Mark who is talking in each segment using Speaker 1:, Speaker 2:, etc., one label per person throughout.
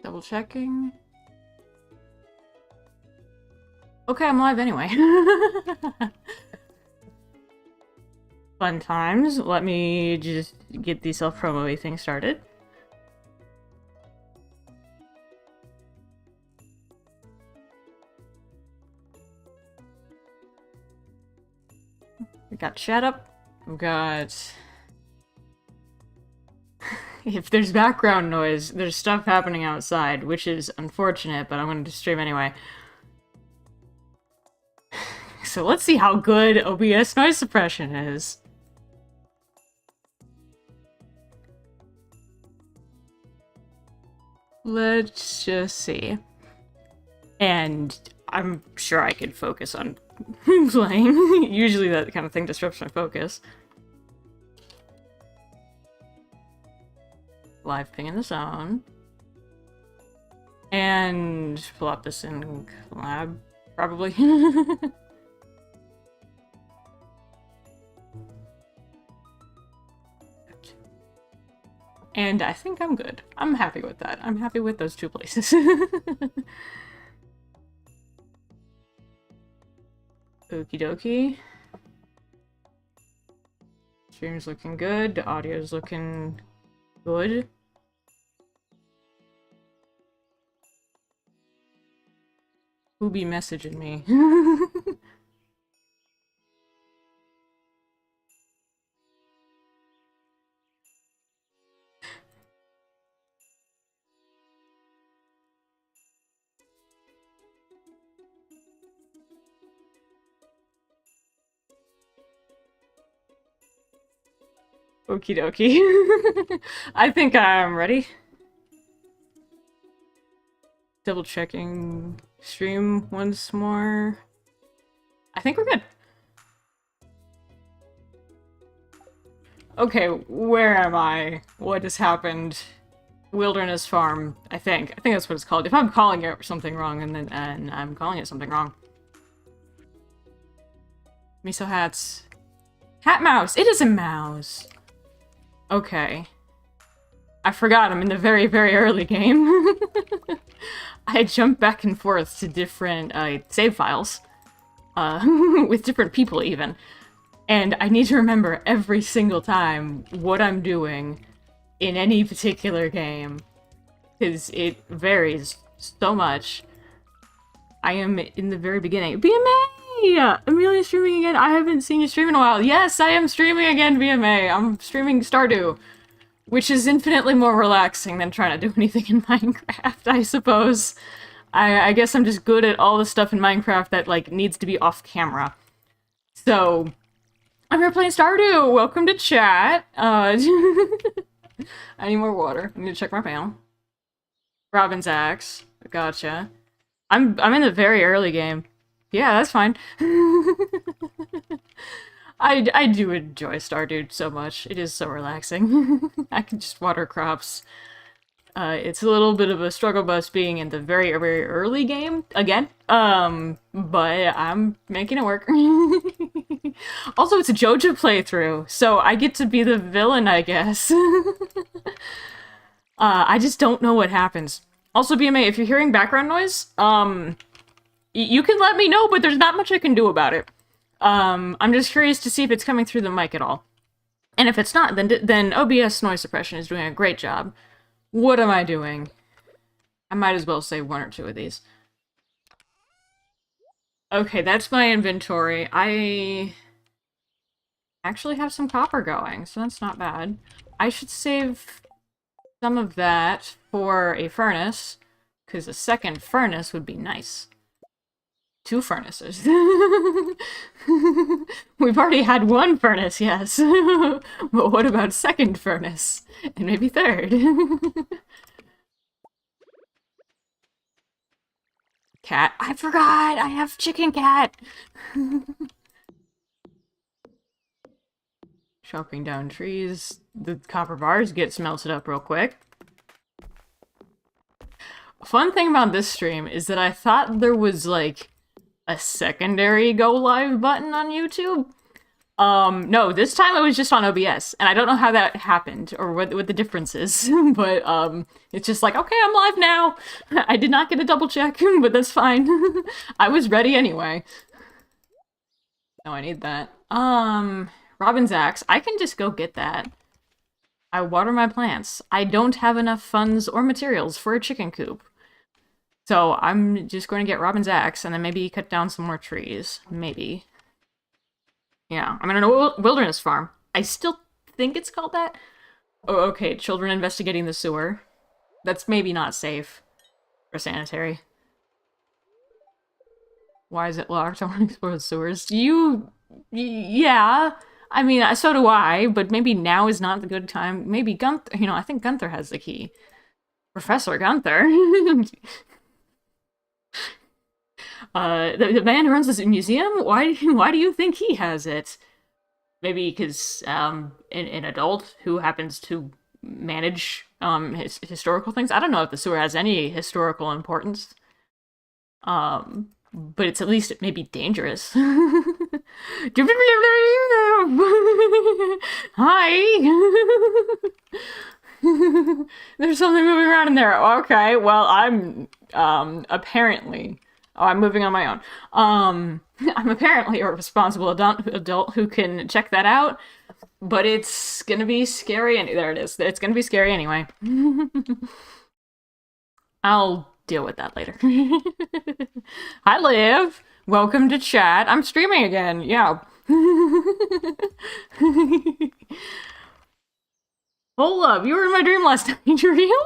Speaker 1: Double checking. Okay, I'm live anyway. Fun times. Let me just get the self-promo thing started. We got chat up. We've got... If there's background noise, there's stuff happening outside, which is unfortunate, but I'm going to stream anyway. So let's see how good OBS noise suppression is. Let's just see. And I'm sure I could focus on playing. Usually that kind of thing disrupts my focus. Live ping in the zone. And pull up this in collab, probably. And I think I'm good. I'm happy with that. I'm happy with those two places. Okie dokie. Stream's looking good. The audio's looking good. Who be messaging me? Okie dokie. I think I'm ready. Double checking stream once more. I think we're good. Okay, where am I? What has happened? Wilderness Farm, I think. I think that's what it's called. If I'm calling it something wrong, and I'm calling it something wrong. Miso hats. Hat mouse! It is a mouse! Okay. I forgot I'm in the very, very early game. I jumped back and forth to different save files. With different people, even. And I need to remember every single time what I'm doing in any particular game. Because it varies so much. I am in the very beginning. BMA! Amelia streaming again. I haven't seen you stream in a while. Yes, I am streaming again, BMA. I'm streaming Stardew. Which is infinitely more relaxing than trying to do anything in Minecraft, I suppose. I guess I'm just good at all the stuff in Minecraft that, like, needs to be off camera. So, I'm here playing Stardew! Welcome to chat! I need more water. I need to check my mail. Robin's axe. Gotcha. I'm in the very early game. Yeah, that's fine. I do enjoy Stardew so much. It is so relaxing. I can just water crops. It's a little bit of a struggle bus being in the very, very early game, again. But I'm making it work. Also, it's a Joja playthrough, so I get to be the villain, I guess. I just don't know what happens. Also, BMA, if you're hearing background noise, you can let me know, but there's not much I can do about it. I'm just curious to see if it's coming through the mic at all. And if it's not, then OBS noise suppression is doing a great job. What am I doing? I might as well say one or two of these. Okay, that's my inventory. I actually have some copper going, so that's not bad. I should save some of that for a furnace, because a second furnace would be nice. 2 furnaces. We've already had 1 furnace, yes. But what about second furnace? And maybe third. Cat. I forgot! I have chicken cat! Chopping down trees. The copper bars get melted up real quick. Fun thing about this stream is that I thought there was, like, a secondary go live button on YouTube. No, this time it was just on OBS, and I don't know how that happened, or what the difference is, but, it's just like, okay, I'm live now! I did not get a double check, but that's fine. I was ready anyway. No, I need that. Robin's axe. I can just go get that. I water my plants. I don't have enough funds or materials for a chicken coop. So I'm just going to get Robin's axe and then maybe cut down some more trees. Maybe. Yeah, I'm in a wilderness farm. I still think it's called that. Oh, okay, children investigating the sewer. That's maybe not safe. Or sanitary. Why is it locked? I want to explore the sewers. Yeah. I mean, so do I, but maybe now is not the good time. Maybe Gunther, I think Gunther has the key. Professor Gunther. The man who runs this museum? Why do you think he has it? Maybe because, an adult who happens to manage, historical things? I don't know if the sewer has any historical importance. But it's at least maybe dangerous. Hi! There's something moving around in there. Okay, well, I'm, apparently... Oh, I'm moving on my own. I'm apparently a responsible adult who can check that out, but it's gonna be scary, and there it is. It's gonna be scary anyway. I'll deal with that later. Hi, Liv! Welcome to chat. I'm streaming again, yeah. Hold up, you were in my dream last night. Really?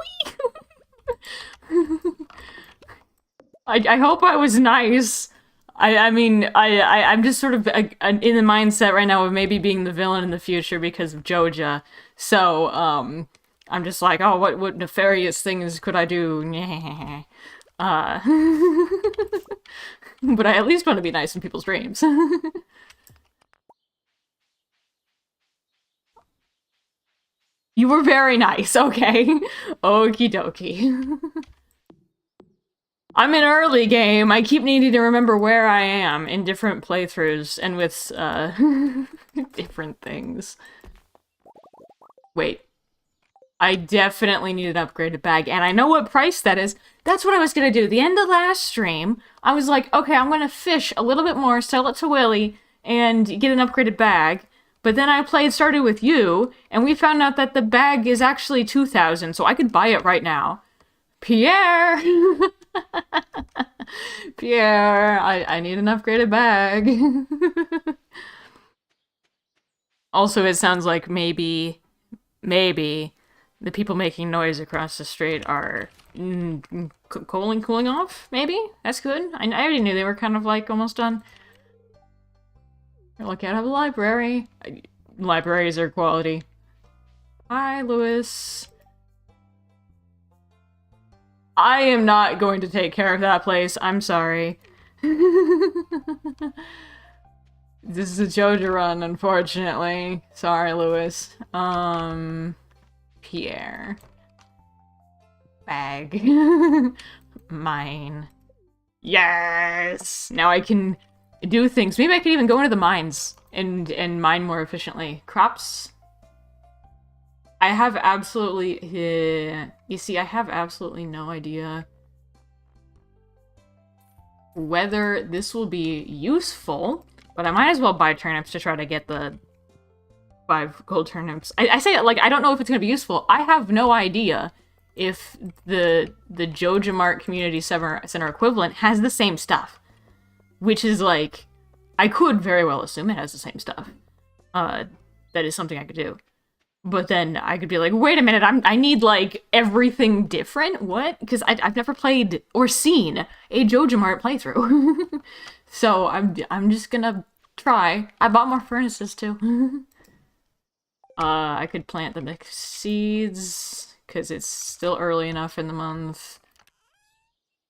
Speaker 1: I hope I was nice. I mean, I'm just sort of in the mindset right now of maybe being the villain in the future because of Joja. So, I'm just like, oh, what nefarious things could I do? But I at least want to be nice in people's dreams. You were very nice, okay. Okie dokie. I'm in early game. I keep needing to remember where I am in different playthroughs and with, different things. Wait. I definitely need an upgraded bag, and I know what price that is. That's what I was gonna do. The end of last stream, I was like, okay, I'm gonna fish a little bit more, sell it to Willy, and get an upgraded bag. But then I played Stardew with you, and we found out that the bag is actually 2,000, so I could buy it right now. Pierre! Pierre, I need an upgraded bag. Also, it sounds like maybe the people making noise across the street are cooling off, maybe? That's good. I already knew they were kind of like almost done. You're lucky I have a library. Libraries are quality. Hi, Lewis. I am not going to take care of that place. I'm sorry. This is a Joja run, unfortunately. Sorry, Lewis. Pierre. Bag. Mine. Yes! Now I can do things. Maybe I could even go into the mines and mine more efficiently. Crops. I have absolutely... you see, I have absolutely no idea whether this will be useful, but I might as well buy turnips to try to get the 5 gold turnips. I say it like, I don't know if it's going to be useful. I have no idea if the Joja Mart Community Center equivalent has the same stuff. Which is like, I could very well assume it has the same stuff. That is something I could do. But then I could be like, wait a minute, I need, like, everything different? What? Because I've never played or seen a Joja Mart playthrough. So I'm just gonna try. I bought more furnaces, too. I could plant the mixed seeds, because it's still early enough in the month.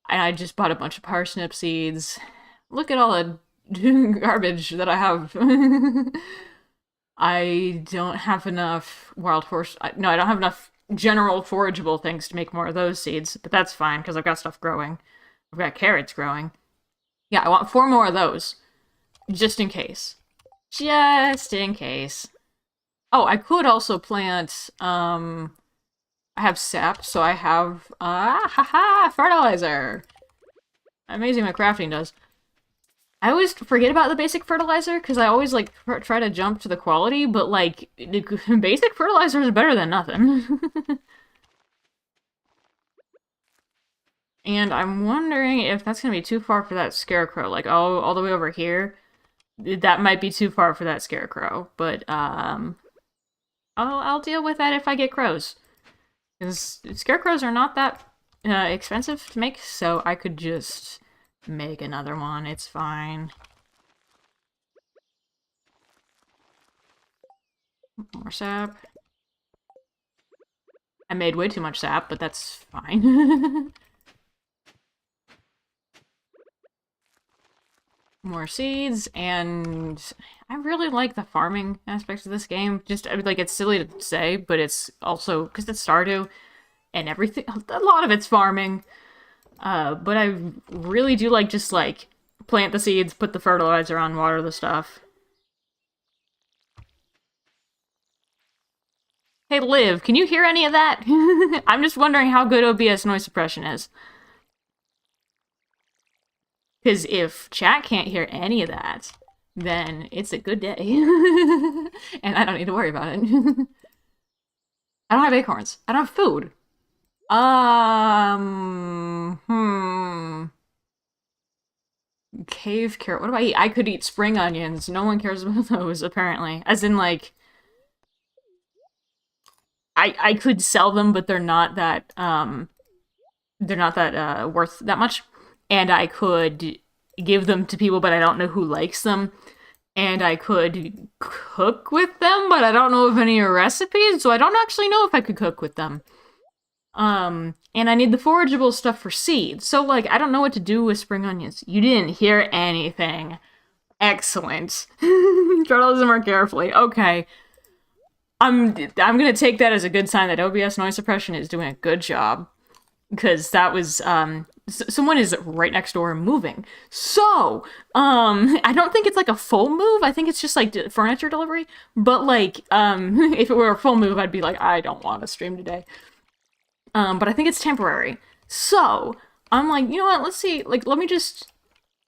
Speaker 1: And I just bought a bunch of parsnip seeds. Look at all the garbage that I have. I don't have enough wild horse... No, I don't have enough general forageable things to make more of those seeds, but that's fine, because I've got stuff growing. I've got carrots growing. Yeah, I want 4 more of those. Just in case. Just in case. Oh, I could also plant, I have sap, so I have, fertilizer! Amazing what crafting does. I always forget about the basic fertilizer, because I always, like, try to jump to the quality, but, like, basic fertilizer is better than nothing. And I'm wondering if that's gonna be too far for that scarecrow, like, all the way over here. That might be too far for that scarecrow, but, I'll deal with that if I get crows. Because scarecrows are not that, expensive to make, so I could just make another one, it's fine. More sap. I made way too much sap, but that's fine. More seeds, and I really like the farming aspects of this game. Just, I mean, like, it's silly to say, but it's also, because it's Stardew, and everything, a lot of it's farming. But I really do like just, like, plant the seeds, put the fertilizer on, water the stuff. Hey, Liv, can you hear any of that? I'm just wondering how good OBS noise suppression is. Because if chat can't hear any of that, then it's a good day. And I don't need to worry about it. I don't have acorns. I don't have food. Cave carrot. What do I eat? I could eat spring onions. No one cares about those, apparently. As in, like... I could sell them, but they're not that, worth that much. And I could give them to people, but I don't know who likes them. And I could cook with them, but I don't know of any recipes, so I don't actually know if I could cook with them. And I need the forageable stuff for seeds, so, like, I don't know what to do with spring onions. You didn't hear anything. Excellent. Try to listen more carefully. Okay. I'm gonna take that as a good sign that OBS noise suppression is doing a good job. Because that was, someone is right next door moving. So, I don't think it's like a full move. I think it's just like furniture delivery. But like, if it were a full move, I'd be like, I don't want to stream today. But I think it's temporary. So, I'm like, you know what, let's see, like, let me just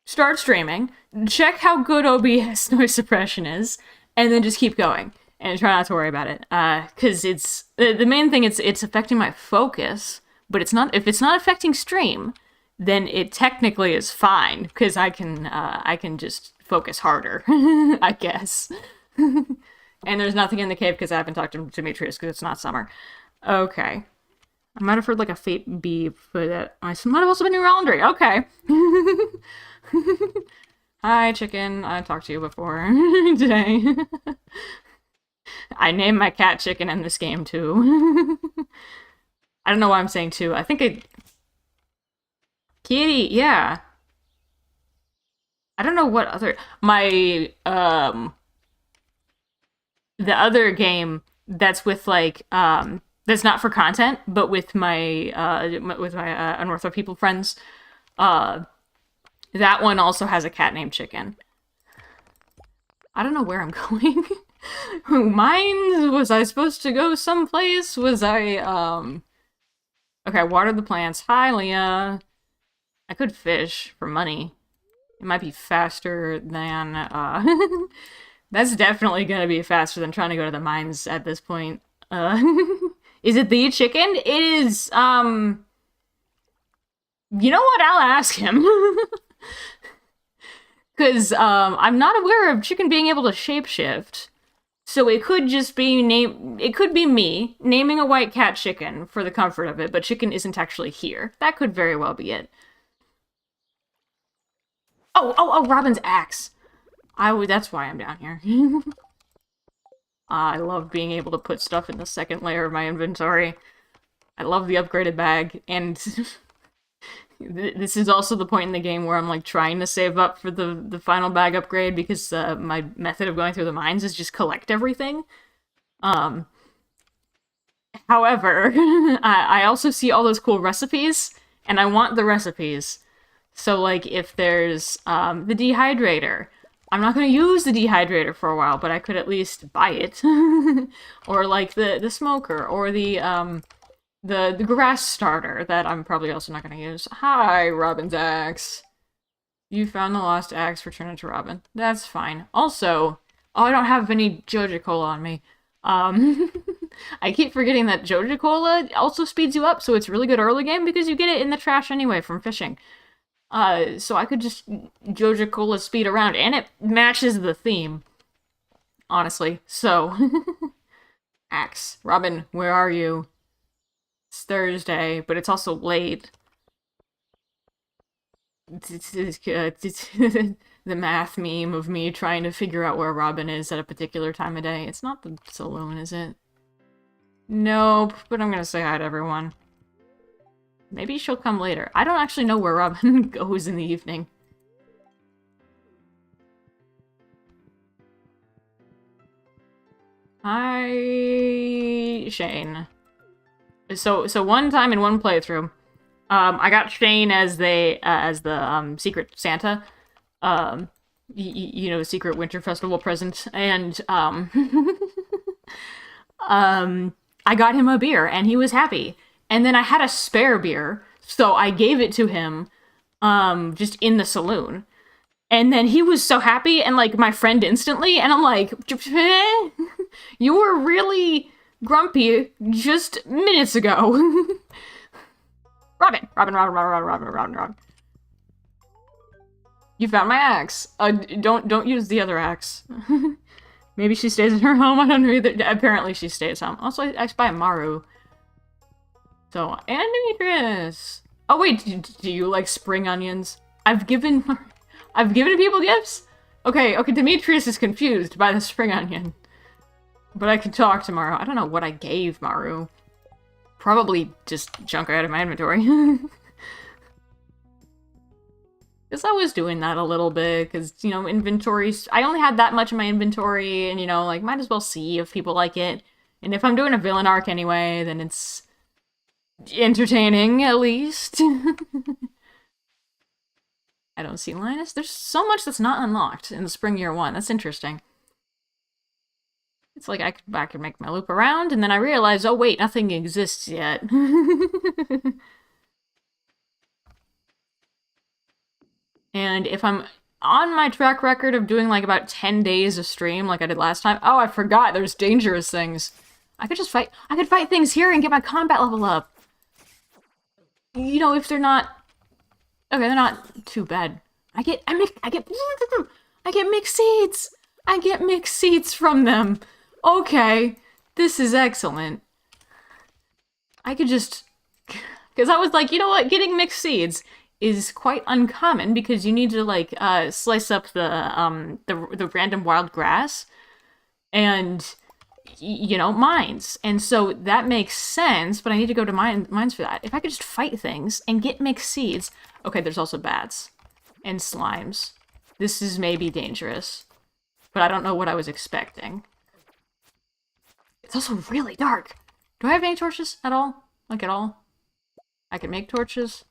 Speaker 1: start streaming, check how good OBS noise suppression is, and then just keep going. And try not to worry about it. Because it's, the main thing, it's affecting my focus. But it's not, if it's not affecting stream, then it technically is fine, because I can just focus harder, I guess. And there's nothing in the cave because I haven't talked to Demetrius because it's not summer. Okay. I might have heard like a fate beep, but I might have also been in laundry. Okay. Hi, chicken. I talked to you before today. I named my cat Chicken in this game too. I don't know why I'm saying two. I think it... Kitty, yeah. I don't know what other... My, the other game that's with, like, that's not for content, but with my Unortho people friends, that one also has a cat named Chicken. I don't know where I'm going. Mine, was I supposed to go someplace? Was I, Okay, water the plants. Hi, Leah. I could fish for money. It might be faster than, That's definitely gonna be faster than trying to go to the mines at this point. Is it the chicken? It is, You know what? I'll ask him. Because, I'm not aware of chicken being able to shapeshift. So it could just be it could be me naming a white cat Chicken for the comfort of it, but Chicken isn't actually here. That could very well be it. Oh, Robin's axe. That's why I'm down here. I love being able to put stuff in the second layer of my inventory. I love the upgraded bag, and This is also the point in the game where I'm like trying to save up for the final bag upgrade because my method of going through the mines is just collect everything. However, I also see all those cool recipes, and I want the recipes. So like if there's the dehydrator, I'm not going to use the dehydrator for a while, but I could at least buy it. Or like the smoker, or the grass starter that I'm probably also not going to use. Hi, Robin's axe. You found the lost axe, return it to Robin. That's fine. Also, oh, I don't have any Joja Cola on me. I keep forgetting that Joja Cola also speeds you up, so it's really good early game because you get it in the trash anyway from fishing. So I could just Joja Cola speed around, and it matches the theme. Honestly. So, axe. Robin, where are you? It's Thursday, but it's also late. The math meme of me trying to figure out where Robin is at a particular time of day. It's not the saloon, is it? Nope, but I'm gonna say hi to everyone. Maybe she'll come later. I don't actually know where Robin goes in the evening. Hi, Shane. So one time in one playthrough, I got Shane as the secret Santa, you know, secret Winter Festival present, and I got him a beer, and he was happy. And then I had a spare beer, so I gave it to him, just in the saloon. And then he was so happy, and like my friend instantly, and I'm like, you were really grumpy just minutes ago. Robin. You found my axe. Don't use the other axe. Maybe she stays at her home. I don't know either. Apparently she stays home. Also, I buy Maru. So, and Demetrius. Oh wait, do you like spring onions? I've given people gifts? Okay, Demetrius is confused by the spring onion. But I can talk tomorrow. I don't know what I gave Maru. Probably just junk out of my inventory. Because I was doing that a little bit, because, you know, inventories... I only had that much in my inventory, and, you know, like, might as well see if people like it. And if I'm doing a villain arc anyway, then it's entertaining, at least. I don't see Linus. There's so much that's not unlocked in the Spring Year 1. That's interesting. It's like I could make my loop around, and then I realized, oh wait, nothing exists yet. And if I'm on my track record of doing like about 10 days of stream like I did last time, oh, I forgot there's dangerous things. I could fight things here and get my combat level up. You know, if they're not... Okay, they're not too bad. I get mixed seeds! I get mixed seeds from them. Okay, this is excellent. I could just... Because I was like, you know what? Getting mixed seeds is quite uncommon because you need to, like, slice up the random wild grass and, you know, mines. And so that makes sense, but I need to go to mines for that. If I could just fight things and get mixed seeds... Okay, there's also bats and slimes. This is maybe dangerous, but I don't know what I was expecting. It's also really dark. Do I have any torches at all? Like, at all? I can make torches.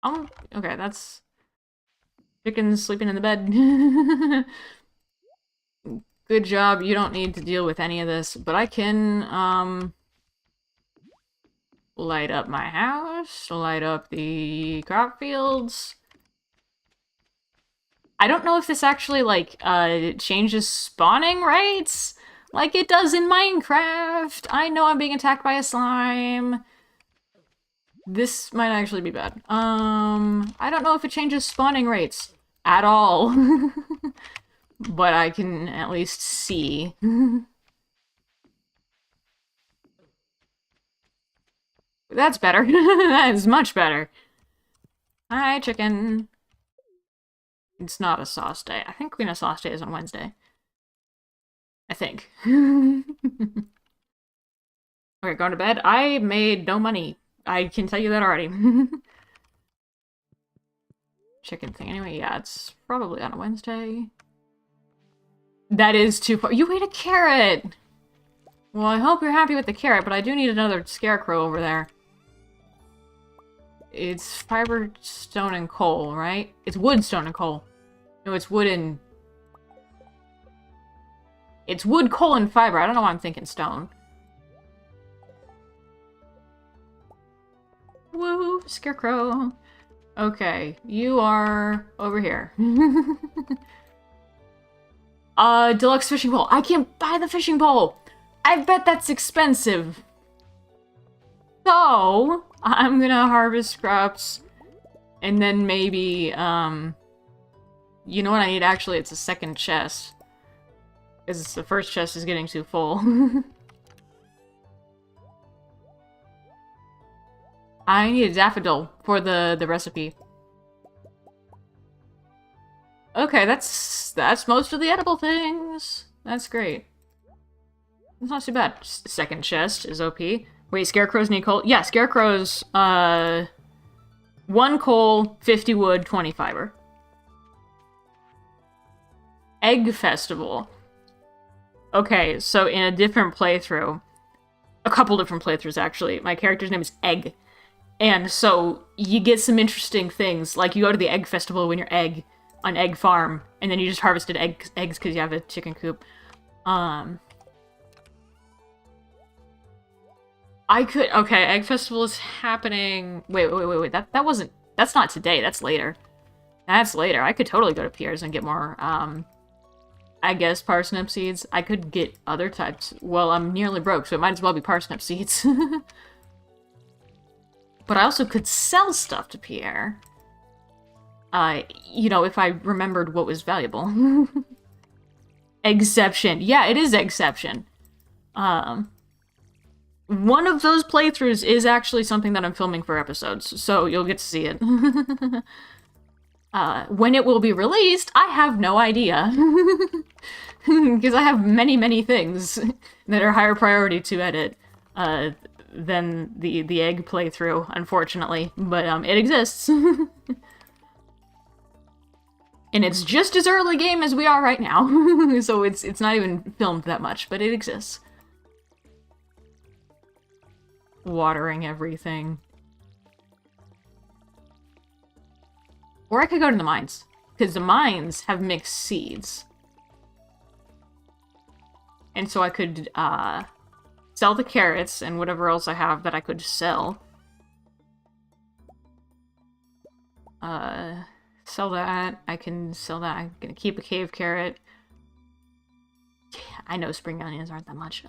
Speaker 1: Oh, okay, that's... Chickens sleeping in the bed. Good job, you don't need to deal with any of this, but I can, light up my house, light up the crop fields. I don't know if this actually, like, changes spawning rates like it does in Minecraft. I know I'm being attacked by a slime. This might actually be bad. I don't know if it changes spawning rates at all. But I can at least see. That's better. That is much better. Hi, chicken. It's not a sauce day. I think Queen of Sauce Day is on Wednesday. I think. Okay, going to bed. I made no money. I can tell you that already. Chicken thing. Anyway, yeah, it's probably on a Wednesday. That is too far. You ate a carrot! Well, I hope you're happy with the carrot, but I do need another scarecrow over there. It's fiber, stone, and coal, right? It's wood, stone, and coal. No, it's wood and... It's wood, coal, and fiber. I don't know why I'm thinking stone. Woo! Scarecrow! Okay, you are over here. Deluxe fishing pole. I can't buy the fishing pole! I bet that's expensive. So, I'm gonna harvest scraps, and then maybe, you know what I need? Actually, it's a second chest. Because the first chest is getting too full. I need a daffodil for the recipe. Okay, that's most of the edible things. That's great. It's not too bad. Second chest is OP. Wait, scarecrows need coal? Yeah, scarecrows, 1 coal, 50 wood, 20 fiber. Egg festival. Okay, so in a different playthrough, a couple different playthroughs actually, my character's name is Egg. And so you get some interesting things, like you go to the egg festival when you're Egg on Egg Farm, and then you just harvested eggs because you have a chicken coop. Okay, Egg Festival is happening... Wait, that's not today, that's later. That's later. I could totally go to Pierre's and get more, I guess parsnip seeds. I could get other types. Well, I'm nearly broke, so it might as well be parsnip seeds. But I also could sell stuff to Pierre. You know, if I remembered what was valuable. Exception. Yeah, it is Exception. One of those playthroughs is actually something that I'm filming for episodes, so you'll get to see it. When it will be released, I have no idea. Because I have many, many things that are higher priority to edit than the egg playthrough, unfortunately. But it exists. And it's just as early game as we are right now. So it's not even filmed that much, but it exists. Watering everything. Or I could go to the mines, because the mines have mixed seeds. And so I could sell the carrots and whatever else I have that I could sell. Sell that. I can sell that. I'm gonna keep a cave carrot. I know spring onions aren't that much.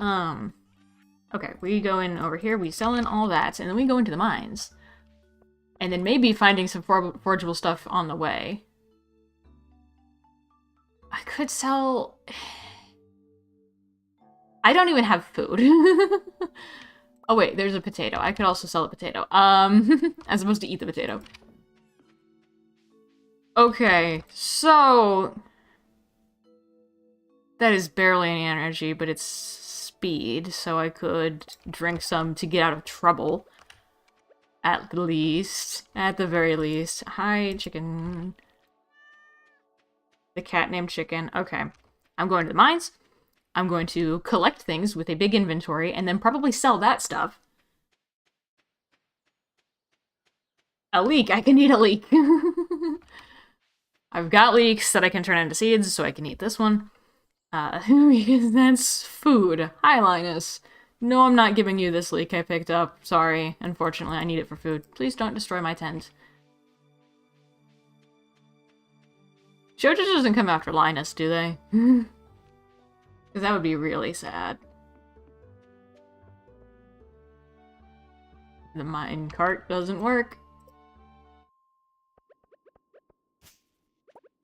Speaker 1: Okay, we go in over here, we sell in all that, and then we go into the mines. And then maybe finding some forgeable stuff on the way. I could sell... I don't even have food. Oh wait, there's a potato. I could also sell a potato. As opposed to eat the potato. Okay, so... That is barely any energy, but it's speed, so I could drink some to get out of trouble. At least. At the very least. Hi, chicken. The cat named Chicken. Okay. I'm going to the mines. I'm going to collect things with a big inventory, and then probably sell that stuff. A leek. I can eat a leek. I've got leeks that I can turn into seeds, so I can eat this one. Because that's food. Hi, Linus. No, I'm not giving you this leek I picked up. Sorry. Unfortunately, I need it for food. Please don't destroy my tent. Joja doesn't come after Linus, do they? Because that would be really sad. The mine cart doesn't work.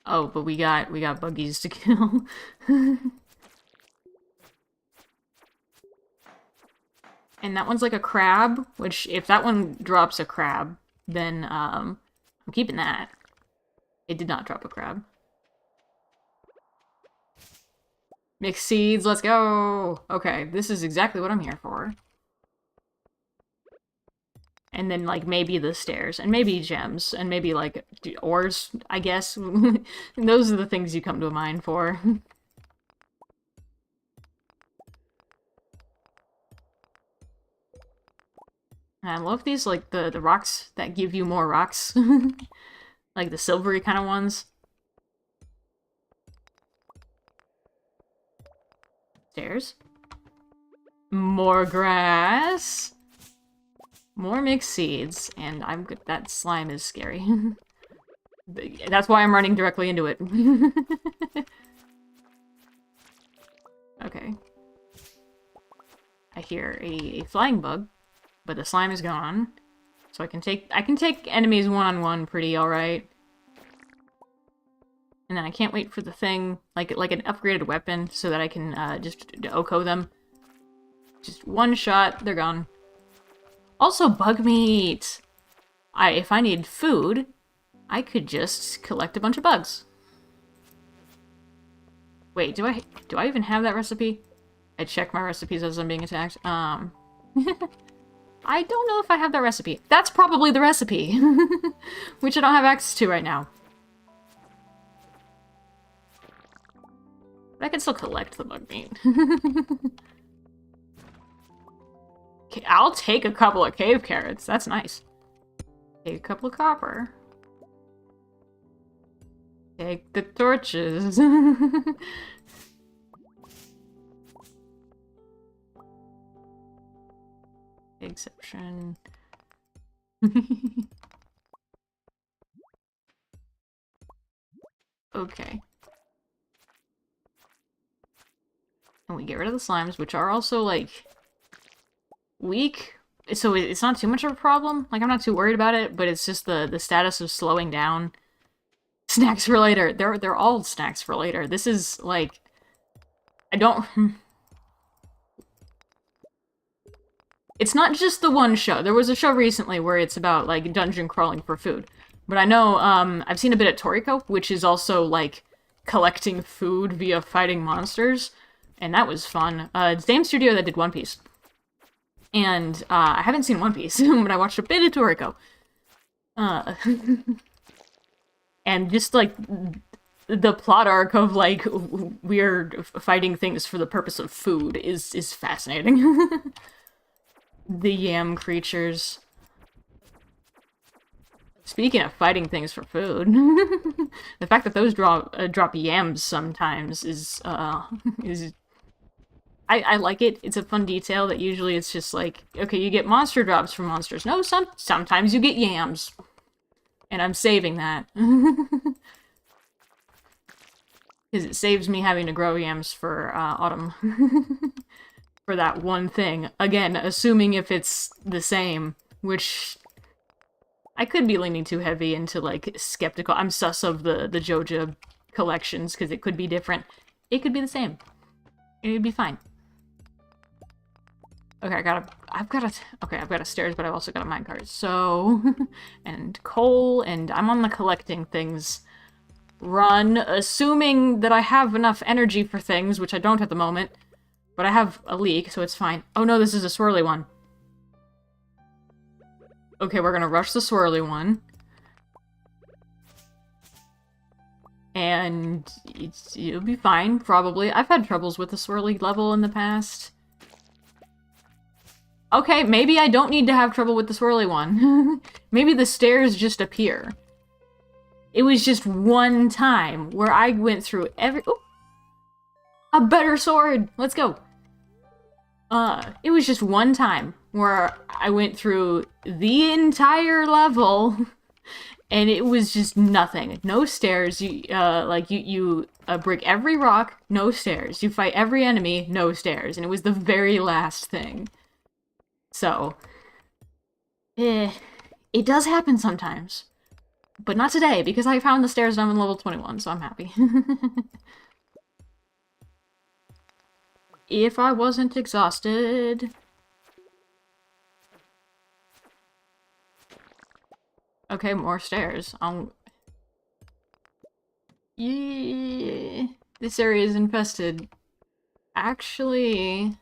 Speaker 1: Oh, but we got buggies to kill. And that one's like a crab, which if that one drops a crab, then I'm keeping that. It did not drop a crab. Mixed seeds, let's go! Okay, this is exactly what I'm here for. And then, like, maybe the stairs, and maybe gems, and maybe, like, ores, I guess. Those are the things you come to mind for. I love these, like, the rocks that give you more rocks. Like, the silvery kind of ones. Stairs. More grass. More mixed seeds, and I'm good. That slime is scary. That's why I'm running directly into it. Okay. I hear a flying bug, but the slime is gone. So I can take enemies one-on-one pretty alright. And then I can't wait for the thing, like an upgraded weapon, so that I can just Oko them. Just one shot, they're gone. Also, bug meat! If I need food, I could just collect a bunch of bugs. Wait, do I even have that recipe? I check my recipes as I'm being attacked. I don't know if I have that recipe. That's probably the recipe, which I don't have access to right now. But I can still collect the bug meat. Okay, I'll take a couple of cave carrots. That's nice. Take a couple of copper. Take the torches. Exception. Okay. And we get rid of the slimes, which are also, like, weak. So it's not too much of a problem. Like, I'm not too worried about it, but it's just the status of slowing down. Snacks for later. They're all snacks for later. This is, like... I don't... It's not just the one show. There was a show recently where it's about, like, dungeon crawling for food. But I know, I've seen a bit at Toriko, which is also, like, collecting food via fighting monsters. And that was fun. It's the same studio that did One Piece. And, I haven't seen One Piece, but I watched a bit of Toriko. And just, like, the plot arc of, like, weird fighting things for the purpose of food is fascinating. The yam creatures. Speaking of fighting things for food, the fact that those drop yams sometimes is I like it. It's a fun detail that usually it's just like, okay, you get monster drops from monsters. No, sometimes you get yams. And I'm saving that. Because it saves me having to grow yams for autumn. For that one thing. Again, assuming if it's the same, which I could be leaning too heavy into, like, skeptical. I'm sus of the Joja collections, because it could be different. It could be the same. It'd be fine. Okay, I've got a stairs, but I've also got a minecart. So, and coal, and I'm on the collecting things run, assuming that I have enough energy for things, which I don't at the moment. But I have a leak, so it's fine. Oh no, this is a swirly one. Okay, we're gonna rush the swirly one. And it'll be fine, probably. I've had troubles with the swirly level in the past. Okay, maybe I don't need to have trouble with the swirly one. Maybe the stairs just appear. It was just one time where I went through every... Ooh, a better sword! Let's go! It was just one time where I went through the entire level, and it was just nothing. No stairs. You break every rock, no stairs. You fight every enemy, no stairs. And it was the very last thing. So, it does happen sometimes. But not today, because I found the stairs and I'm in level 21, so I'm happy. If I wasn't exhausted... Okay, more stairs. Yeah, this area is infested. Actually...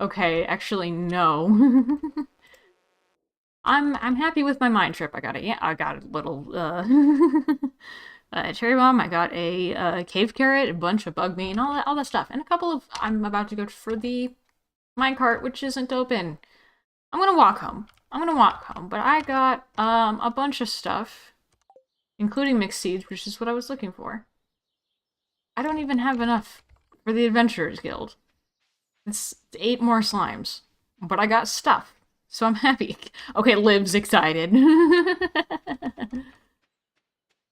Speaker 1: Okay, actually, no. I'm happy with my mind trip. I got it. Yeah, I got a little cherry bomb. I got a cave carrot, a bunch of bug meat, and all that stuff, and a couple of. I'm about to go for the minecart, which isn't open. I'm gonna walk home. But I got a bunch of stuff, including mixed seeds, which is what I was looking for. I don't even have enough for the Adventurers Guild. It's 8 more slimes, but I got stuff. So I'm happy. Okay, Liv's excited.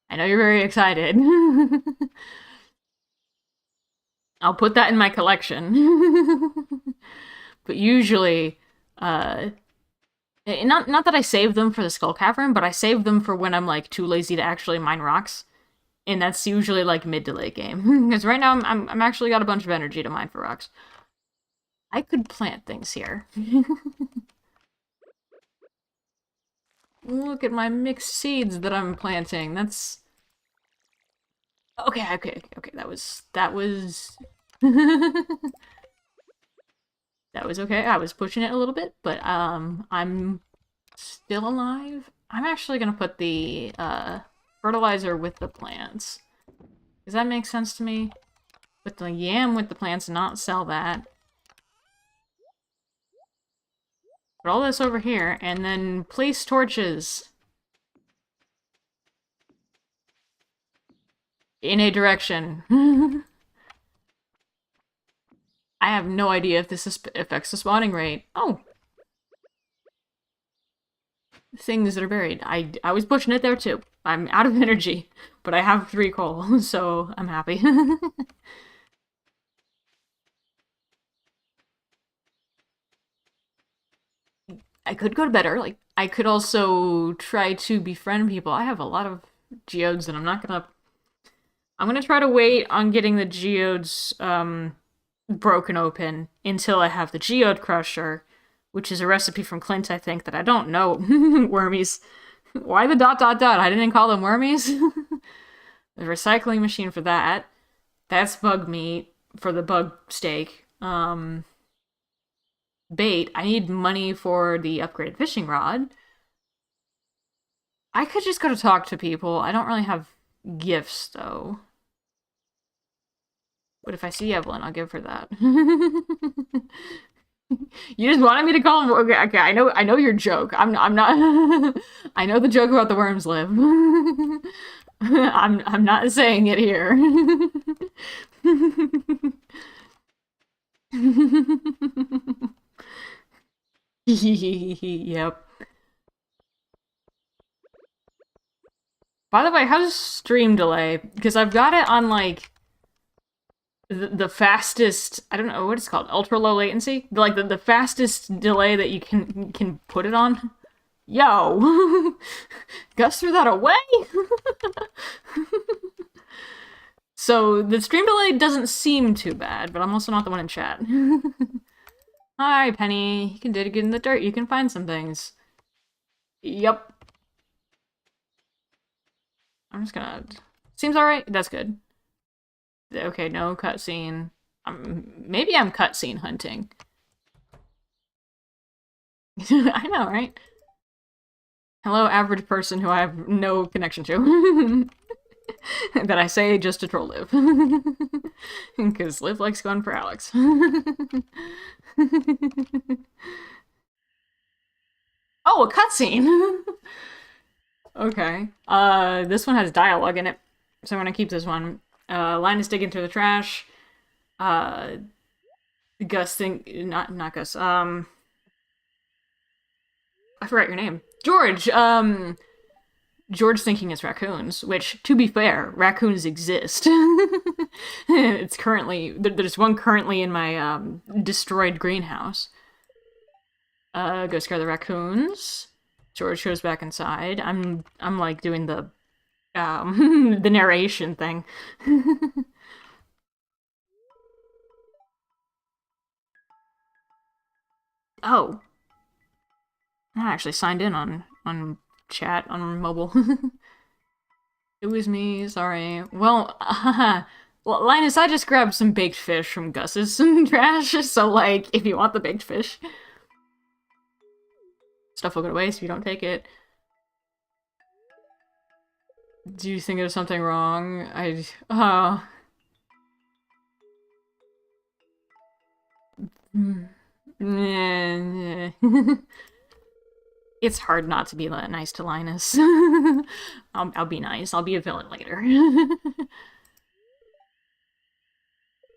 Speaker 1: I know you're very excited. I'll put that in my collection. But usually, not that I save them for the Skull Cavern, but I save them for when I'm, like, too lazy to actually mine rocks. And that's usually, like, mid to late game. Because right now, I'm actually got a bunch of energy to mine for rocks. I could plant things here. Look at my mixed seeds that I'm planting. That's... Okay, that was... That was okay. I was pushing it a little bit, but, I'm still alive. I'm actually gonna put the, fertilizer with the plants. Does that make sense to me? Put the yam with the plants, not sell that. Put all this over here, and then place torches in a direction. I have no idea if this affects the spawning rate. Oh! Things that are buried. I was pushing it there too. I'm out of energy, but I have 3 coal, so I'm happy. I could go to better. Like, I could also try to befriend people. I have a lot of geodes and I'm gonna try to wait on getting the geodes, broken open until I have the geode crusher, which is a recipe from Clint, I think, that I don't know. Wormies. Why the ... I didn't call them wormies. The recycling machine for that. That's bug meat for the bug steak. Bait. I need money for the upgraded fishing rod. I could just go to talk to people. I don't really have gifts, though. But if I see Evelyn, I'll give her that. You just wanted me to call him. Okay, I know your joke. I'm not. I know the joke about the worms live. I'm not saying it here. Yep. By the way, how's stream delay? Because I've got it on, like, the fastest, I don't know what it's called, ultra low latency? Like, the fastest delay that you can put it on. Yo! Gus threw that away? So, the stream delay doesn't seem too bad, but I'm also not the one in chat. Hi, Penny. You can dig in the dirt. You can find some things. Yep. I'm just gonna... Seems alright. That's good. Okay, no cutscene. Maybe I'm cutscene hunting. I know, right? Hello, average person who I have no connection to. That I say just to troll Liv. Because Liv likes going for Alex. Oh, a cutscene! Okay. This one has dialogue in it, so I'm gonna keep this one. Linus digging through the trash. Gus not Gus, I forgot your name. George, George thinking it's raccoons, which, to be fair, raccoons exist. It's currently, there's one currently in my, destroyed greenhouse. Go scare the raccoons. George goes back inside. I'm like doing the, the narration thing. Oh. I actually signed in on chat on mobile. It was me, sorry. Well, well, Linus, I just grabbed some baked fish from Gus's trash, so, like, if you want the baked fish. Stuff will go to waste if you don't take it. Do you think there's something wrong? Oh. It's hard not to be nice to Linus. I'll be nice. I'll be a villain later.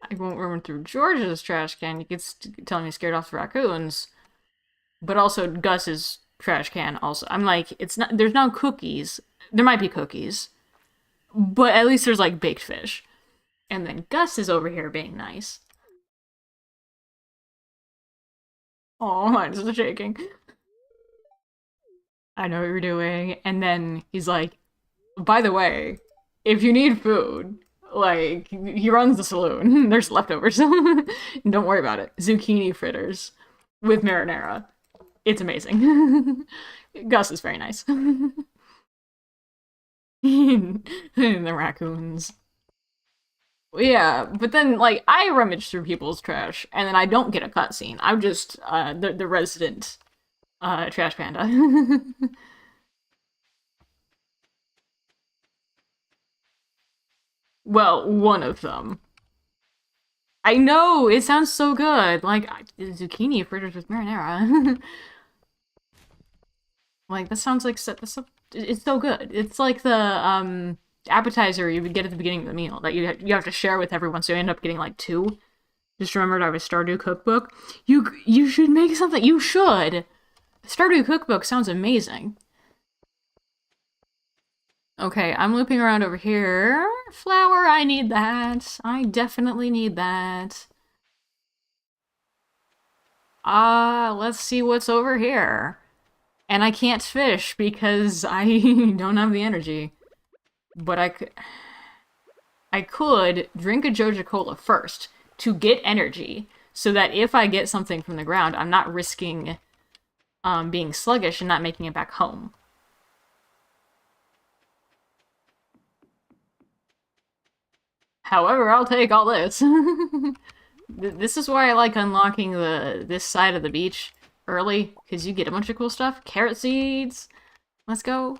Speaker 1: I won't run through George's trash can. You keep telling me scared off the raccoons. But also Gus's trash can also. I'm like, it's not, there's no cookies. There might be cookies. But at least there's like baked fish. And then Gus is over here being nice. Oh, mine's just shaking. I know what you're doing. And then he's like, by the way, if you need food, like, he runs the saloon. There's leftovers. Don't worry about it. Zucchini fritters with marinara. It's amazing. Gus is very nice. The raccoons. Yeah, but then, like, I rummage through people's trash, and then I don't get a cutscene. I'm just, the resident, trash panda. Well, one of them. I know! It sounds so good! Like, zucchini fritters with marinara. Like, that sounds like, it's so good. It's like the, appetizer you would get at the beginning of the meal that you have to share with everyone, so you end up getting like 2. Just remembered I have a Stardew cookbook. You should make something. You should. Stardew cookbook sounds amazing. Okay, I'm looping around over here. Flour, I need that. I definitely need that. Let's see what's over here. And I can't fish because I don't have the energy. But I could drink a Joja Cola first to get energy, so that if I get something from the ground, I'm not risking being sluggish and not making it back home. However, I'll take all this. This is why I like unlocking this side of the beach early, because you get a bunch of cool stuff. Carrot seeds! Let's go.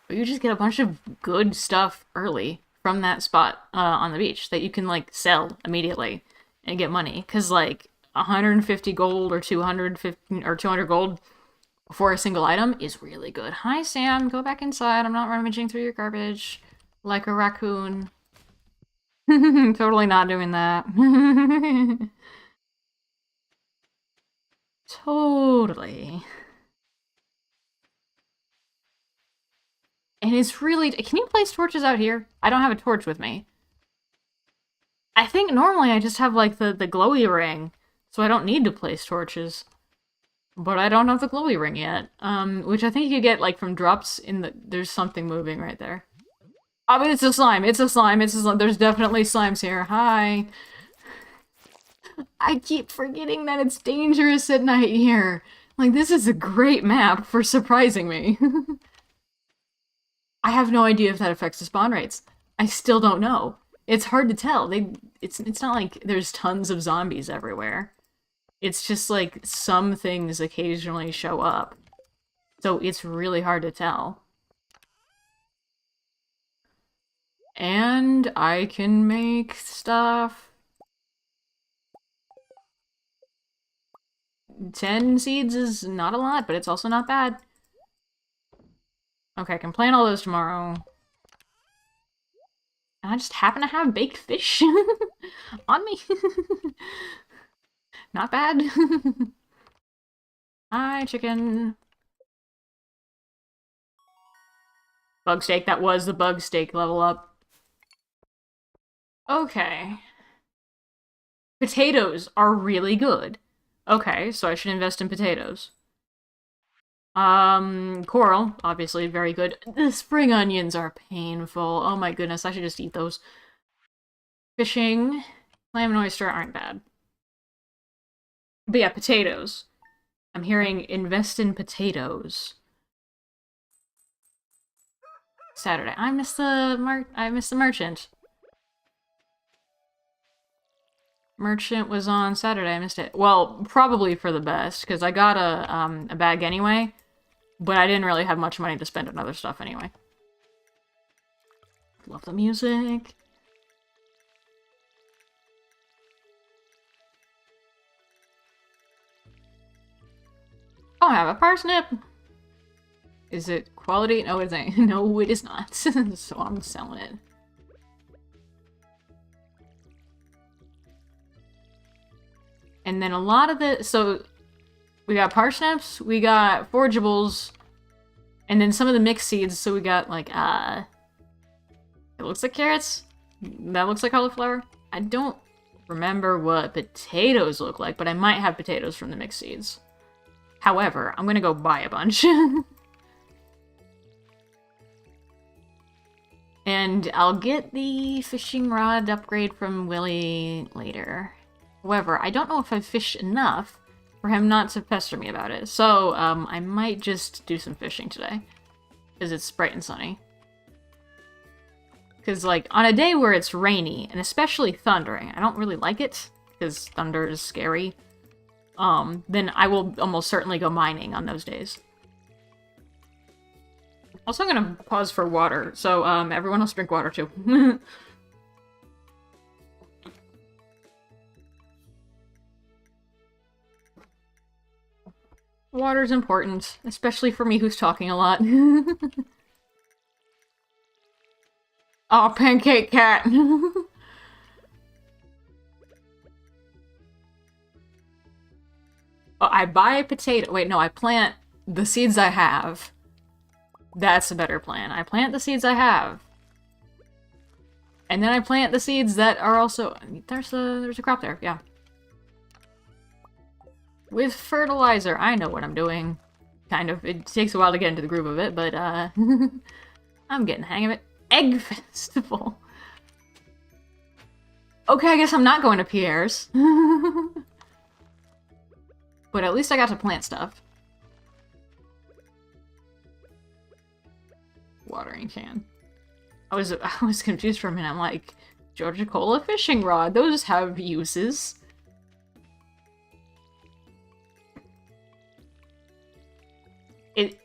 Speaker 1: But you just get a bunch of good stuff early from that spot on the beach that you can, like, sell immediately and get money. Because, like, 150 gold or 200 gold for a single item is really good. Hi, Sam. Go back inside. I'm not rummaging through your garbage like a raccoon. Totally not doing that. Totally. And it's really... Can you place torches out here? I don't have a torch with me. I think normally I just have, like, the glowy ring, so I don't need to place torches. But I don't have the glowy ring yet. Which I think you get, like, from drops in the... There's something moving right there. I mean, it's a slime. It's a slime. It's a slime. There's definitely slimes here. Hi. I keep forgetting that it's dangerous at night here. Like, this is a great map for surprising me. I have no idea if that affects the spawn rates. I still don't know. It's hard to tell. It's not like there's tons of zombies everywhere. It's just like some things occasionally show up. So it's really hard to tell. And I can make stuff. 10 seeds is not a lot, but it's also not bad. Okay, I can plant all those tomorrow. And I just happen to have baked fish on me. Not bad. Hi, chicken. Bug steak, that was the bug steak level up. Okay. Potatoes are really good. Okay, so I should invest in potatoes. Coral, obviously very good. The spring onions are painful. Oh my goodness, I should just eat those. Fishing, lamb and oyster aren't bad. But yeah, potatoes. I'm hearing invest in potatoes. Saturday. I miss the merchant. Merchant was on Saturday. I missed it. Well, probably for the best, because I got a bag anyway, but I didn't really have much money to spend on other stuff anyway. Love the music. Oh, I have a parsnip! Is it quality? No, it isn't. No, it is not. So I'm selling it. And then a lot of the... So, we got parsnips, we got forageables, and then some of the mixed seeds, so we got, like, it looks like carrots. That looks like cauliflower. I don't remember what potatoes look like, but I might have potatoes from the mixed seeds. However, I'm gonna go buy a bunch. And I'll get the fishing rod upgrade from Willy later. However, I don't know if I've fished enough for him not to pester me about it. So, I might just do some fishing today. Because it's bright and sunny. Because, like, on a day where it's rainy, and especially thundering, I don't really like it, because thunder is scary. Then I will almost certainly go mining on those days. Also, I'm gonna pause for water, so, everyone else drink water, too. Water's important, especially for me who's talking a lot. Oh, pancake cat! Oh, I buy a potato. Wait, no, I plant the seeds I have. That's a better plan. I plant the seeds I have. And then I plant the seeds that are also... There's a crop there, yeah. With fertilizer. I know what I'm doing. Kind of. It takes a while to get into the groove of it, but, I'm getting the hang of it. Egg festival. Okay, I guess I'm not going to Pierre's. But at least I got to plant stuff. Watering can. I was confused for a minute. I'm like, Joja Corp fishing rod. Those have uses.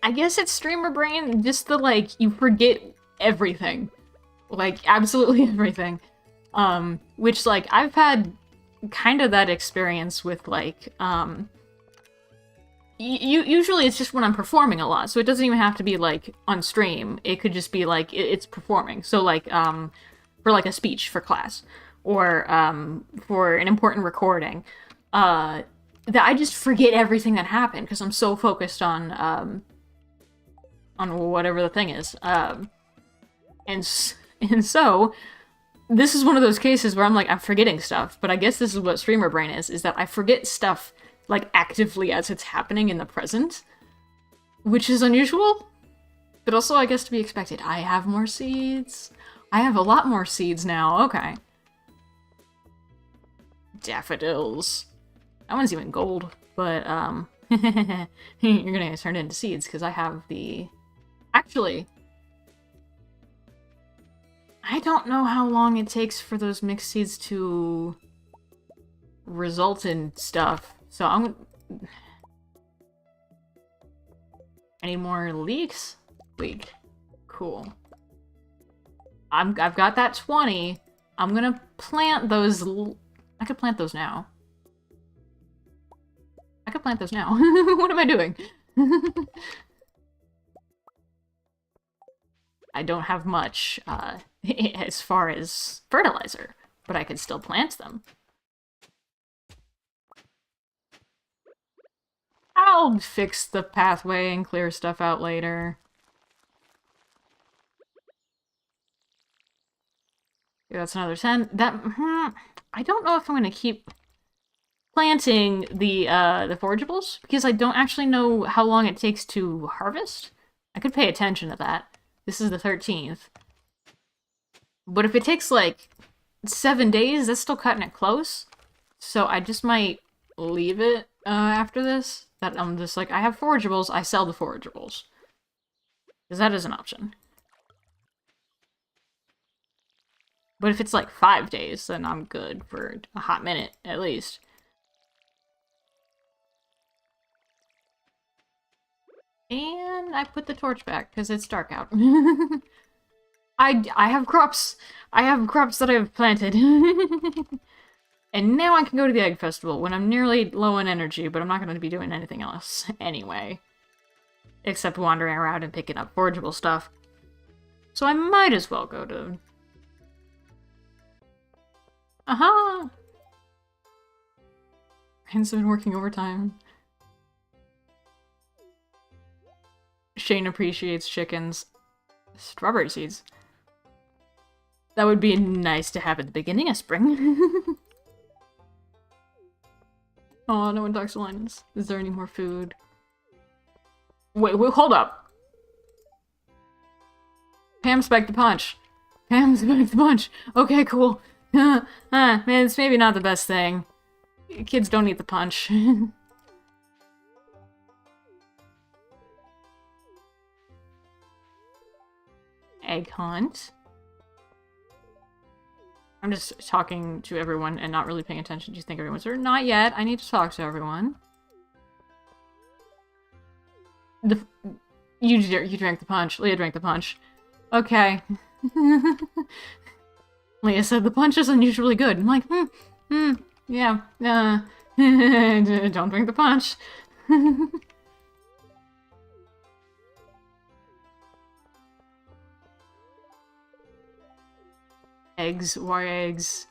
Speaker 1: I guess it's streamer brain. Just the, like, you forget everything. Like, absolutely everything. Which, like, I've had kind of that experience with, like, usually it's just when I'm performing a lot, so it doesn't even have to be, like, on stream. It could just be, like, it's performing. So, like, for, like, a speech for class, or, for an important recording, that I just forget everything that happened, because I'm so focused on whatever the thing is. And so, this is one of those cases where I'm like, I'm forgetting stuff, but I guess this is what streamer brain is that I forget stuff, like, actively as it's happening in the present, which is unusual, but also, I guess, to be expected. I have more seeds. I have a lot more seeds now. Okay. Daffodils. That one's even gold, but, you're gonna turn it into seeds, because I have the... Actually, I don't know how long it takes for those mixed seeds to result in stuff. So I'm... Any more leeks? Leek. Cool. I've got that 20. I'm gonna plant those... I could plant those now. I could plant those now. What am I doing? I don't have much, as far as fertilizer, but I could still plant them. I'll fix the pathway and clear stuff out later. Yeah, that's another 10. I don't know if I'm gonna keep planting the forageables, because I don't actually know how long it takes to harvest. I could pay attention to that. This is the 13th. But if it takes, like, 7 days, that's still cutting it close. So I just might leave it after this. That I'm just like, I have forageables, I sell the forageables. Because that is an option. But if it's like 5 days, then I'm good for a hot minute, at least. And I put the torch back, because it's dark out. I have crops! I have crops that I have planted. And now I can go to the Egg Festival when I'm nearly low on energy, but I'm not going to be doing anything else anyway. Except wandering around and picking up forageable stuff. So I might as well go to... Aha! Hands have been working overtime. Shane appreciates chickens. Strawberry seeds. That would be nice to have at the beginning of spring. Oh, no one talks to Linus. Is there any more food? Wait, hold up. Pam spiked the punch. Pam spiked the punch. Okay, cool. It's maybe not the best thing. Kids don't eat the punch. Egg hunt. I'm just talking to everyone and not really paying attention. Do you think everyone's there? Not yet. I need to talk to everyone. You drank the punch. Leah drank the punch. Okay. Leah said the punch is unusually good. I'm like, yeah, don't drink the punch. Eggs? Why eggs?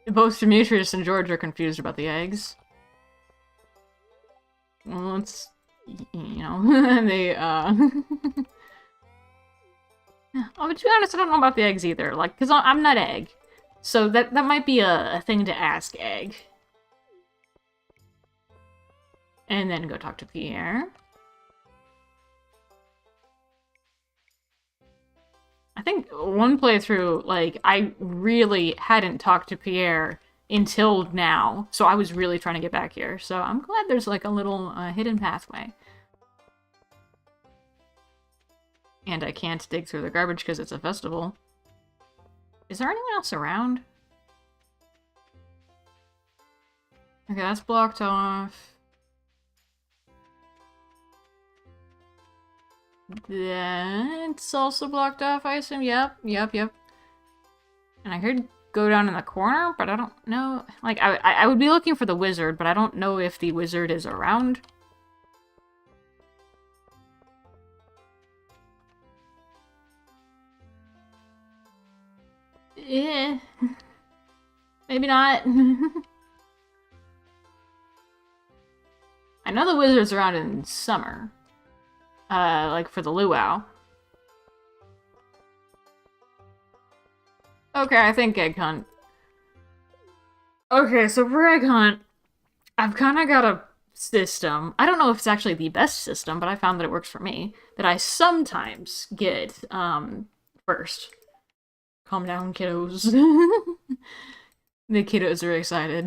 Speaker 1: Both Demetrius and George are confused about the eggs. Well, it's... you know, they, Oh, but to be honest, I don't know about the eggs either. Like, because I'm not Egg. So that might be a thing to ask Egg. And then go talk to Pierre. I think one playthrough, like, I really hadn't talked to Pierre until now. So I was really trying to get back here. So I'm glad there's, like, a little hidden pathway. And I can't dig through the garbage because it's a festival. Is there anyone else around? Okay, that's blocked off. That's also blocked off, I assume. Yep. And I could go down in the corner, but I don't know. Like, I would be looking for the wizard, but I don't know if the wizard is around. Eh. Maybe not. I know the wizard's around in summer. Like for the luau. Okay, I think egg hunt. Okay, so for egg hunt, I've kind of got a system. I don't know if it's actually the best system, but I found that it works for me. That I sometimes get, first. Calm down, kiddos. The kiddos are excited.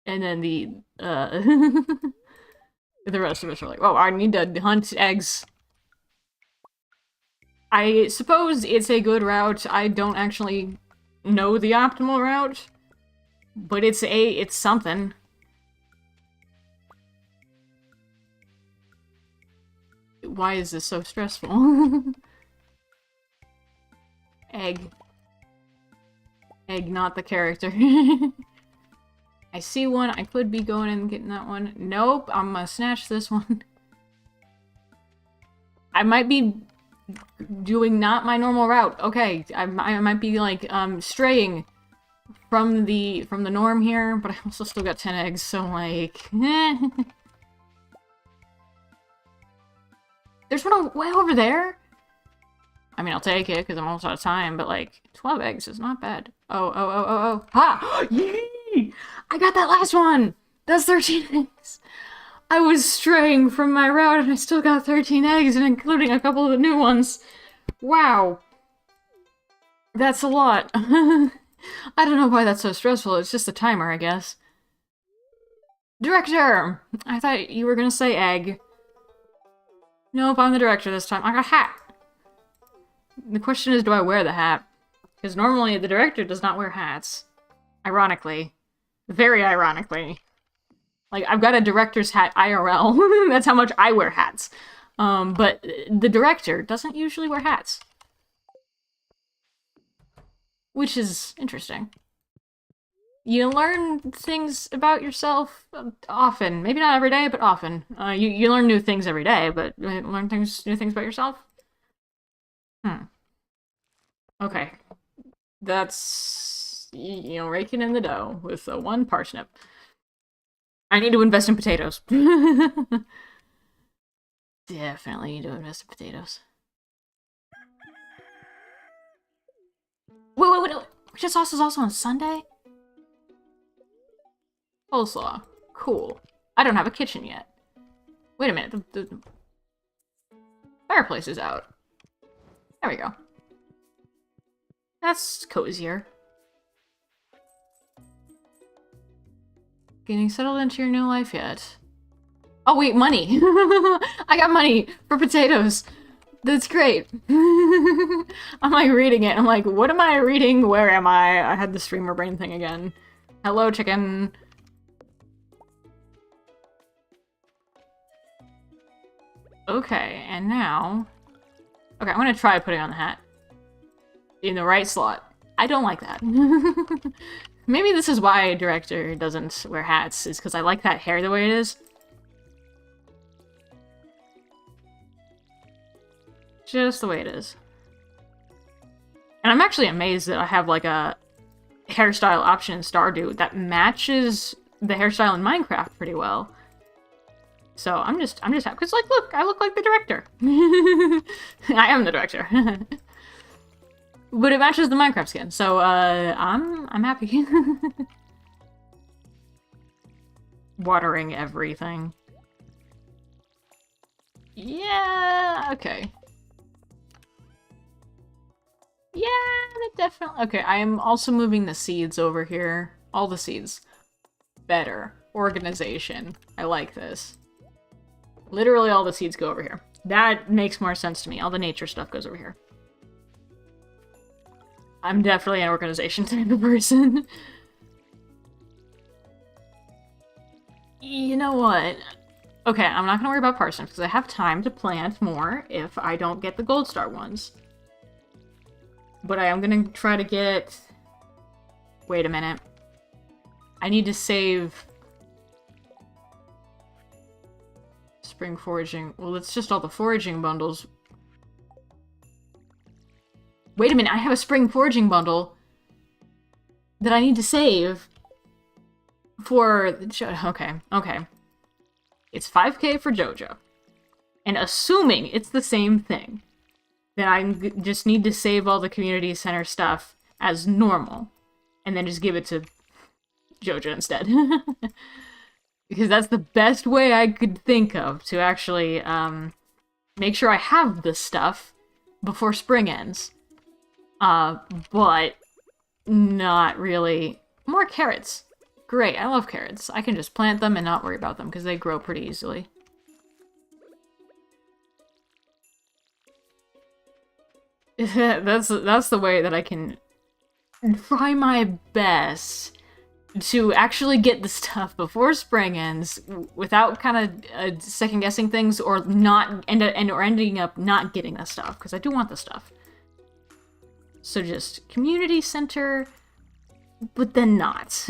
Speaker 1: And then the rest of us are like, oh, I need to hunt eggs. I suppose it's a good route. I don't actually know the optimal route, but it's something. Why is this so stressful? Egg. Egg, not the character. I see one. I could be going and getting that one. Nope, I'm gonna snatch this one. I might be doing not my normal route. Okay, I might be like straying from the norm here, but I also still got 10 eggs, so like, There's one way over there. I mean, I'll take it because I'm almost out of time, but like 12 eggs is not bad. Oh. Ha! Yay! I got that last one! That's 13 eggs! I was straying from my route and I still got 13 eggs, and including a couple of the new ones. Wow. That's a lot. I don't know why that's so stressful. It's just a timer, I guess. Director! I thought you were gonna say egg. Nope, I'm the director this time. I got a hat. The question is, do I wear the hat? Because normally the director does not wear hats. Ironically. Very ironically. Like, I've got a director's hat IRL. That's how much I wear hats. But the director doesn't usually wear hats. Which is interesting. You learn things about yourself often. Maybe not every day, but often. You learn new things every day, but learn new things about yourself? Okay. That's, you know, raking in the dough with one parsnip. I need to invest in potatoes. Definitely need to invest in potatoes. Wait. Richard sauce is also on Sunday? Coleslaw. Cool. I don't have a kitchen yet. Wait a minute. The fireplace is out. There we go. That's cozier. Getting settled into your new life yet? Oh wait, money! I got money for potatoes! That's great! I'm like reading it, I'm like, what am I reading? Where am I? I had the streamer brain thing again. Hello, chicken. Okay, and now... Okay, I'm gonna try putting on the hat. In the right slot. I don't like that. Maybe this is why a director doesn't wear hats, is because I like that hair the way it is. Just the way it is. And I'm actually amazed that I have like a hairstyle option in Stardew that matches the hairstyle in Minecraft pretty well. So I'm just happy, because like, look, I look like the director. I am the director. But it matches the Minecraft skin, so I'm happy. Watering everything. Yeah, okay. Yeah, definitely. Okay, I am also moving the seeds over here. All the seeds. Better. Organization. I like this. Literally all the seeds go over here. That makes more sense to me. All the nature stuff goes over here. I'm definitely an organization type of person. You know what? Okay, I'm not gonna worry about parsnips because I have time to plant more if I don't get the gold star ones. But I am gonna try to get... Wait a minute. I need to save... Spring foraging. Well, it's just all the foraging bundles. Wait a minute, I have a spring foraging bundle that I need to save for... Okay. It's 5k for Joja. And assuming it's the same thing, then I just need to save all the community center stuff as normal. And then just give it to Joja instead. Because that's the best way I could think of to actually make sure I have this stuff before spring ends. But not really. More carrots. Great, I love carrots. I can just plant them and not worry about them because they grow pretty easily. That's the way that I can try my best to actually get the stuff before spring ends without kind of second-guessing things or not ending up not getting the stuff because I do want the stuff. So just community center, but then not.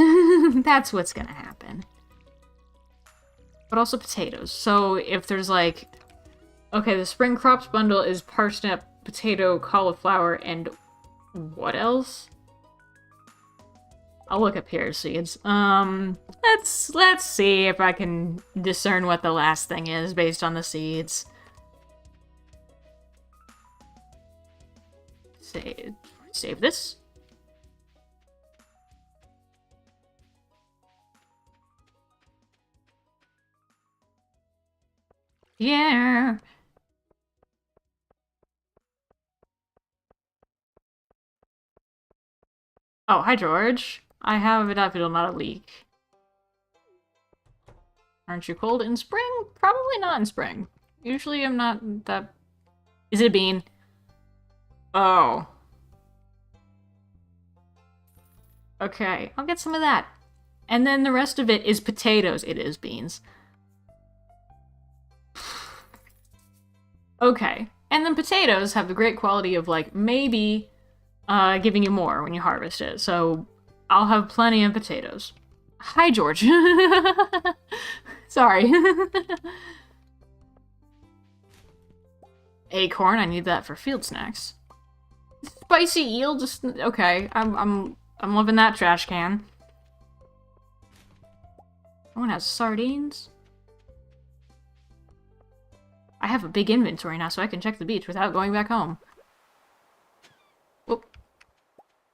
Speaker 1: That's what's gonna happen. But also potatoes. So if there's like... Okay, the spring crops bundle is parsnip, potato, cauliflower, and what else? I'll look up here seeds. Let's see if I can discern what the last thing is based on the seeds. Save this. Yeah. Oh, hi George. I have a daffodil, not a leek. Aren't you cold in spring? Probably not in spring. Usually I'm not that... Is it a bean? Oh. Okay, I'll get some of that. And then the rest of it is potatoes. It is beans. Okay. And then potatoes have the great quality of, like, maybe giving you more when you harvest it. So I'll have plenty of potatoes. Hi, George. Sorry. Acorn, I need that for field snacks. Spicy eel, just okay. I'm loving that trash can. Someone has sardines. I have a big inventory now, so I can check the beach without going back home. Whoop.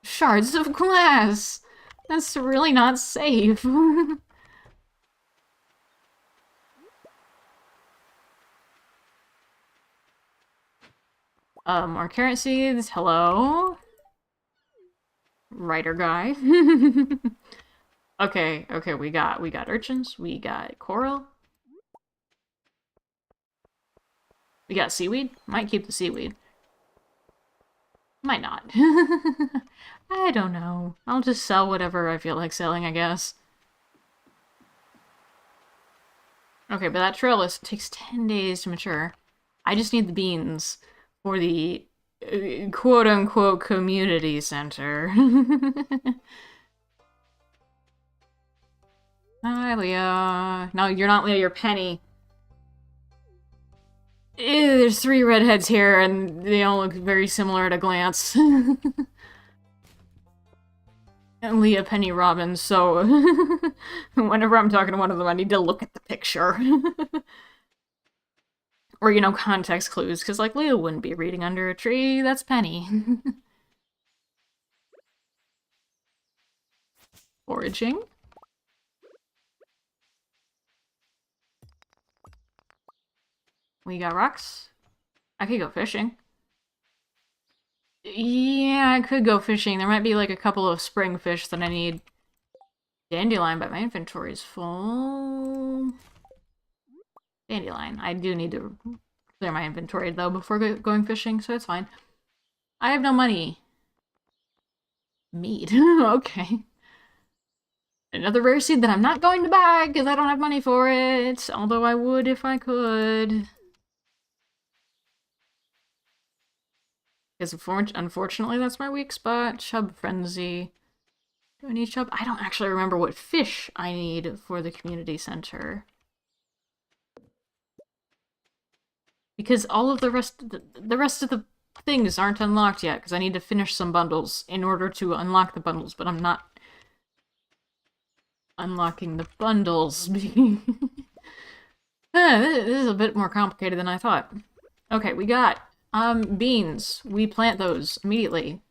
Speaker 1: Shards of glass! That's really not safe. More carrot seeds. Hello? Writer guy. Okay, we got urchins, we got coral. We got seaweed? Might keep the seaweed. Might not. I don't know. I'll just sell whatever I feel like selling, I guess. Okay, but that trellis takes 10 days to mature. I just need the beans for the quote-unquote community center. Hi, Leah. No, you're not Leah, you're Penny. Ew, there's 3 redheads here, and they all look very similar at a glance. And Leah, Penny, Robin, so whenever I'm talking to one of them, I need to look at the picture. Or, you know, context clues, because, like, Leah wouldn't be reading under a tree, that's Penny. Foraging. We got rocks. I could go fishing. Yeah, I could go fishing. There might be, like, a couple of spring fish that I need. Dandelion, but my inventory is full. Dandelion. I do need to clear my inventory, though, before going fishing, so it's fine. I have no money. Meat. Okay. Another rare seed that I'm not going to buy, because I don't have money for it. Although I would if I could. Because unfortunately, that's my weak spot. Chub Frenzy. Do I need chub? I don't actually remember what fish I need for the community center. Because all of the rest of the things aren't unlocked yet, because I need to finish some bundles in order to unlock the bundles, but I'm not unlocking the bundles. This is a bit more complicated than I thought. Okay, we got beans. We plant those immediately.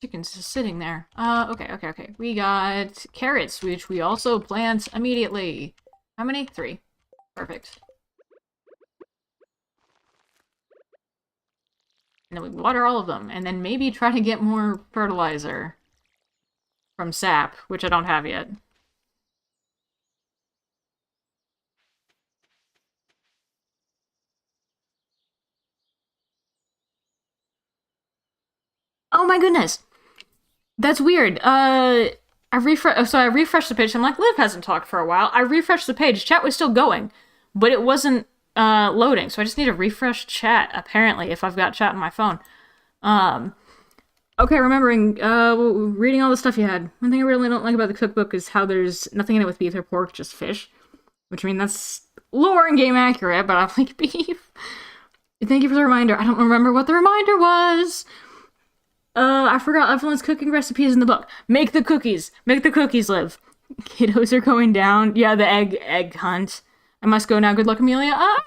Speaker 1: Chicken's just sitting there. Okay. We got carrots, which we also plant immediately. How many? 3. Perfect. And then we water all of them, and then maybe try to get more fertilizer from sap, which I don't have yet. Oh my goodness! That's weird. I refreshed the page. I'm like, Liv hasn't talked for a while. I refreshed the page. Chat was still going, but it wasn't loading. So I just need to refresh chat, apparently, if I've got chat on my phone. Okay, remembering, reading all the stuff you had. One thing I really don't like about the cookbook is how there's nothing in it with beef or pork, just fish. Which, I mean, that's lore and game accurate, but I like beef. Thank you for the reminder. I don't remember what the reminder was. I forgot everyone's cooking recipes in the book. Make the cookies. Make the cookies, Liv. Kiddos are going down. Yeah, the egg hunt. I must go now. Good luck, Amelia. Ah!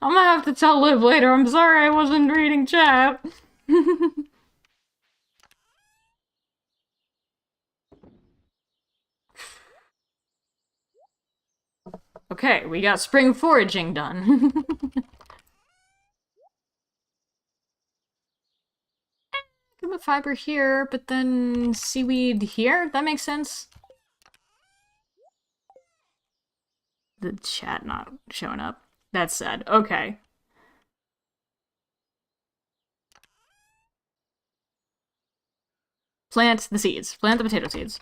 Speaker 1: I'm gonna have to tell Liv later. I'm sorry I wasn't reading chat. Okay, we got spring foraging done. Put fiber here, but then seaweed here? That makes sense. the chat not showing up. That's sad. Okay. Plant the seeds. Plant the potato seeds.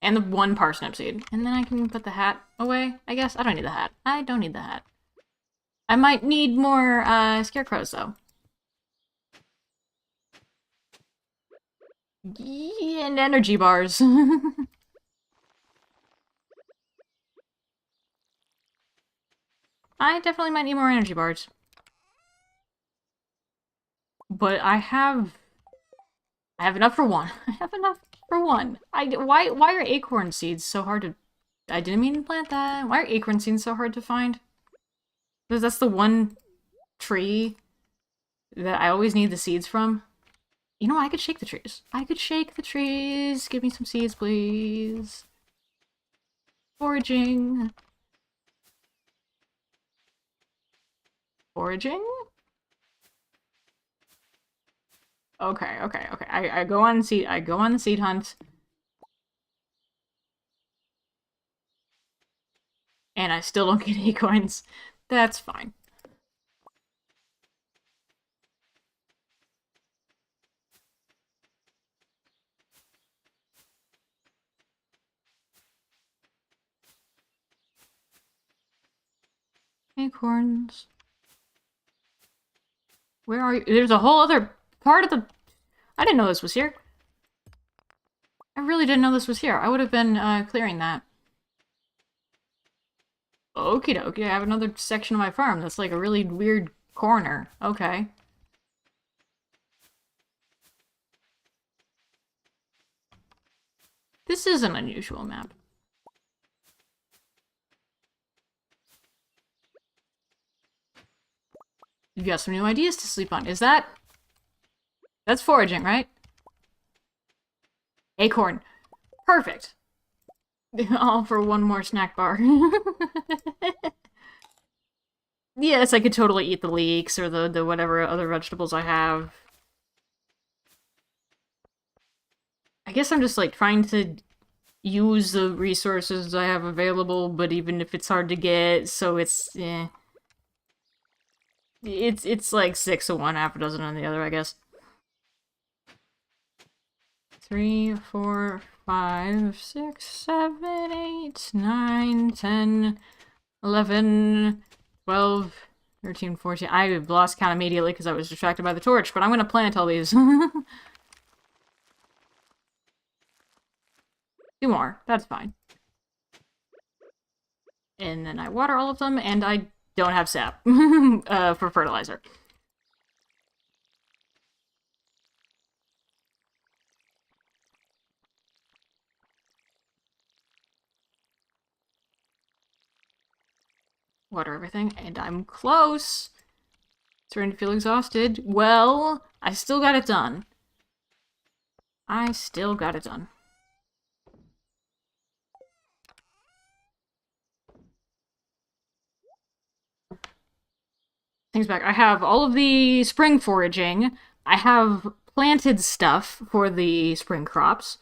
Speaker 1: And the one parsnip seed. And then I can put the hat away, I guess. I don't need the hat. I don't need the hat. I might need more scarecrows, though. Yeah, and energy bars. I definitely might need more energy bars. But I have enough for one. I have enough for one. Why are acorn seeds so hard to... I didn't mean to plant that. Why are acorn seeds so hard to find? Because that's the one tree that I always need the seeds from. You know, I could shake the trees. I could shake the trees. Give me some seeds, please. Foraging. Foraging? Okay. I go on the seed hunt. And I still don't get acorns. That's fine. Acorns. Where are you? There's a whole other part of the... I didn't know this was here. I really didn't know this was here. I would have been clearing that. Okie dokie, I have another section of my farm that's like a really weird corner. Okay. This is an unusual map. You've got some new ideas to sleep on. Is that... That's foraging, right? Acorn. Perfect. All for one more snack bar. Yes, I could totally eat the leeks or the whatever other vegetables I have. I guess I'm just, like, trying to use the resources I have available, but even if it's hard to get, so it's, eh. It's like 6 of one, half a dozen on the other, I guess. 3, 4, 5, 6, 7, 8, 9, 10, 11, 12, 13, 14. I lost count immediately because I was distracted by the torch, but I'm gonna plant all these. 2 more. That's fine. And then I water all of them, and I don't have sap for fertilizer. Water everything, and I'm close. Starting to feel exhausted. Well, I still got it done. I still got it done. Things back. I have all of the spring foraging. I have planted stuff for the spring crops.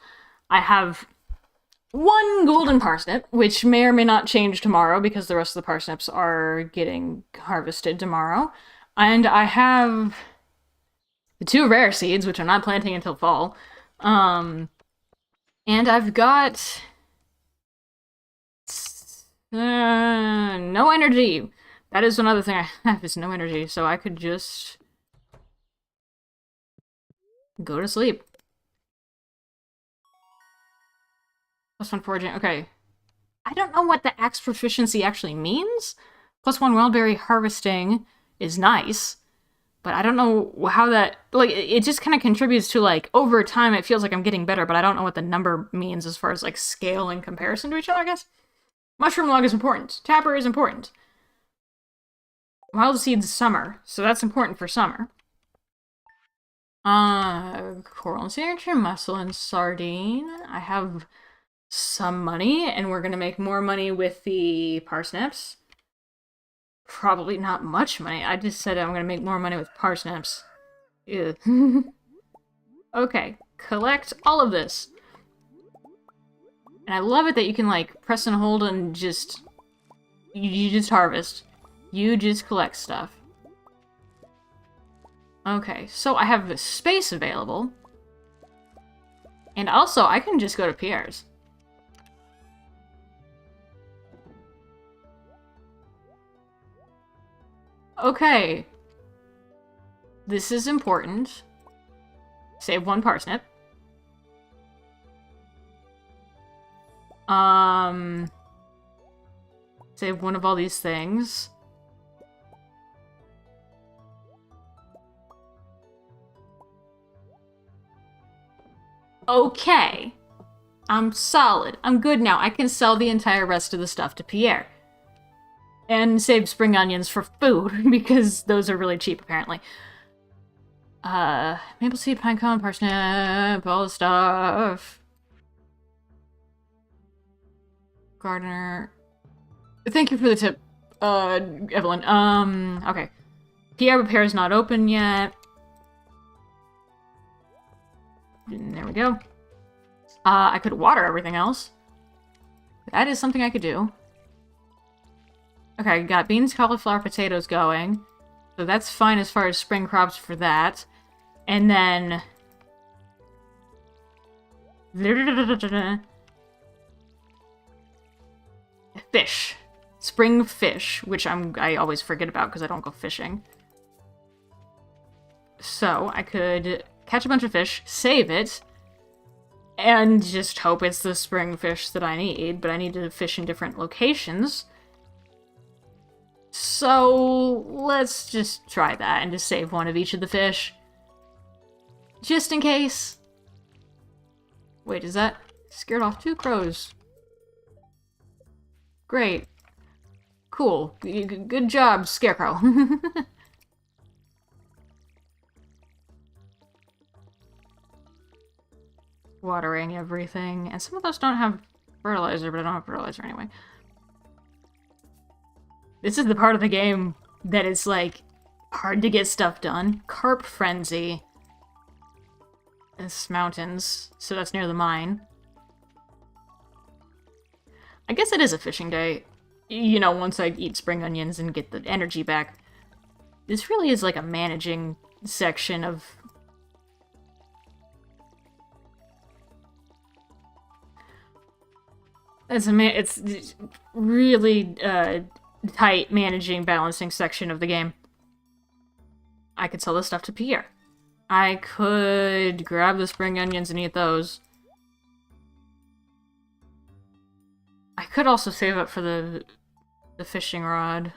Speaker 1: I have 1 golden parsnip, which may or may not change tomorrow because the rest of the parsnips are getting harvested tomorrow. And I have the 2 rare seeds, which I'm not planting until fall. And I've got... no energy. That is another thing I have, is no energy, so I could just... go to sleep. +1 foraging, okay. I don't know what the axe proficiency actually means. +1 wildberry harvesting is nice, but I don't know how that... like, it just kind of contributes to, like, over time it feels like I'm getting better, but I don't know what the number means as far as, like, scale in comparison to each other, I guess. Mushroom log is important. Tapper is important. Wild seeds summer, so that's important for summer. Coral and sandwich, mussel and sardine. I have some money, and we're gonna make more money with the parsnips. Probably not much money. I just said I'm gonna make more money with parsnips. Ew. Okay, collect all of this. And I love it that you can, like, press and hold and just... You just harvest. You just collect stuff. Okay, so I have space available. And also, I can just go to Pierre's. Okay. This is important. Save 1 parsnip. Save 1 of all these things. Okay. I'm solid. I'm good now. I can sell the entire rest of the stuff to Pierre. And save spring onions for food, because those are really cheap, apparently. Maple seed, pinecone, parsnip, all the stuff. Gardener. Thank you for the tip, Evelyn. Okay. Pierre Repair is not open yet. There we go. I could water everything else. That is something I could do. Okay, got beans, cauliflower, potatoes going. So that's fine as far as spring crops for that. And then... Fish. Spring fish, which I always forget about because I don't go fishing. So, I could catch a bunch of fish, save it, and just hope it's the spring fish that I need, but I need to fish in different locations. So, let's just try that and just save 1 of each of the fish. Just in case. Wait, is that... Scared off 2 crows. Great. Cool. Good job, Scarecrow. Watering everything. And some of those don't have fertilizer, but I don't have fertilizer anyway. This is the part of the game that is, like, hard to get stuff done. Carp Frenzy. It's mountains, so that's near the mine. I guess it is a fishing day. You know, once I eat spring onions and get the energy back. This really is like a managing section of... It's really tight managing, balancing section of the game. I could sell this stuff to Pierre. I could grab the spring onions and eat those. I could also save up for the fishing rod.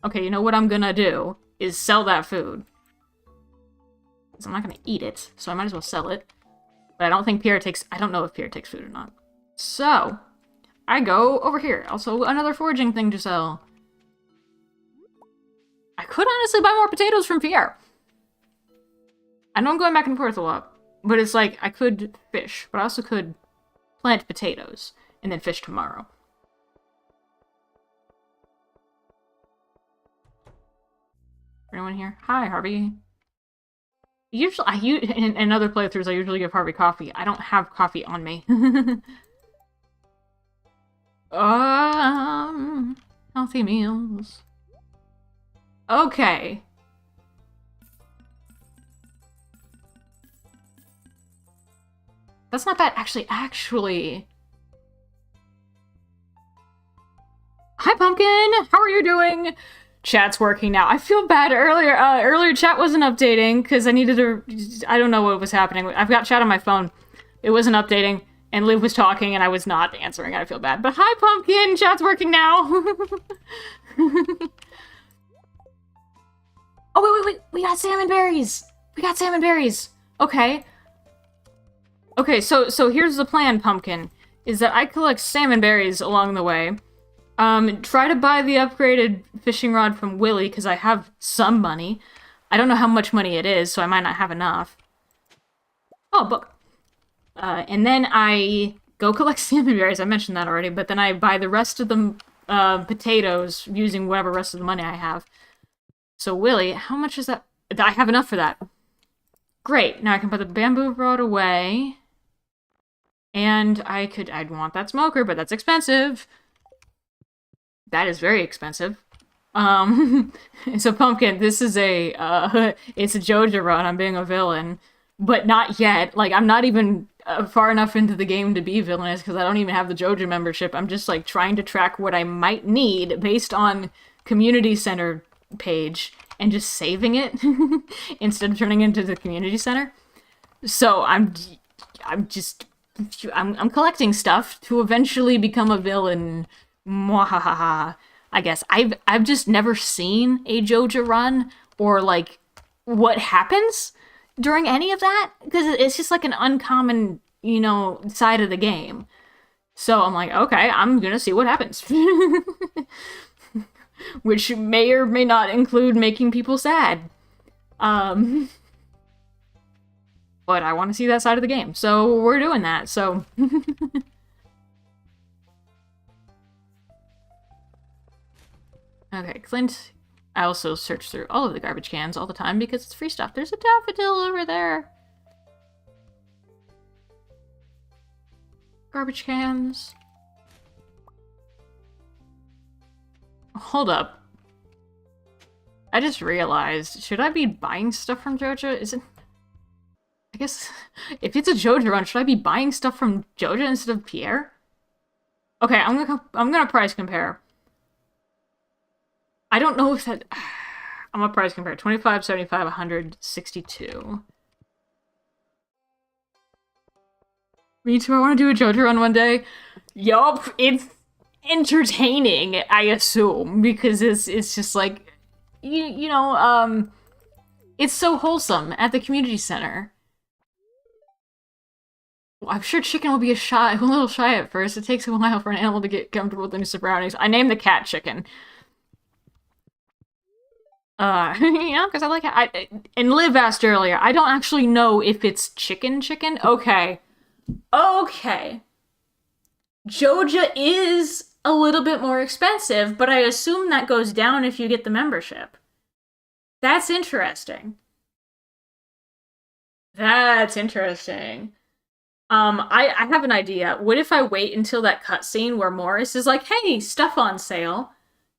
Speaker 1: Okay, you know what I'm gonna do is sell that food. Because I'm not gonna eat it, so I might as well sell it. But I don't think Pierre takes... I don't know if Pierre takes food or not. So, I go over here. Also, another foraging thing to sell. I could honestly buy more potatoes from Pierre. I know I'm going back and forth a lot. But it's like, I could fish. But I also could plant potatoes. And then fish tomorrow. Anyone here? Hi, Harvey. Usually, in other playthroughs, I usually give Harvey coffee. I don't have coffee on me. Healthy meals. Okay. That's not bad. Actually. Hi, Pumpkin! How are you doing? Chat's working now. I feel bad. Earlier chat wasn't updating because I needed to... I don't know what was happening. I've got chat on my phone. It wasn't updating, and Liv was talking, and I was not answering. I feel bad. But hi, Pumpkin! Chat's working now! Oh, wait! We got salmon berries! We got salmon berries! Okay. Okay, so here's the plan, Pumpkin. Is that I collect salmon berries along the way. Try to buy the upgraded fishing rod from Willy, because I have some money. I don't know how much money it is, so I might not have enough. Oh, book. And then I go collect salmon berries, I mentioned that already, but then I buy the rest of the potatoes using whatever rest of the money I have. So Willy, how much is that? I have enough for that. Great, now I can put the bamboo rod away. And I'd want that smoker, but that's expensive. That is very expensive. So Pumpkin, this is it's a Joja run. I'm being a villain, but not yet. Like, I'm not even far enough into the game to be villainous because I don't even have the Joja membership. I'm just like trying to track what I might need based on community center page and just saving it instead of turning into the community center. So I'm collecting stuff to eventually become a villain. Mwahaha. I guess I've just never seen a Joja run or like what happens during any of that because it's just like an uncommon, side of the game. So I'm like, okay, I'm gonna see what happens. Which may or may not include making people sad. But I want to see that side of the game, so we're doing that, so... Okay, Clint. I also search through all of the garbage cans all the time because it's free stuff. There's a daffodil over there. Garbage cans. Hold up. I just realized, should I be buying stuff from Joja? Is it... I guess, if it's a Joja run, should I be buying stuff from Joja instead of Pierre? Okay, I'm gonna price compare. I don't know if that... I'm gonna price compare. 25, 75, 100, 62. Me too, I want to do a Joja run one day. Yup, it's entertaining, I assume, because it's just like, it's so wholesome at the community center. I'm sure Chicken will be a little shy at first. It takes a while for an animal to get comfortable with the new surroundings. I named the cat Chicken. Because I like it. And Liv asked earlier, I don't actually know if it's chicken. Okay. Joja is a little bit more expensive, but I assume that goes down if you get the membership. That's interesting. I have an idea. What if I wait until that cutscene where Morris is like, hey, stuff on sale.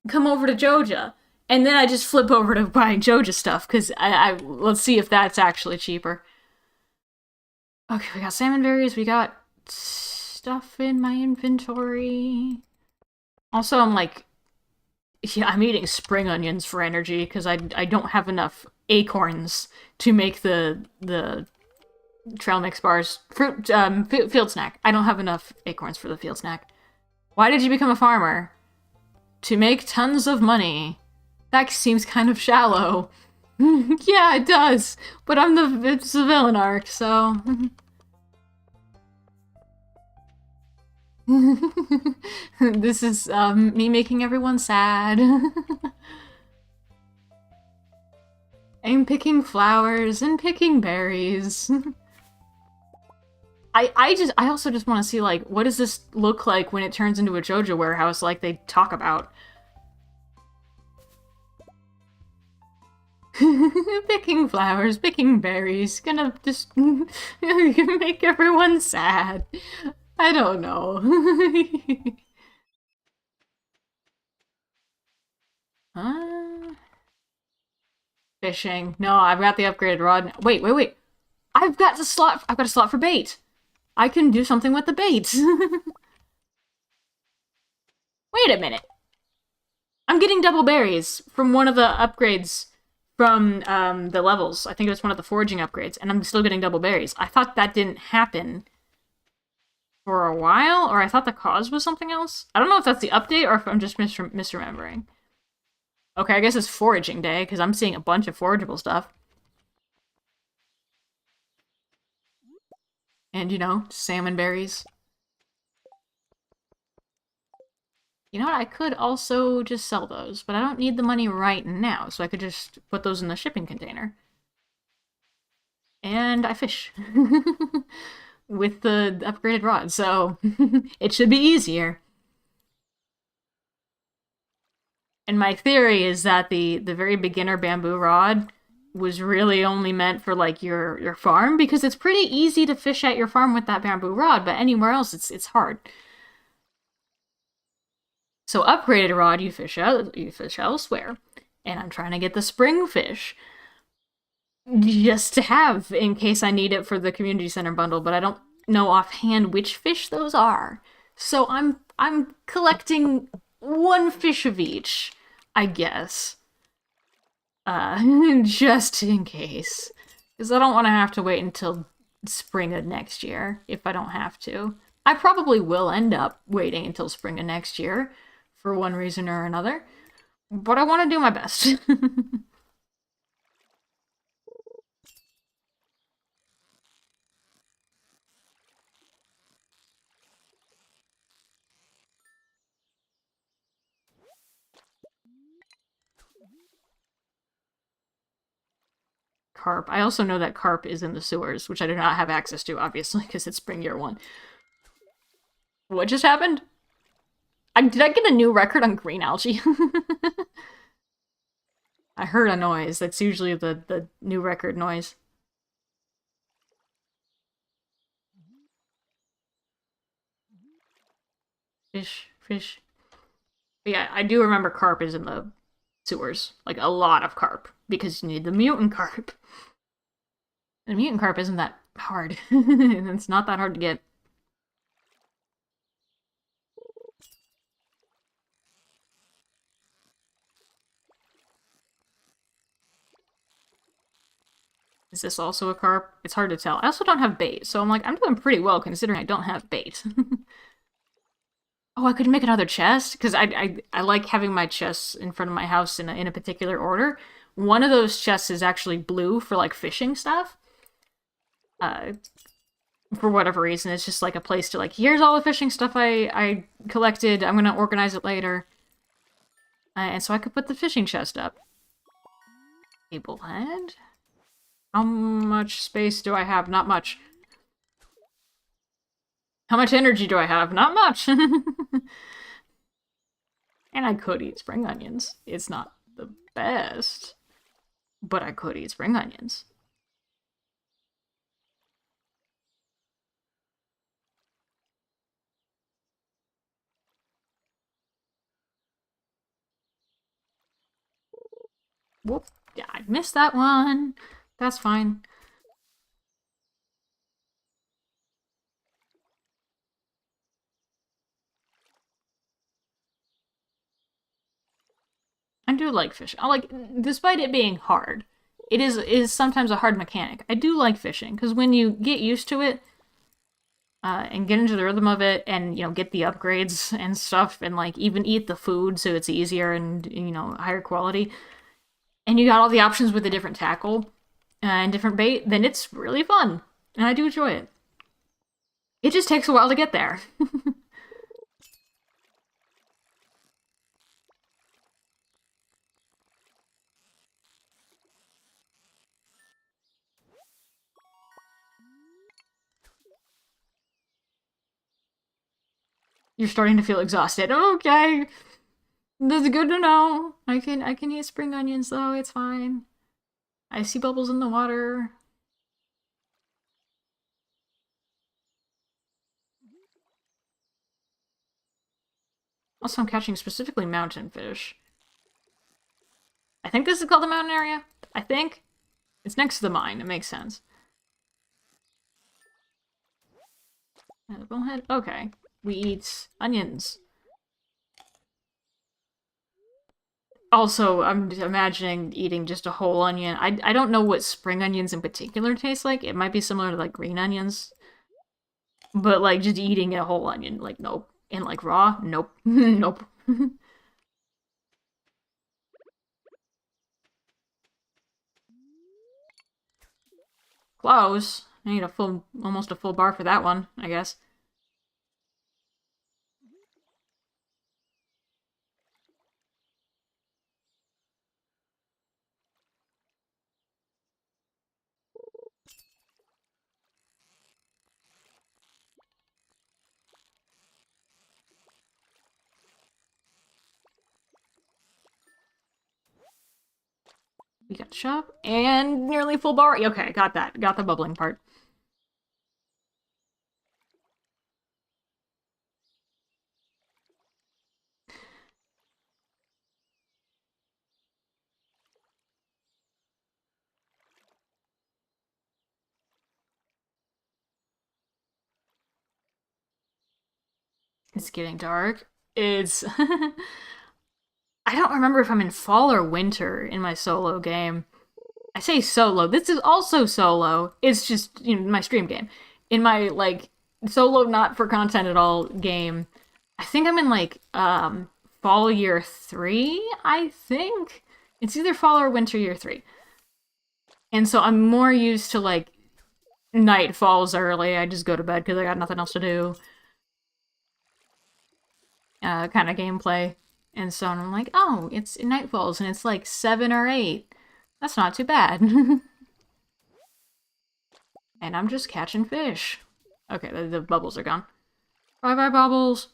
Speaker 1: Come over to Joja. And then I just flip over to buying Joja stuff, because let's see if that's actually cheaper. Okay, we got salmon berries, we got stuff in my inventory. Also, I'm like, yeah, I'm eating spring onions for energy, because I don't have enough acorns to make the trail mix bars. Fruit, field snack. I don't have enough acorns for the field snack. Why did you become a farmer? To make tons of money. That seems kind of shallow. Yeah, it does. But it's the villain arc, so... This is, me making everyone sad. I'm picking flowers and picking berries. I also just want to see, like, what does this look like when it turns into a Joja warehouse like they talk about? Picking flowers, picking berries, gonna just make everyone sad. I don't know. Fishing. No, I've got the upgraded rod. Wait. I've got a slot for bait. I can do something with the bait. Wait a minute. I'm getting double berries from one of the upgrades from the levels. I think it was one of the foraging upgrades, and I'm still getting double berries. I thought that didn't happen for a while, or I thought the cause was something else. I don't know if that's the update or if I'm just misremembering. Okay, I guess it's foraging day, because I'm seeing a bunch of forageable stuff. And, salmon berries. You know what, I could also just sell those, but I don't need the money right now, so I could just put those in the shipping container. And I fish. With the upgraded rod, so it should be easier. And my theory is that the very beginner bamboo rod was really only meant for like your farm, because it's pretty easy to fish at your farm with that bamboo rod, but anywhere else it's hard. So upgraded rod, you fish elsewhere. And I'm trying to get the spring fish just to have in case I need it for the community center bundle, but I don't know offhand which fish those are. So I'm collecting one fish of each, I guess. Just in case. Because I don't want to have to wait until spring of next year if I don't have to. I probably will end up waiting until spring of next year for one reason or another. But I want to do my best. Carp. I also know that carp is in the sewers, which I do not have access to, obviously, because it's spring year 1. What just happened? Did I get a new record on green algae? I heard a noise. That's usually the new record noise. Fish. But yeah, I do remember carp is in the sewers. Like, a lot of carp. Because you need the mutant carp. The mutant carp isn't that hard. It's not that hard to get. Is this also a carp? It's hard to tell. I also don't have bait, so I'm like, I'm doing pretty well considering I don't have bait. Oh, I could make another chest? Because I like having my chests in front of my house in a particular order. One of those chests is actually blue for, like, fishing stuff. For whatever reason, it's just, like, a place to, like, here's all the fishing stuff I collected. I'm gonna organize it later. And so I could put the fishing chest up. Tablehead? How much space do I have? Not much. How much energy do I have? Not much. And I could eat spring onions. It's not the best, but I could eat spring onions. Whoop. Yeah, I missed that one. That's fine. I do like fishing. Despite it being hard, it is sometimes a hard mechanic. I do like fishing, because when you get used to it, and get into the rhythm of it, and, you know, get the upgrades and stuff, and, like, even eat the food so it's easier and, you know, higher quality, and you got all the options with a different tackle and different bait, then it's really fun. And I do enjoy it. It just takes a while to get there. You're starting to feel exhausted. Okay. That's good to know. I can eat spring onions though, it's fine. I see bubbles in the water. Also, I'm catching specifically mountain fish. I think this is called the mountain area. I think. It's next to the mine, it makes sense. Edible head? Okay. We eat onions. Also, I'm imagining eating just a whole onion. I don't know what spring onions in particular taste like. It might be similar to, like, green onions. But, like, just eating a whole onion, like, nope. And, like, raw? Nope. Nope. Close. I need almost a full bar for that one, I guess. We got the shop. And nearly full bar. Okay, got that. Got the bubbling part. It's getting dark. It's... I don't remember if I'm in fall or winter in my solo game. I say solo. This is also solo. It's just, you know, my stream game. In my, like, solo not for content at all game, I think I'm in, like, fall year 3, I think? It's either fall or winter year 3. And so I'm more used to, like, night falls early. I just go to bed because I got nothing else to do. Kind of gameplay. And so I'm like, oh, it's night falls and it's like 7 or 8. That's not too bad. And I'm just catching fish. Okay, the bubbles are gone. Bye-bye, bubbles.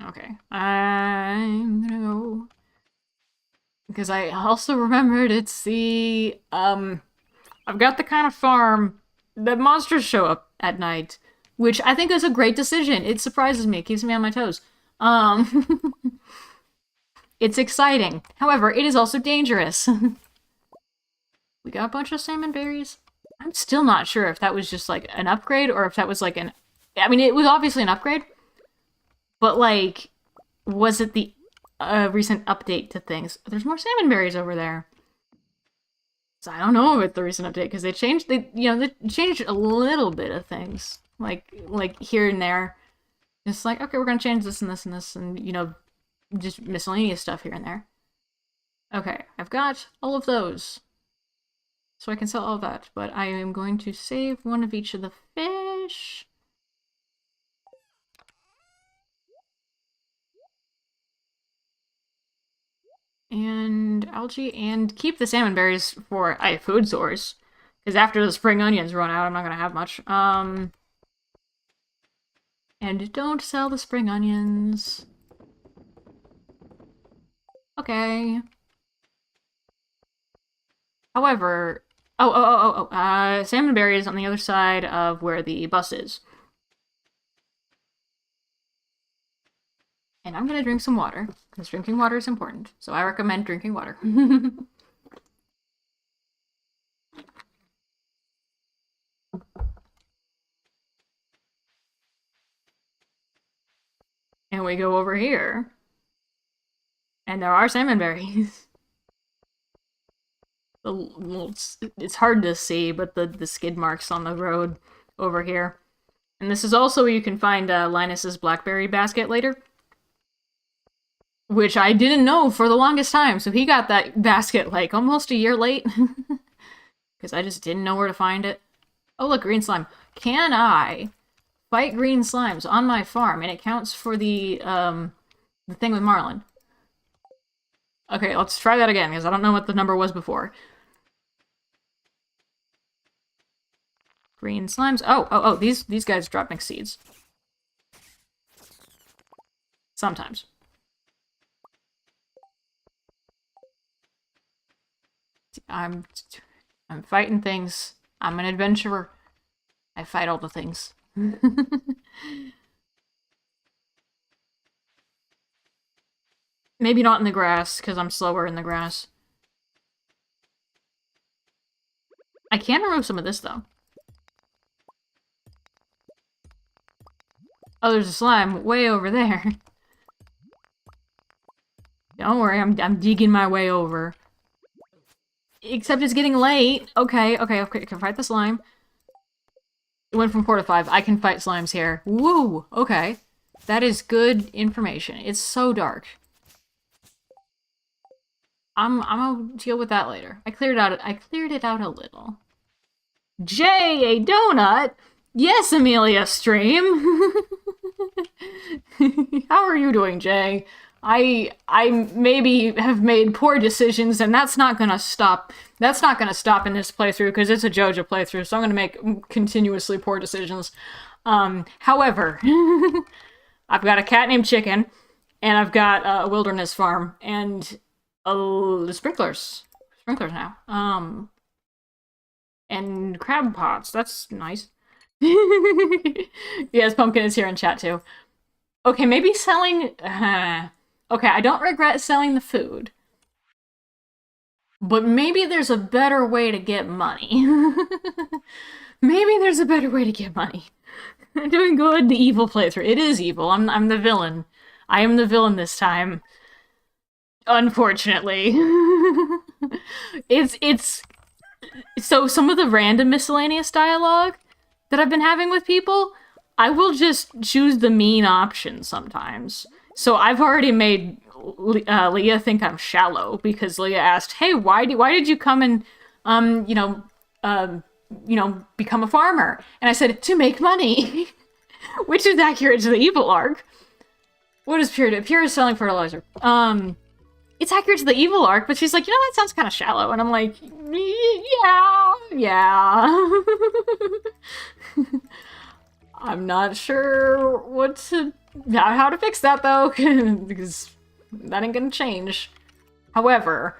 Speaker 1: Okay, I'm gonna go... Because I also remembered it's the, I've got the kind of farm that monsters show up at night, which I think is a great decision. It surprises me. It keeps me on my toes. It's exciting. However, it is also dangerous. We got a bunch of salmon berries. I'm still not sure if that was just, like, an upgrade or if that was, like, an... I mean, it was obviously an upgrade, but, like, was it the recent update to things? There's more salmon berries over there. So I don't know about the recent update, because they changed a little bit of things. Like here and there. It's like, okay, we're gonna change this and this and this, and, you know, just miscellaneous stuff here and there. Okay, I've got all of those. So I can sell all of that, but I am going to save one of each of the fish. And algae, and keep the salmon berries for a food source. Because after the spring onions run out, I'm not gonna have much. And don't sell the spring onions. Okay. However, salmon berries on the other side of where the bus is. And I'm gonna drink some water, because drinking water is important. So I recommend drinking water. And we go over here. And there are salmon berries. It's hard to see, but the skid marks on the road over here. And this is also where you can find Linus's blackberry basket later. Which I didn't know for the longest time, so he got that basket, like, almost a year late. Because I just didn't know where to find it. Oh, look, green slime. Can I fight green slimes on my farm, and it counts for the thing with Marlin? Okay, let's try that again, because I don't know what the number was before. Green slimes. Oh, these guys drop mixed seeds. Sometimes. I'm fighting things. I'm an adventurer. I fight all the things. Maybe not in the grass, because I'm slower in the grass. I can remove some of this, though. Oh, there's a slime way over there. Don't worry, I'm digging my way over. Except it's getting late. Okay, I can fight the slime. It went from 4 to 5. I can fight slimes here. Woo! Okay. That is good information. It's so dark. I'm gonna deal with that later. I cleared it out a little. Jay, a donut? Yes, Amelia stream! How are you doing, Jay? I maybe have made poor decisions, and that's not gonna stop. That's not gonna stop in this playthrough because it's a Joja playthrough, so I'm gonna make continuously poor decisions. However, I've got a cat named Chicken, and I've got a wilderness farm, and the sprinklers now. And crab pots. That's nice. Yes, Pumpkin is here in chat too. Okay, maybe selling. Okay, I don't regret selling the food. But maybe there's a better way to get money. Maybe there's a better way to get money. I'm doing good. The evil playthrough. It is evil. I'm the villain. I am the villain this time. Unfortunately. It's so some of the random miscellaneous dialogue that I've been having with people, I will just choose the mean option sometimes. So I've already made Leah think I'm shallow because Leah asked, "Hey, why did you come and become a farmer?" And I said, "To make money," which is accurate to the evil arc. What is Pure do? Pure is selling fertilizer. It's accurate to the evil arc, but she's like, that sounds kind of shallow, and I'm like, yeah. I'm not sure how to fix that though, because that ain't gonna change. However,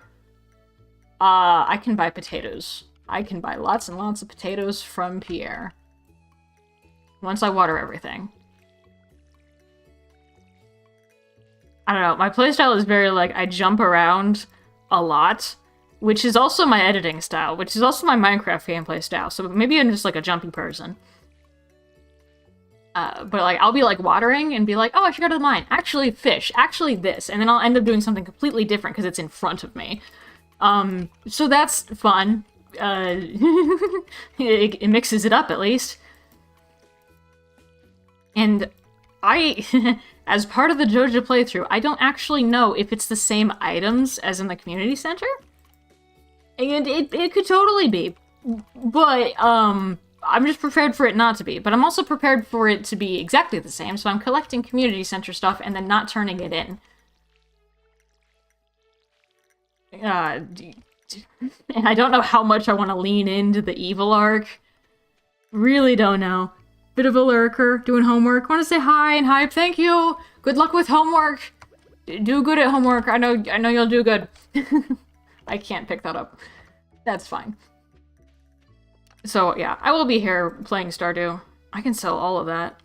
Speaker 1: I can buy potatoes. I can buy lots and lots of potatoes from Pierre. Once I water everything. I don't know, my playstyle is very, I jump around a lot, which is also my editing style, which is also my Minecraft gameplay style, so maybe I'm just, a jumpy person. But, I'll be, watering and be like, oh, I should go to the mine. Actually, fish. Actually, this. And then I'll end up doing something completely different because it's in front of me. So that's fun. It mixes it up, at least. And as part of the Joja playthrough, I don't actually know if it's the same items as in the community center. And it could totally be. But, I'm just prepared for it not to be. But I'm also prepared for it to be exactly the same, so I'm collecting community center stuff and then not turning it in. And I don't know how much I want to lean into the evil arc. Really don't know. Bit of a lurker, doing homework. Want to say hi and hype. Thank you. Good luck with homework. Do good at homework. I know you'll do good. I can't pick that up. That's fine. So yeah, I will be here playing Stardew. I can sell all of that.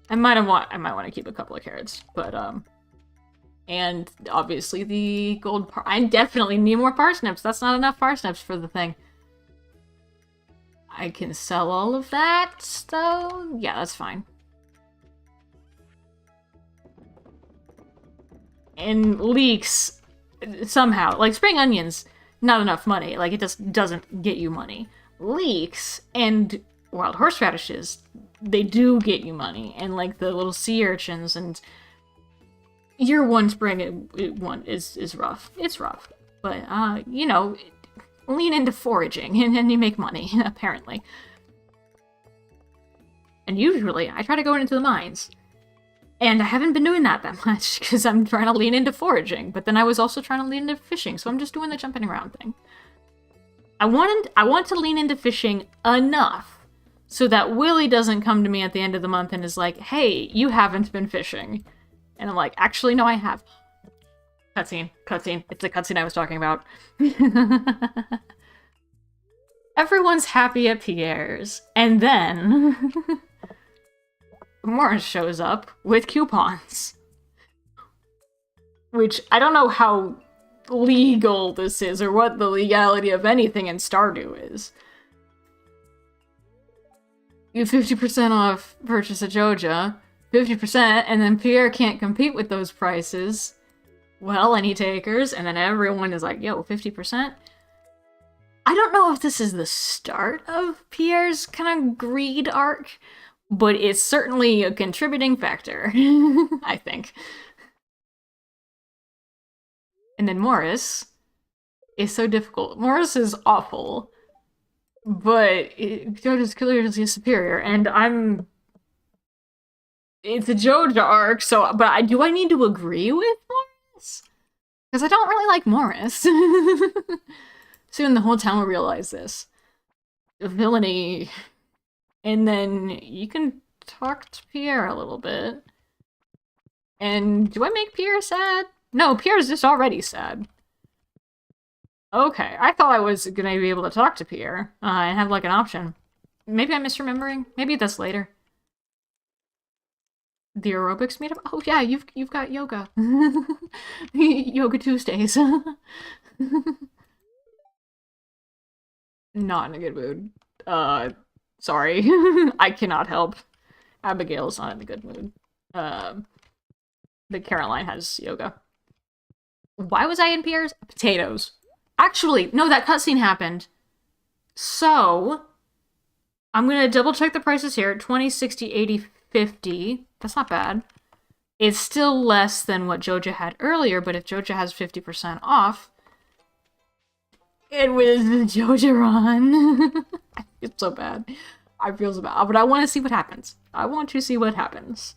Speaker 1: I might want to keep a couple of carrots, but and obviously the gold. I definitely need more parsnips. That's not enough parsnips for the thing. I can sell all of that, though. Yeah, that's fine. And leeks, somehow. Spring onions, not enough money. It just doesn't get you money. Leeks and wild horseradishes, they do get you money. And, the little sea urchins and... Year one spring one is rough. It's rough. But, lean into foraging, and then you make money, apparently. And usually, I try to go into the mines. And I haven't been doing that much, because I'm trying to lean into foraging, but then I was also trying to lean into fishing, so I'm just doing the jumping around thing. I want to lean into fishing enough, so that Willie doesn't come to me at the end of the month and is like, hey, you haven't been fishing. And I'm like, actually, no, I have. Cutscene. It's the cutscene I was talking about. Everyone's happy at Pierre's. And then... Morris shows up with coupons. Which, I don't know how legal this is, or what the legality of anything in Stardew is. You 50% off purchase a Joja, 50%, and then Pierre can't compete with those prices. Well, any takers? And then everyone is like, yo, 50%? I don't know if this is the start of Pierre's kind of greed arc, but it's certainly a contributing factor, I think. And then Morris is so difficult. Morris is awful, but Joja's clearly superior, and I'm It's a Joja arc, so but do I need to agree with Morris? Because I don't really like Morris. Soon the whole town will realize this. Villainy. And then you can talk to Pierre a little bit. And do I make Pierre sad? No, Pierre's just already sad. Okay, I thought I was gonna be able to talk to Pierre and have like an option. Maybe I'm misremembering. Maybe that's later. The aerobics meetup? Oh yeah, you've got yoga. Yoga Tuesdays. Not in a good mood. Sorry. I cannot help. Abigail's not in a good mood. But Caroline has yoga. Why was I in Pierre's? Potatoes. Actually, no, that cutscene happened. So, I'm gonna double check the prices here. 20, 60, 80, 50. That's not bad. It's still less than what Joja had earlier, but if Joja has 50% off, it was Joja-ron. I feel so bad. I feel so bad. But I want to see what happens. I want to see what happens.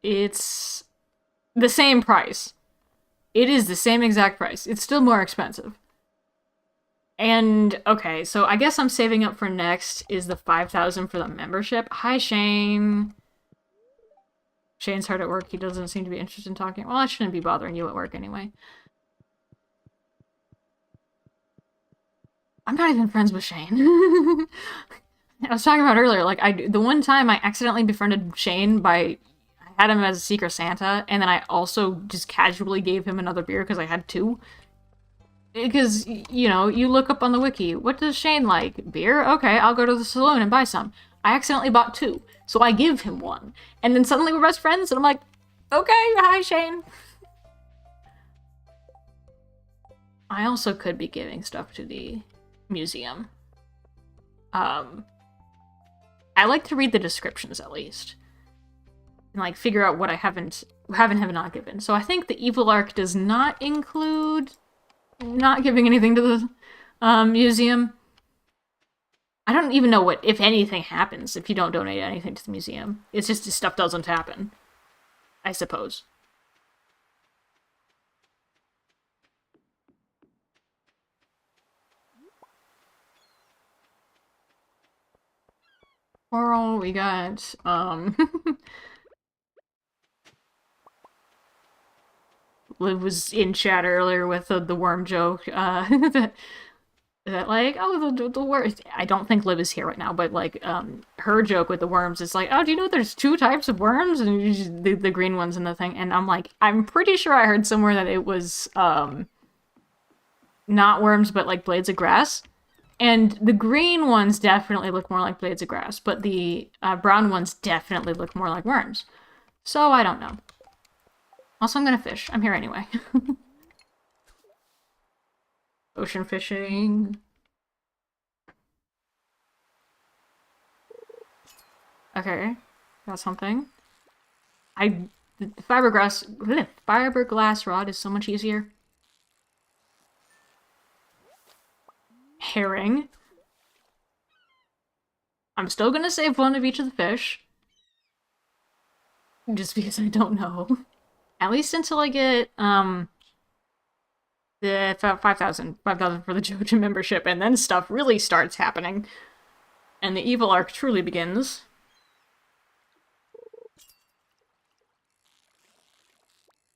Speaker 1: It's the same price. It is the same exact price. It's still more expensive. And, okay, so I guess I'm saving up for next is the 5,000 for the membership. Hi, Shane. Shane's hard at work. He doesn't seem to be interested in talking. Well, I shouldn't be bothering you at work anyway. I'm not even friends with Shane. I was talking about earlier, like, the one time I accidentally befriended Shane by... I had him as a Secret Santa, and then I also just casually gave him another beer because I had two. Because, you know, you look up on the wiki, what does Shane like? Beer? Okay, I'll go to the saloon and buy some. I accidentally bought two, so I give him one. And then suddenly we're best friends, and I'm like, okay, hi, Shane. I also could be giving stuff to the museum. I like to read the descriptions, at least. And, like, figure out what I have not given. So I think the evil arc does not include not giving anything to the museum. I don't even know what, if anything, happens if you don't donate anything to the museum. It's just stuff doesn't happen, I suppose. Coral, we got, Liv was in chat earlier with the worm joke, that, like, oh, the worm. I don't think Liv is here right now, but, like, her joke with the worms is like, oh, do you know there's two types of worms? And the green ones and the thing. And I'm like, I'm pretty sure I heard somewhere that it was, not worms, but, like, blades of grass. And the green ones definitely look more like blades of grass, but the brown ones definitely look more like worms. So, I don't know. Also, I'm gonna fish. I'm here anyway. Ocean fishing. Okay. Got something. The fiberglass rod is so much easier. Herring. I'm still gonna save one of each of the fish. Just because I don't know. At least until I get, the 5,000 for the Joja membership, and then stuff really starts happening. And the evil arc truly begins.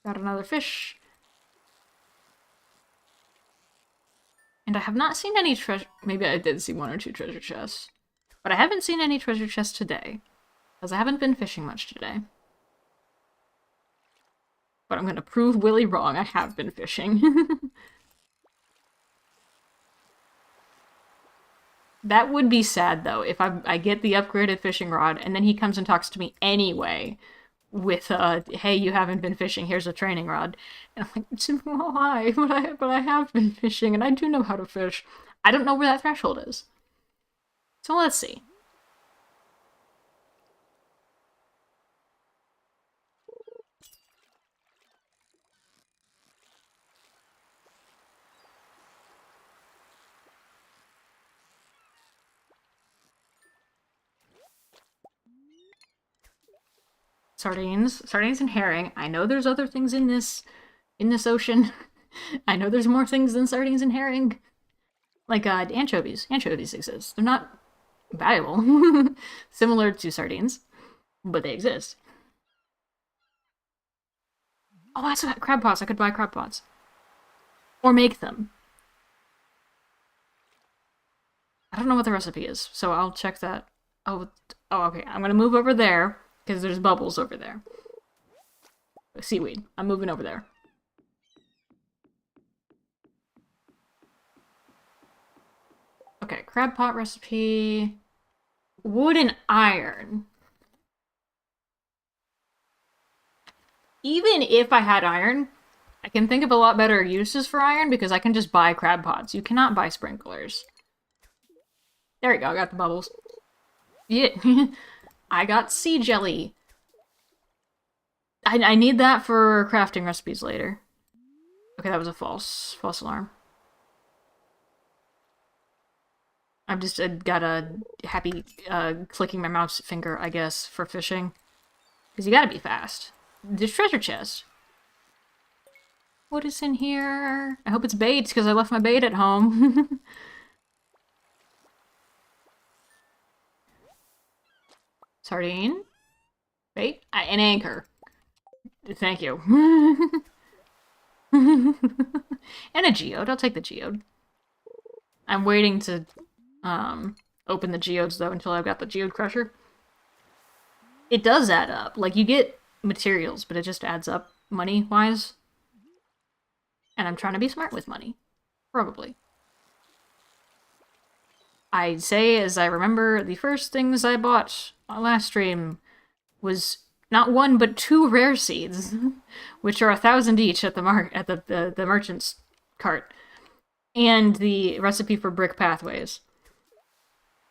Speaker 1: Got another fish. And I have not seen any treasure... Maybe I did see one or two treasure chests. But I haven't seen any treasure chests today. Because I haven't been fishing much today. But I'm gonna prove Willy wrong. I have been fishing. That would be sad, though, if I get the upgraded fishing rod, and then he comes and talks to me anyway with, hey, you haven't been fishing, here's a training rod. And I'm like, well, hi, but I have been fishing, and I do know how to fish. I don't know where that threshold is. So let's see. Sardines. Sardines and herring. I know there's other things in this ocean. I know there's more things than sardines and herring. Like, anchovies. Anchovies exist. They're not valuable. Similar to sardines, but they exist. Oh, that's what, crab pots. I could buy crab pots. Or make them. I don't know what the recipe is, so I'll check that. Oh, okay. I'm gonna move over there, because there's bubbles over there. Seaweed. I'm moving over there. Okay, crab pot recipe. Wood and iron. Even if I had iron, I can think of a lot better uses for iron because I can just buy crab pots. You cannot buy sprinklers. There we go, I got the bubbles. Yeah, I got sea jelly. I need that for crafting recipes later. Okay, that was a false alarm. I've just got a happy clicking my mouse finger, I guess, for fishing. Because you gotta be fast. There's treasure chest. What is in here? I hope it's bait, because I left my bait at home. Sardine? Bait? An anchor. Thank you. And a geode. I'll take the geode. I'm waiting to open the geodes, though, until I've got the geode crusher. It does add up. Like, you get materials, but it just adds up money-wise. And I'm trying to be smart with money. Probably. I say, as I remember, the first things I bought on last stream was not one, but 2 rare seeds, which are 1,000 each at the the merchant's cart, and the recipe for brick pathways,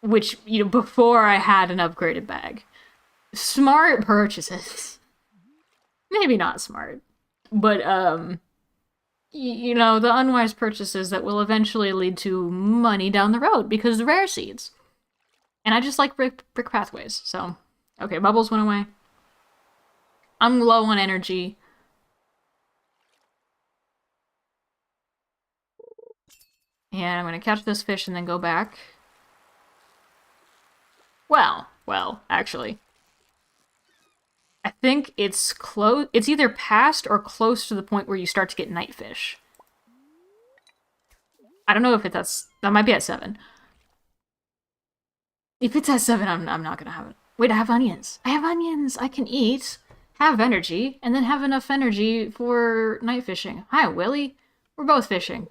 Speaker 1: which, you know, before I had an upgraded bag. Smart purchases. Maybe not smart, but you know, the unwise purchases that will eventually lead to money down the road because the rare seeds. And I just like brick pathways, so okay, bubbles went away. I'm low on energy. And I'm gonna catch this fish and then go back. Well, actually. I think it's close. It's either past or close to the point where you start to get night fish. I don't know if that might be at 7. If it's at 7, I'm not gonna have it. Wait, I have onions. I have onions. I can eat, have energy, and then have enough energy for night fishing. Hi, Willy. We're both fishing.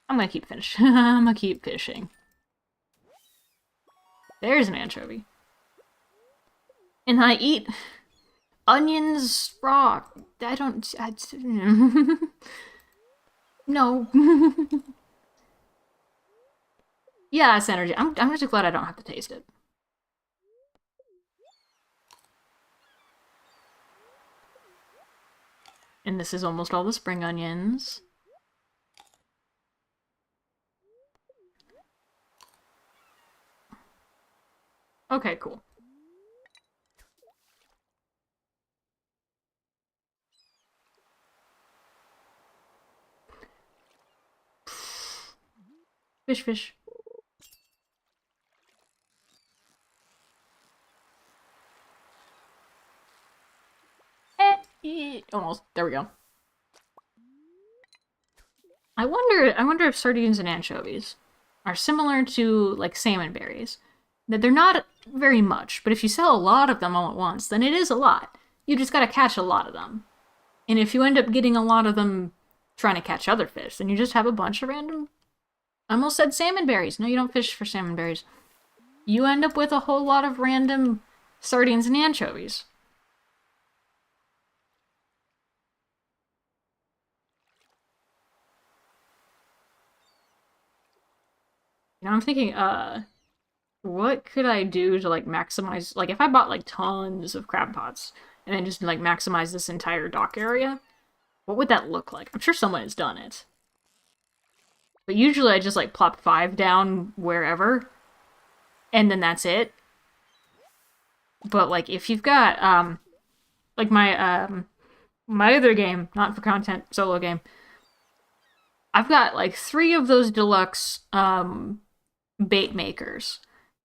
Speaker 1: I'm gonna keep fishing. I'm gonna keep fishing. There's an anchovy. And I eat onions raw. I don't... No. Yeah, it's energy. I'm just glad I don't have to taste it. And this is almost all the spring onions. Okay, cool. Fish. Almost. There we go. I wonder if sardines and anchovies are similar to, like, salmon berries. That they're not very much, but if you sell a lot of them all at once, then it is a lot. You just gotta catch a lot of them. And if you end up getting a lot of them trying to catch other fish, then you just have a bunch of random... I almost said salmon berries. No, you don't fish for salmon berries. You end up with a whole lot of random sardines and anchovies. You know, I'm thinking, what could I do to, like, maximize... Like, if I bought, like, tons of crab pots, and then just, like, maximize this entire dock area, what would that look like? I'm sure someone has done it. But usually I just, like, plop 5 down wherever, and then that's it. But like if you've got like my other game, not for content, solo game, I've got like 3 of those deluxe bait makers.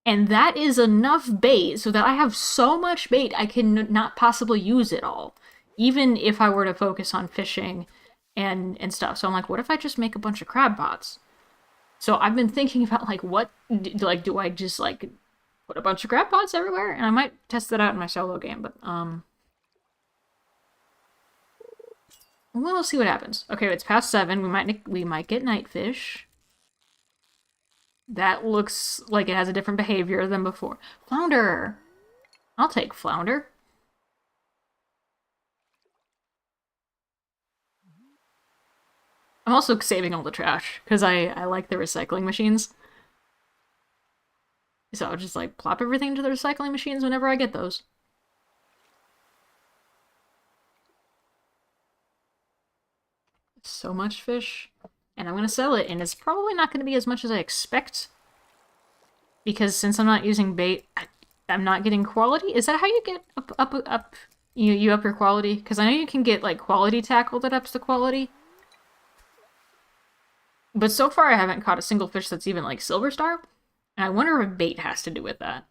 Speaker 1: And that is enough bait so that I have so much bait I can not possibly use it all. Even if I were to focus on fishing and stuff. So I'm like, what if I just make a bunch of crab pots? So I've been thinking about like what like do I just like put a bunch of crab pots everywhere? And I might test that out in my solo game, but we'll see what happens. Okay, it's past 7. We might get nightfish. That looks like it has a different behavior than before. Flounder! I'll take flounder. I'm also saving all the trash, because I like the recycling machines. So I'll just, like, plop everything into the recycling machines whenever I get those. So much fish. And I'm gonna sell it, and it's probably not gonna be as much as I expect. Because since I'm not using bait, I'm not getting quality. Is that how you get up you up your quality? Because I know you can get, like, quality tackle that ups the quality. But so far I haven't caught a single fish that's even, like, silver star. And I wonder if bait has to do with that.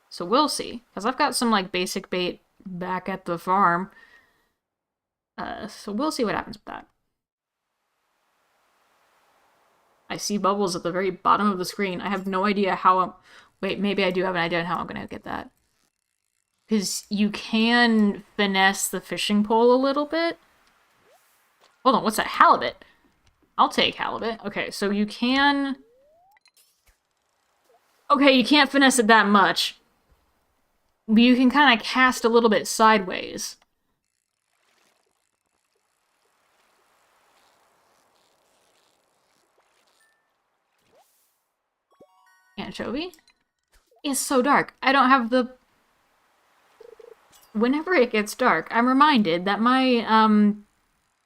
Speaker 1: So we'll see. Because I've got some, like, basic bait back at the farm. So we'll see what happens with that. I see bubbles at the very bottom of the screen. I have no idea how I'm... Wait, maybe I do have an idea on how I'm going to get that. Because you can finesse the fishing pole a little bit. Hold on, what's that? Halibut. I'll take halibut. Okay, so you can... Okay, you can't finesse it that much. But you can kind of cast a little bit sideways. Anchovy? It's so dark. I don't have the... Whenever it gets dark, I'm reminded that my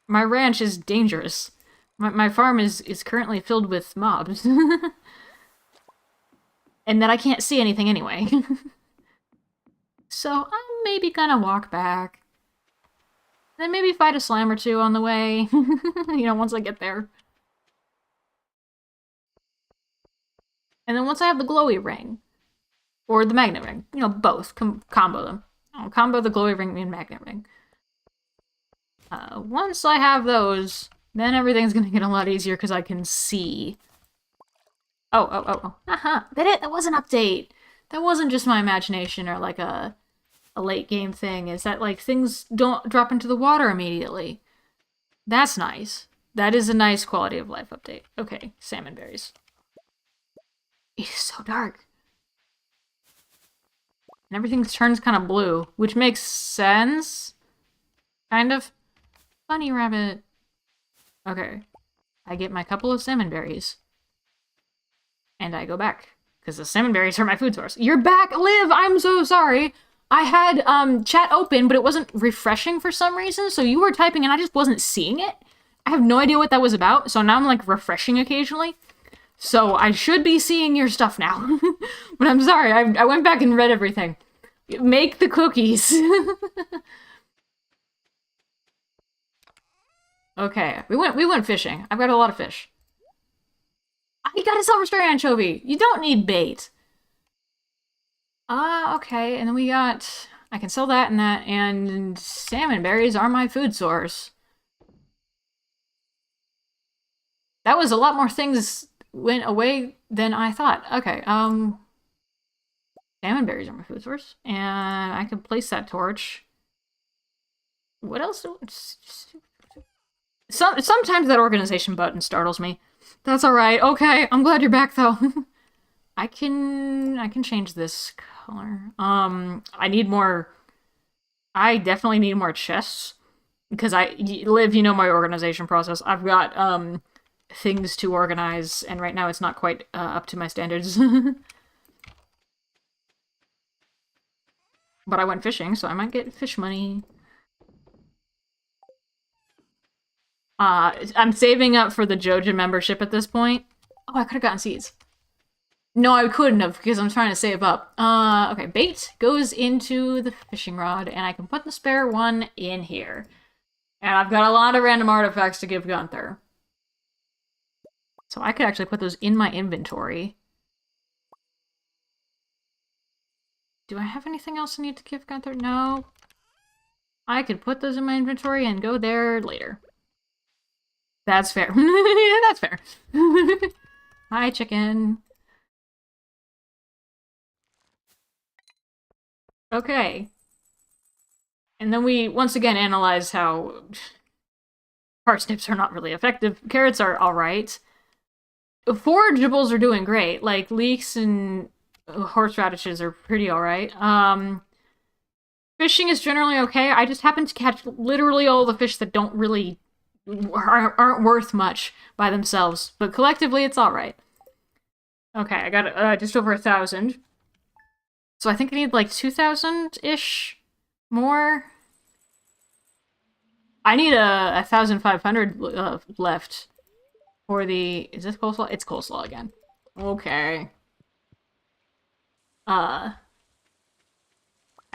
Speaker 1: ranch is dangerous. My farm is currently filled with mobs. And that I can't see anything anyway. So I'm maybe gonna walk back. Then maybe fight a slime or 2 on the way. You know, once I get there. And then once I have the glowy ring, or the magnet ring, you know, both, combo them. I'll combo the glowy ring and magnet ring. Once I have those, then everything's gonna get a lot easier because I can see. Oh. That was an update. That wasn't just my imagination or like a late game thing. Is that like things don't drop into the water immediately. That's nice. That is a nice quality of life update. Okay, salmon berries. It is so dark. And everything turns kind of blue, which makes sense. Kind of. Bunny rabbit. Okay. I get my couple of salmon berries. And I go back. Because the salmon berries are my food source. You're back, Liv! I'm so sorry! I had chat open, but it wasn't refreshing for some reason, so you were typing and I just wasn't seeing it. I have no idea what that was about, so now I'm like refreshing occasionally. So I should be seeing your stuff now. But I'm sorry, I went back and read everything. Make the cookies. Okay, we went fishing. I've got a lot of fish. I got a silver star anchovy. You don't need bait. Okay, and then we got... I can sell that and that, and salmon berries are my food source. That was a lot more things went away than I thought. Okay, salmon berries are my food source, and I can place that torch. What else? Sometimes that organization button startles me. That's alright. Okay, I'm glad you're back, though. I can change this color. I need more... I definitely need more chests. Because Liv, you know my organization process. I've got, things to organize, and right now it's not quite, up to my standards. But I went fishing, so I might get fish money. I'm saving up for the Joja membership at this point. Oh, I could have gotten seeds. No, I couldn't have because I'm trying to save up. Okay, bait goes into the fishing rod, and I can put the spare one in here. And I've got a lot of random artifacts to give Gunther. So I could actually put those in my inventory. Do I have anything else I need to give Gunther? No. I could put those in my inventory and go there later. That's fair. Yeah, that's fair. Hi, chicken. Okay. And then we once again analyze how parsnips are not really effective. Carrots are alright. Forageables are doing great. Like, leeks and horseradishes are pretty alright. Fishing is generally okay. I just happen to catch literally all the fish that don't really aren't worth much by themselves, but collectively it's alright. Okay, I got just over 1,000. So I think I need like 2,000-ish more. I need 1,500 left for the... Is this coleslaw? It's coleslaw again. Okay. I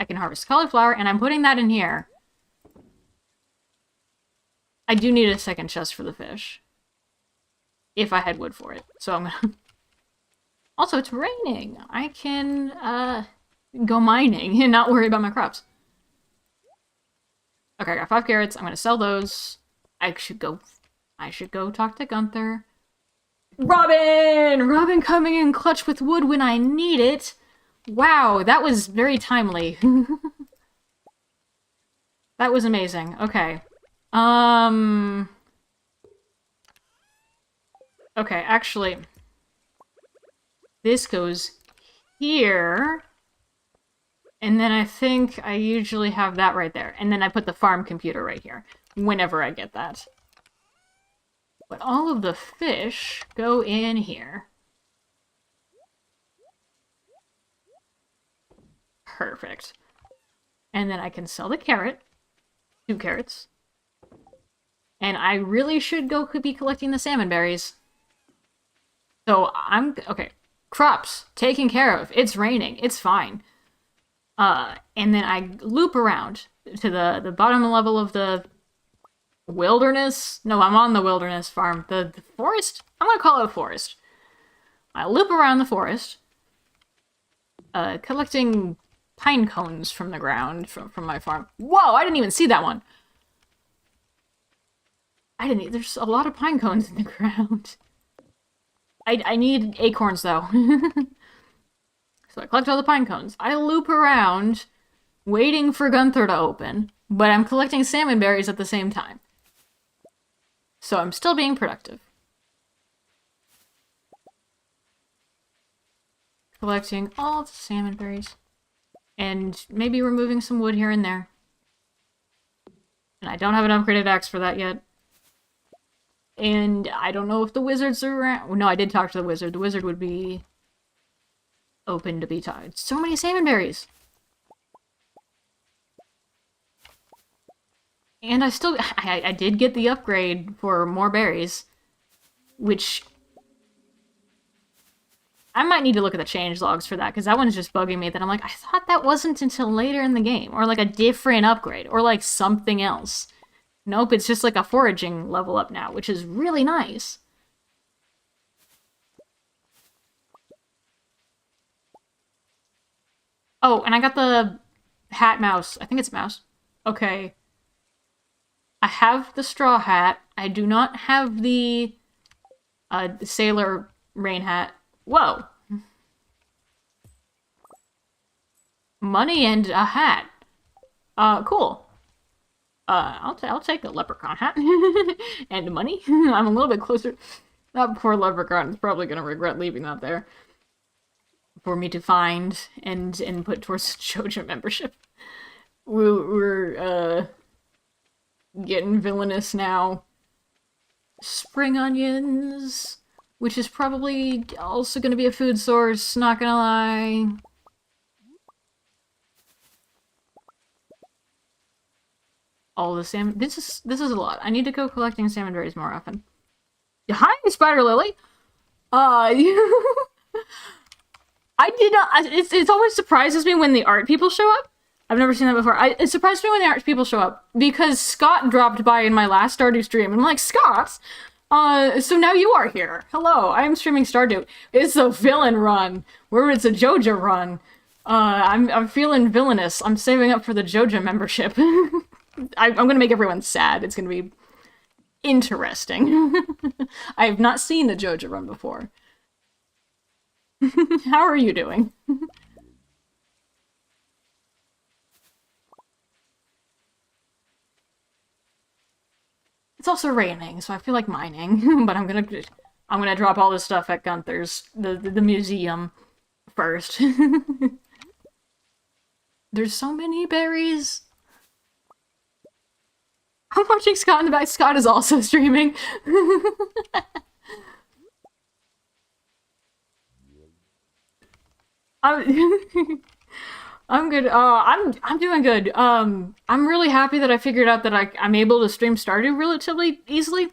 Speaker 1: can harvest cauliflower, and I'm putting that in here. I do need a second chest for the fish. If I had wood for it. So I'm gonna... Also, it's raining. I can, go mining and not worry about my crops. Okay, I got 5 carrots. I'm gonna sell those. I should go talk to Gunther. Robin! Robin coming in clutch with wood when I need it. Wow, that was very timely. That was amazing. Okay. Okay, actually... This goes here. And then I think I usually have that right there. And then I put the farm computer right here. Whenever I get that. But all of the fish go in here. Perfect. And then I can sell the carrot. 2 carrots. And I really should go be collecting the salmon berries. So okay. Crops taken care of. It's raining. It's fine. And then I loop around to the bottom level of the wilderness. No, I'm on the wilderness farm. The forest? I'm gonna call it a forest. I loop around the forest, collecting pine cones from the ground from my farm. Whoa, I didn't even see that one. There's a lot of pine cones in the ground. I need acorns, though. So I collect all the pine cones. I loop around, waiting for Gunther to open, but I'm collecting salmon berries at the same time. So I'm still being productive. Collecting all the salmon berries. And maybe removing some wood here and there. And I don't have an upgraded axe for that yet. And I don't know if the wizards are around. No, I did talk to the wizard. The wizard would be open to be tied. So many salmon berries! And I did get the upgrade for more berries. Which... I might need to look at the change logs for that, because that one's just bugging me that I'm like, I thought that wasn't until later in the game. Or like a different upgrade. Or like something else. Nope, it's just like a foraging level up now, which is really nice. Oh, and I got the hat mouse. I think it's a mouse. Okay. I have the straw hat. I do not have the sailor rain hat. Whoa. Money and a hat. Cool. I'll take a leprechaun hat and money. I'm a little bit closer. That poor leprechaun is probably gonna regret leaving that there for me to find and put towards Joja membership. We're getting villainous now. Spring onions, which is probably also gonna be a food source. Not gonna lie. All the salmon. This is a lot. I need to go collecting salmon berries more often. Hi, Spider Lily. I did not. It always surprises me when the art people show up. I've never seen that before. It surprised me when the art people show up because Scott dropped by in my last Stardew stream, and I'm like, Scott. So now you are here. Hello, I am streaming Stardew. It's a villain run, where it's a Joja run. I'm feeling villainous. I'm saving up for the Joja membership. I'm gonna make everyone sad. It's gonna be interesting. I have not seen a Joja run before. How are you doing? It's also raining, so I feel like mining, but I'm gonna drop all this stuff at Gunther's, the museum, first. There's so many berries. I'm watching Scott in the back. Scott is also streaming. I'm good. I'm doing good. I'm really happy that I figured out that I'm able to stream Stardew relatively easily.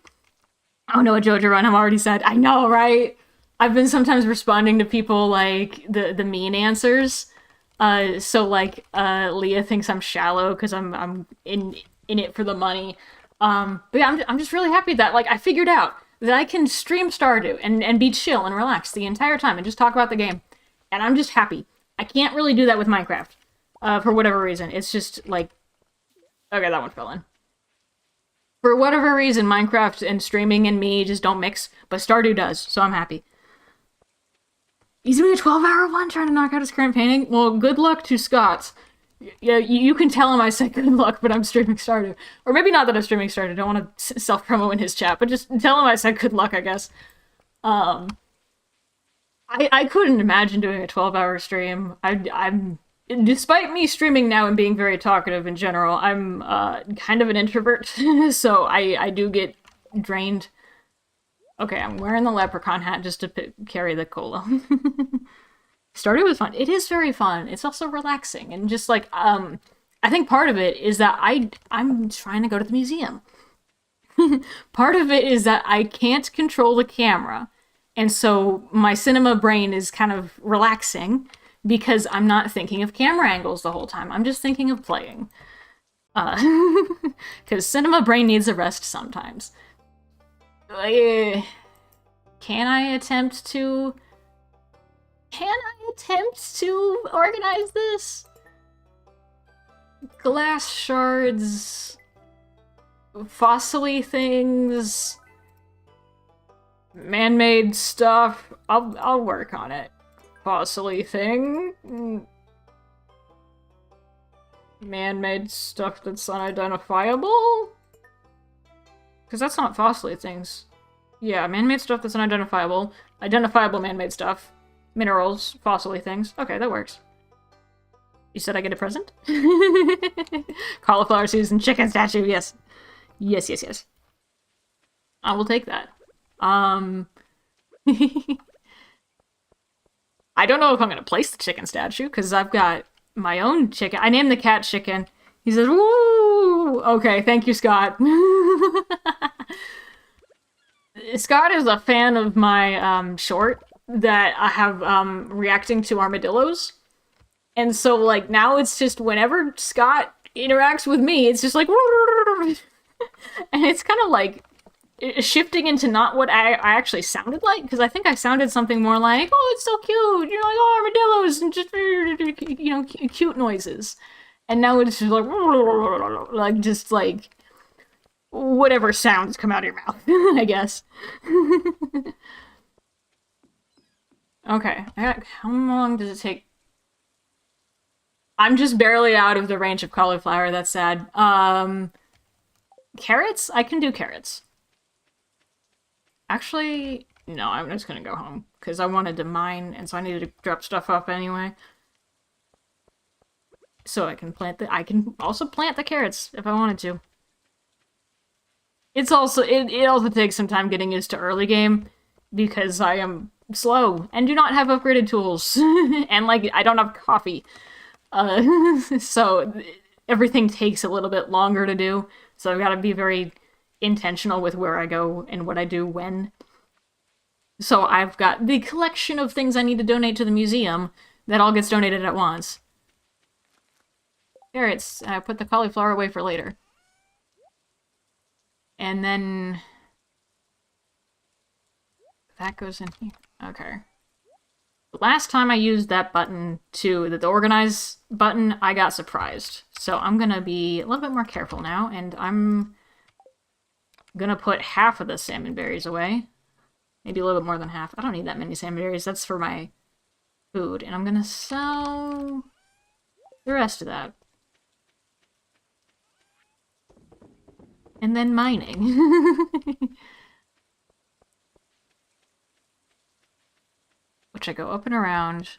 Speaker 1: Oh no, a Joja run, I'm already sad. I know, right? I've been sometimes responding to people like the mean answers. So like Leah thinks I'm shallow because I'm in it for the money. But yeah, I'm just really happy that like I figured out that I can stream Stardew and be chill and relaxed the entire time and just talk about the game. And I'm just happy. I can't really do that with Minecraft. For whatever reason. It's just like... Okay, that one fell in. For whatever reason, Minecraft and streaming and me just don't mix. But Stardew does, so I'm happy. He's doing a 12-hour one trying to knock out his current painting? Well, good luck to Scott. Yeah, you can tell him I said good luck, but I'm streaming Stardew. Or maybe not that I'm streaming Stardew. I don't want to self-promo in his chat, but just tell him I said good luck, I guess. I couldn't imagine doing a 12-hour stream. I'm despite me streaming now and being very talkative in general, I'm kind of an introvert, so I do get drained. Okay, I'm wearing the leprechaun hat just to carry the cola. Stardew was fun. It is very fun. It's also relaxing and just like I think part of it is that I'm trying to go to the museum. Part of it is that I can't control the camera. And so my cinema brain is kind of relaxing because I'm not thinking of camera angles the whole time. I'm just thinking of playing. Because cinema brain needs a rest sometimes. Can I attempt to organize this? Glass shards, fossily things, man-made stuff. I'll work on it. Fossily thing. Man-made stuff that's unidentifiable? Because that's not fossily things. Yeah, man-made stuff that's unidentifiable. Identifiable man-made stuff. Minerals, fossily things. Okay, that works. You said I get a present? Cauliflower season, chicken statue, yes. Yes, yes, yes. I will take that. I don't know if I'm gonna place the chicken statue, because I've got my own chicken. I named the cat Chicken. He says, "Woo!" Okay, thank you, Scott. Scott is a fan of my short that I have reacting to armadillos. And so, like, now it's just whenever Scott interacts with me, it's just like, and it's kind of like shifting into not what I actually sounded like, because I think I sounded something more like, oh, it's so cute, you know, like, oh, armadillos, and just, you know, cute noises. And now it's just like just like, whatever sounds come out of your mouth, I guess. Okay, how long does it take? I'm just barely out of the range of cauliflower, that's sad. Carrots? I can do carrots. Actually, no, I'm just gonna go home, because I wanted to mine, and so I needed to drop stuff off anyway. So I can also plant the carrots, if I wanted to. It's also, it also takes some time getting used to early game, because I am slow, and do not have upgraded tools, and, like, I don't have coffee. So everything takes a little bit longer to do, so I've got to be very intentional with where I go and what I do when. So I've got the collection of things I need to donate to the museum that all gets donated at once. Carrots, put the cauliflower away for later. And then... that goes in here. Okay. The last time I used that button the organize button, I got surprised. So I'm gonna be a little bit more careful now, and I'm gonna put half of the salmon berries away. Maybe a little bit more than half. I don't need that many salmon berries. That's for my food. And I'm gonna sell the rest of that. And then mining. Which I go up and around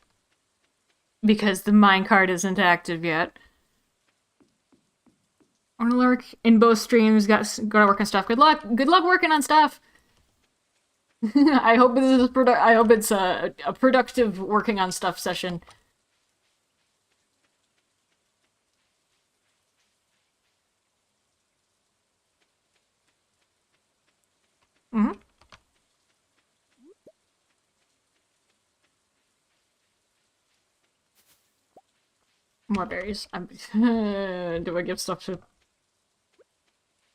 Speaker 1: because the minecart isn't active yet. I'm gonna lurk in both streams, gotta work on stuff. Good luck working on stuff! I hope this is I hope it's a productive working on stuff session. Mm-hmm. More berries. Do I give stuff to...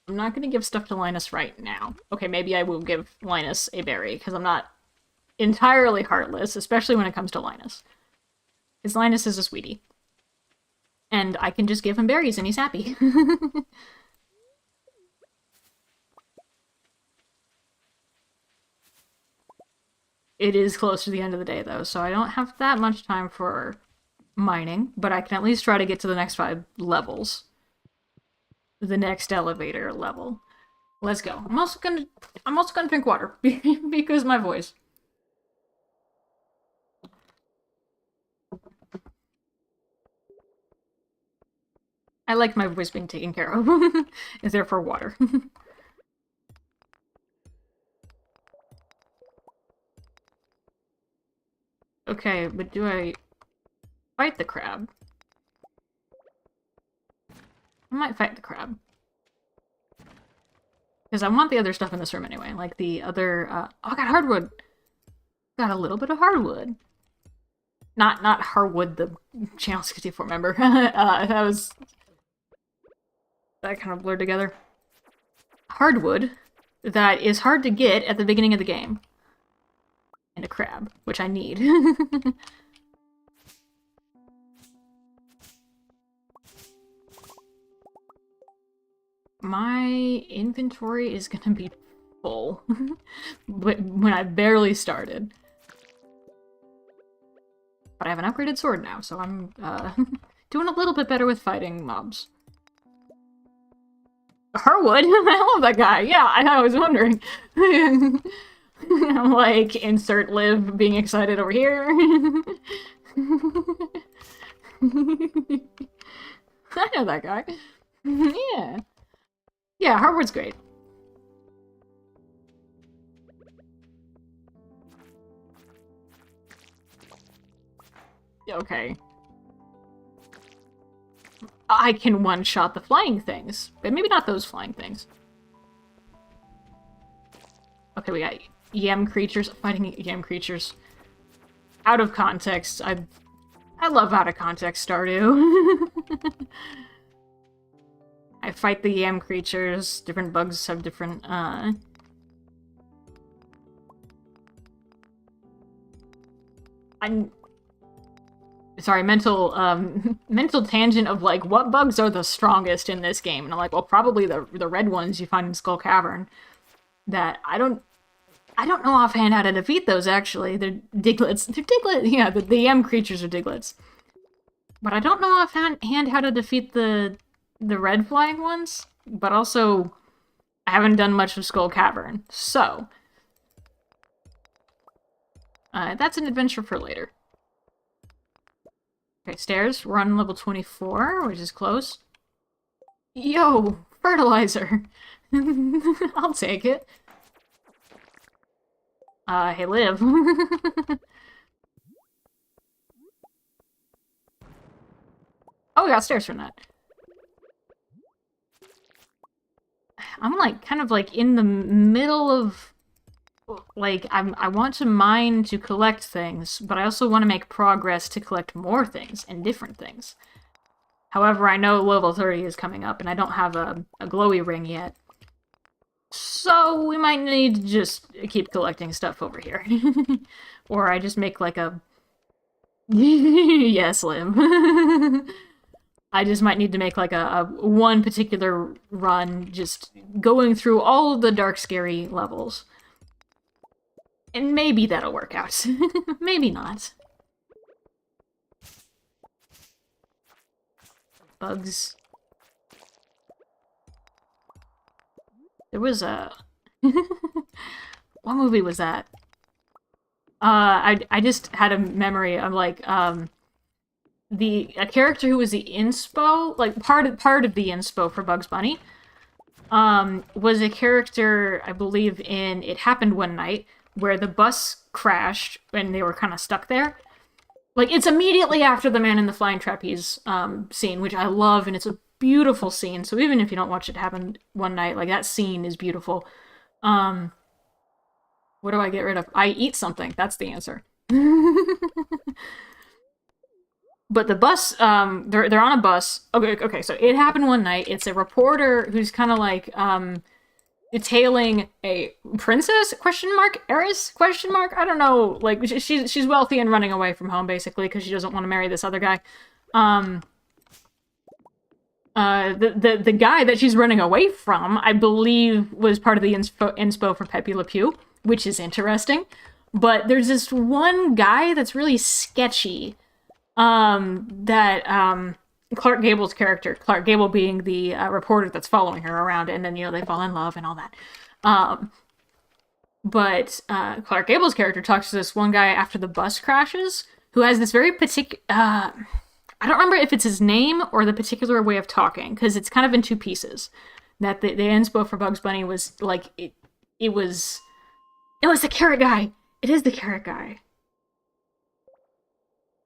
Speaker 1: I'm not gonna give stuff to Linus right now. Okay, maybe I will give Linus a berry, because I'm not entirely heartless, especially when it comes to Linus. Because Linus is a sweetie. And I can just give him berries and he's happy. It is close to the end of the day, though, so I don't have that much time for mining, but I can at least try to get to the next 5 levels. The next elevator level. Let's go. I'm also gonna drink water because my voice. I like my voice being taken care of. Is there for water. Okay, but do I fight the crab? I might fight the crab. Because I want the other stuff in this room anyway. Like the other... oh, I got hardwood! Got a little bit of hardwood. Not hardwood, the Channel 64 member. That was... that kind of blurred together. Hardwood that is hard to get at the beginning of the game. And a crab, which I need. My inventory is gonna be full when I barely started. But I have an upgraded sword now, so I'm doing a little bit better with fighting mobs. Harwood? I love that guy. Yeah, I was wondering. I'm like, insert live being excited over here. I know that guy. Yeah. Yeah, Harwood's great. Okay. I can one-shot the flying things, but maybe not those flying things. Okay, we got yam creatures, fighting yam creatures. Out of context. I love out of context Stardew. I fight the yam creatures. Different bugs have different, I'm sorry, mental tangent of, like, what bugs are the strongest in this game? And I'm like, well, probably the red ones you find in Skull Cavern. That I don't know offhand how to defeat those, actually. They're diglets. They're diglets. Yeah, the yam creatures are diglets. But I don't know offhand how to defeat the red flying ones. But also, I haven't done much of Skull Cavern. So, that's an adventure for later. Okay, stairs. We're on level 24, which is close. Yo, fertilizer. I'll take it. Hey, Liv. Oh, we got stairs from that. I'm, like, kind of, like, in the middle of like, I want to mine to collect things, but I also want to make progress to collect more things and different things. However, I know level 30 is coming up, and I don't have a glowy ring yet. So we might need to just keep collecting stuff over here. Or I just make like a... yeah, Slim. I just might need to make like a one particular run, just going through all of the dark, scary levels. And maybe that'll work out. Maybe not. Bugs. There was a... what movie was that? I just had a memory of, like, a character who was the inspo, like, part of the inspo for Bugs Bunny, was a character, I believe, in It Happened One Night, where the bus crashed and they were kind of stuck there. Like, it's immediately after the Man in the Flying Trapeze scene, which I love, and it's a beautiful scene. So even if you don't watch It Happen One Night, like, that scene is beautiful. What do I get rid of? I eat something. That's the answer. But the bus, they're on a bus. Okay, so It Happened One Night. It's a reporter who's kind of like, detailing a princess, heiress, I don't know, like, she's wealthy and running away from home, basically, because she doesn't want to marry this other guy. The guy that she's running away from, I believe, was part of the inspo for Pepe Le Pew, which is interesting. But there's this one guy that's really sketchy, that, Clark Gable's character, Clark Gable being the reporter that's following her around, and then, they fall in love and all that. But Clark Gable's character talks to this one guy after the bus crashes, who has this very particular... I don't remember if it's his name or the particular way of talking, because it's kind of in two pieces. That the inspo for Bugs Bunny was, like, it was the carrot guy! It is the carrot guy.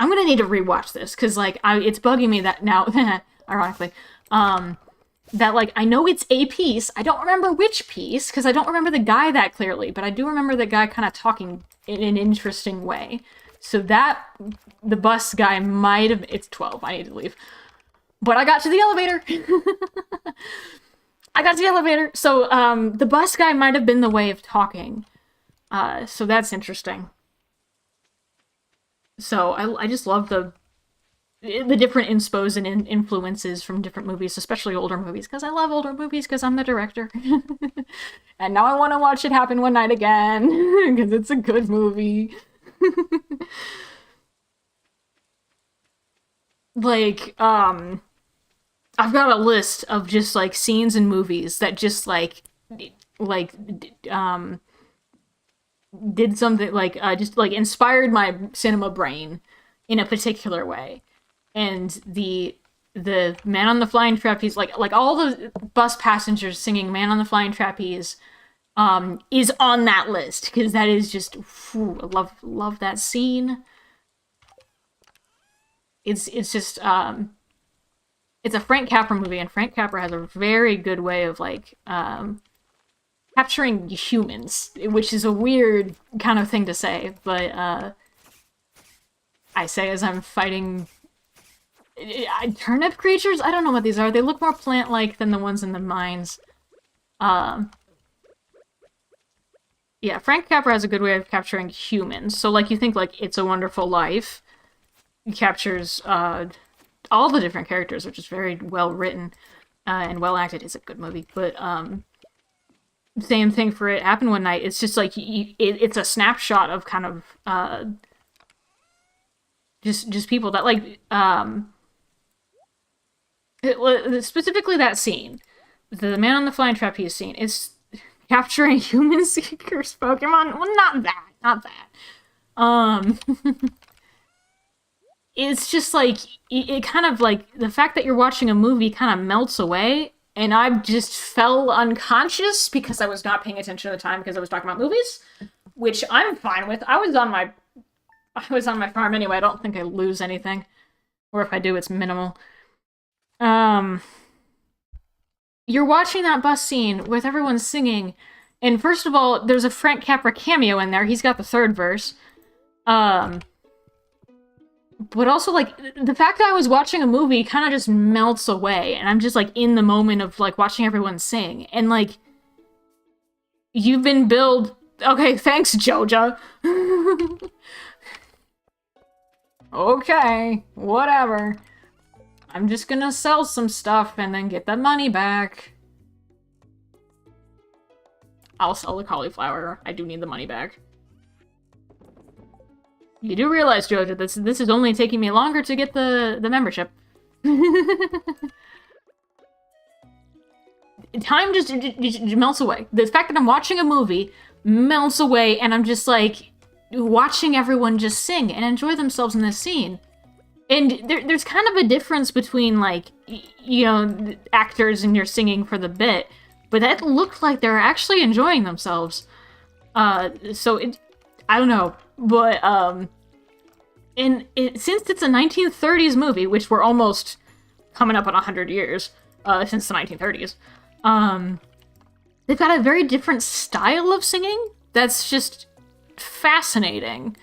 Speaker 1: I'm gonna need to rewatch this, because, like, it's bugging me that now, ironically, that, like, I know it's a piece, I don't remember which piece, because I don't remember the guy that clearly, but I do remember the guy kind of talking in an interesting way. So the bus guy might have, it's 12, I need to leave. But I got to the elevator! I got to the elevator! So, the bus guy might have been the way of talking. So that's interesting. So I just love the different inspos and influences from different movies, especially older movies, because I love older movies because I'm the director. And now I want to watch It Happen One Night again, because it's a good movie. Like, I've got a list of just, like, scenes in movies that just, did something, like, just, like, inspired my cinema brain in a particular way. And the Man on the Flying Trapeze, like all the bus passengers singing Man on the Flying Trapeze, is on that list, because that is just, whew, I love that scene. It's just, it's a Frank Capra movie, and Frank Capra has a very good way of, like, capturing humans, which is a weird kind of thing to say, but, I say as I'm fighting turnip creatures? I don't know what these are. They look more plant-like than the ones in the mines. Yeah, Frank Capra has a good way of capturing humans. So, like, you think, like, It's a Wonderful Life captures, all the different characters, which is very well written, and well acted. It's a good movie, but, same thing for It Happened One Night. It's just, like, it's a snapshot of kind of, just people that, like, specifically that scene, the Man on the Flying Trapeze scene, is capturing human seekers Pokemon. Well, not that. It's just, like, it kind of, like, the fact that you're watching a movie kind of melts away, and I just fell unconscious because I was not paying attention at the time because I was talking about movies, which I'm fine with. I was on my farm anyway. I don't think I lose anything. Or if I do, it's minimal. You're watching that bus scene with everyone singing, And first of all, there's a Frank Capra cameo in there. He's got the third verse. But also, like, the fact that I was watching a movie kind of just melts away, and I'm just, like, in the moment of, like, watching everyone sing. And, like, you've been billed... Okay, thanks, Joja. Okay, whatever. I'm just gonna sell some stuff and then get the money back. I'll sell the cauliflower. I do need the money back. You do realize, Joja, this is only taking me longer to get the membership. Time just melts away. The fact that I'm watching a movie melts away, and I'm just, like, watching everyone just sing and enjoy themselves in this scene. And there's kind of a difference between, like, you know, actors and you're singing for the bit, but that looked like they're actually enjoying themselves. So I don't know, but, since it's a 1930s movie, which we're almost coming up on 100 years, since the 1930s, they've got a very different style of singing that's just fascinating.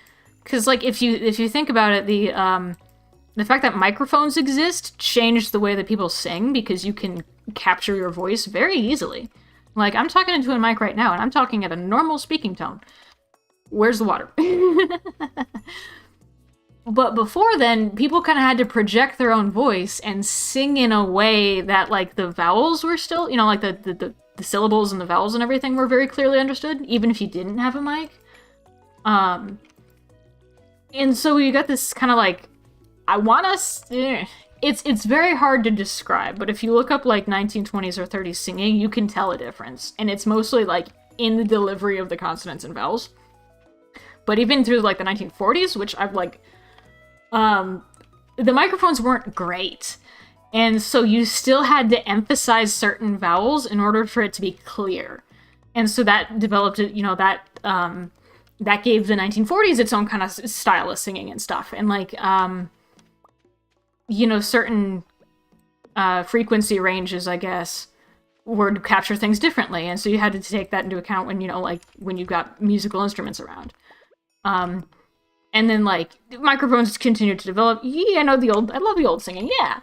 Speaker 1: Because, like, if you think about it, the fact that microphones exist changed the way that people sing, because you can capture your voice very easily. Like, I'm talking into a mic right now, and I'm talking at a normal speaking tone. Where's the water? But before then, people kind of had to project their own voice and sing in a way that, like, the vowels were still, you know, like, the syllables and the vowels and everything were very clearly understood, even if you didn't have a mic. And so you got this kind of, like, I want us... It's very hard to describe, but if you look up, like, 1920s or 30s singing, you can tell a difference. And it's mostly, like, in the delivery of the consonants and vowels. But even through, like, the 1940s, which I've, like... the microphones weren't great. And so you still had to emphasize certain vowels in order for it to be clear. And so that developed, you know, that gave the 1940s its own kind of style of singing and stuff. And, like, you know, certain frequency ranges, I guess, would capture things differently. And so you had to take that into account when, you know, like, when you've got musical instruments around. And then, like, microphones continued to develop. Yeah, I love the old singing, yeah.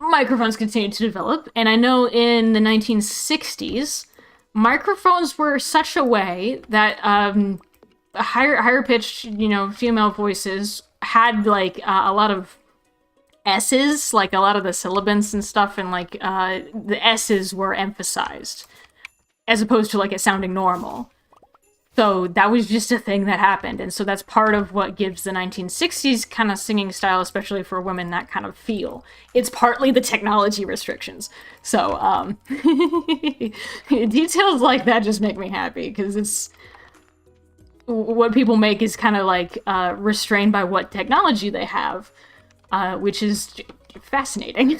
Speaker 1: Microphones continued to develop, and I know in the 1960s, microphones were such a way that higher pitched, you know, female voices had, like, a lot of S's, like, a lot of the sibilants and stuff, and, like, the S's were emphasized, as opposed to, like, it sounding normal. So that was just a thing that happened, and so that's part of what gives the 1960s kind of singing style, especially for women, that kind of feel. It's partly the technology restrictions. So, details like that just make me happy, because it's... What people make is kind of, like, restrained by what technology they have, which is fascinating.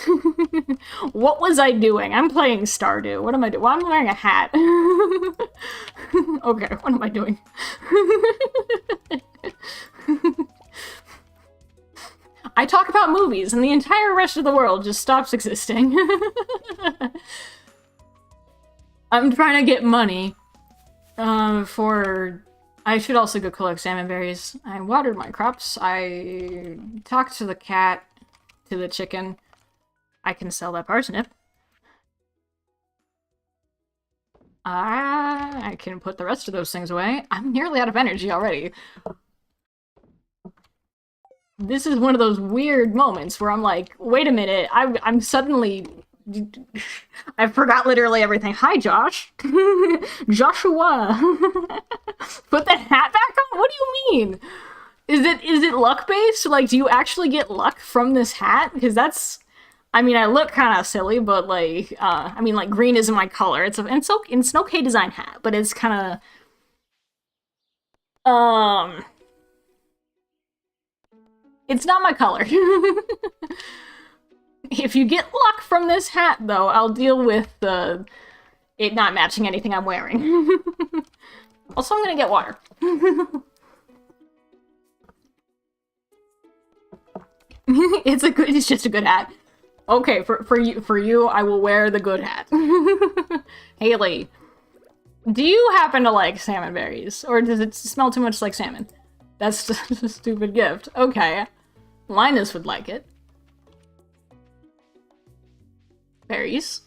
Speaker 1: What was I doing? I'm playing Stardew. What am I doing? Well, I'm wearing a hat. Okay, what am I doing? I talk about movies, and the entire rest of the world just stops existing. I'm trying to get money for... I should also go collect salmon berries. I watered my crops. I talked to the cat, to the chicken. I can sell that parsnip. I can put the rest of those things away. I'm nearly out of energy already. This is one of those weird moments where I'm like, wait a minute, I'm suddenly... I forgot literally everything. Hi, Josh. Joshua. Put the hat back on? What do you mean? Is it luck-based? Like, do you actually get luck from this hat? Because that's... I mean, I look kind of silly, but, like, I mean, like, green isn't my color. It's an okay design hat, but it's kind of... It's not my color. If you get luck from this hat, though, I'll deal with it not matching anything I'm wearing. Also, I'm gonna get water. It's just a good hat. Okay, for you, I will wear the good hat. Haley. Do you happen to like salmon berries? Or does it smell too much like salmon? That's just a stupid gift. Okay. Linus would like it. Berries.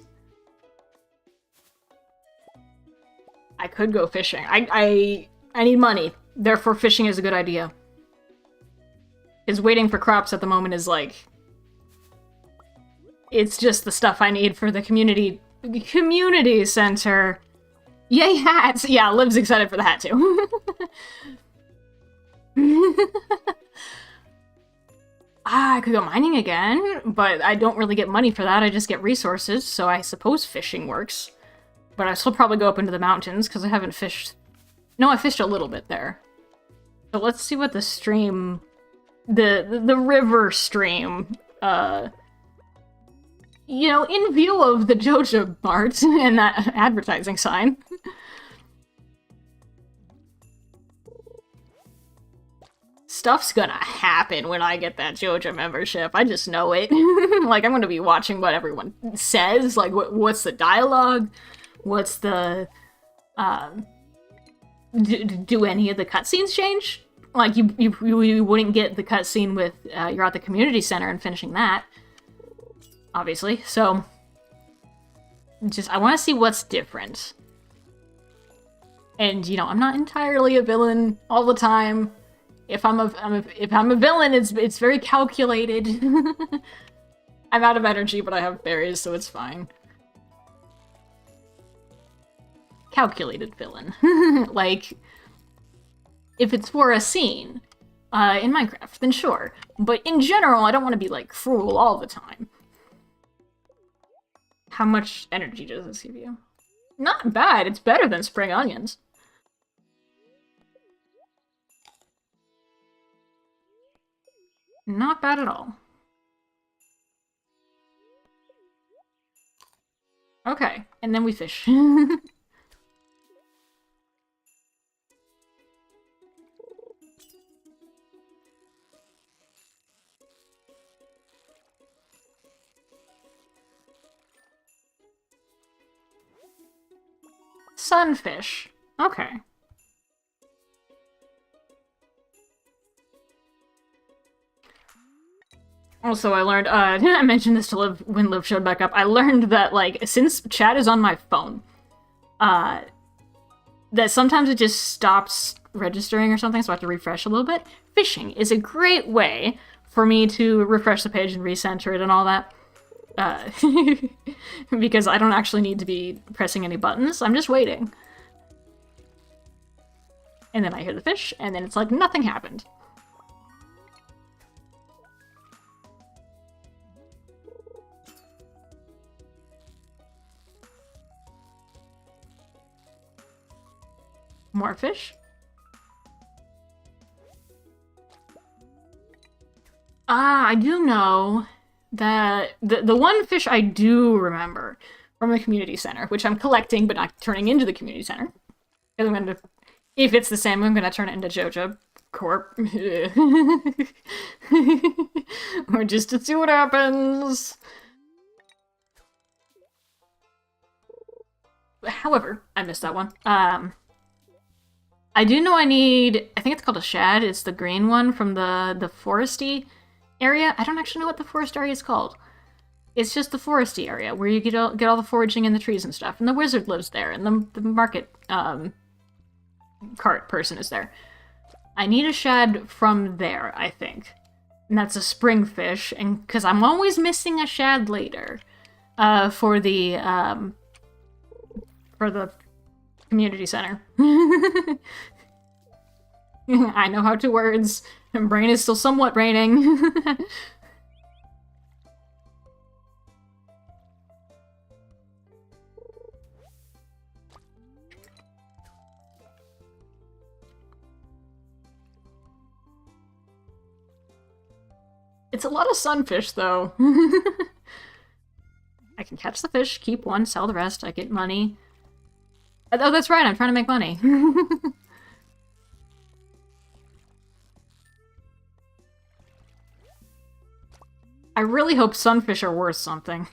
Speaker 1: I could go fishing. I need money. Therefore, fishing is a good idea. Because waiting for crops at the moment is like... It's just the stuff I need for the community center. Yay, hats! Yeah, Liv's excited for the hat, too. I could go mining again, but I don't really get money for that. I just get resources, so I suppose fishing works. But I still probably go up into the mountains, because I haven't fished... No, I fished a little bit there. So let's see what the stream... The river stream, you know, in view of the Joja Mart and that advertising sign. Stuff's gonna happen when I get that Joja membership. I just know it. Like, I'm gonna be watching what everyone says. Like, what's the dialogue? What's the... do any of the cutscenes change? Like, you wouldn't get the cutscene with you're at the community center and finishing that. Obviously. So, just, I want to see what's different. And, you know, I'm not entirely a villain all the time. If I'm a villain, it's very calculated. I'm out of energy, but I have berries, so it's fine. Calculated villain. Like, if it's for a scene in Minecraft, then sure. But in general, I don't want to be, like, cruel all the time. How much energy does this give you? Not bad. It's better than spring onions. Not bad at all. Okay, and then we fish. Sunfish. Okay. Also, I learned, I mentioned this to Liv when Liv showed back up. I learned that, like, since chat is on my phone, that sometimes it just stops registering or something, so I have to refresh a little bit. Fishing is a great way for me to refresh the page and recenter it and all that. Because I don't actually need to be pressing any buttons. I'm just waiting. And then I hear the fish, and then it's like nothing happened. More fish? I do know that the one fish I do remember from the community center, which I'm collecting but not turning into the community center. I'm gonna, if it's the same, I'm gonna turn it into Joja Corp. Or just to see what happens. However, I missed that one. I do know I need, I think it's called a shad. It's the green one from the foresty area. I don't actually know what the forest area is called. It's just the foresty area where you get all the foraging in the trees and stuff. And the wizard lives there, and the market cart person is there. I need a shad from there, I think. And that's a spring fish, and because I'm always missing a shad later for the community center. I know how to words, and brain is still somewhat braining. It's a lot of sunfish, though. I can catch the fish, keep one, sell the rest, I get money. Oh, that's right, I'm trying to make money. I really hope sunfish are worth something.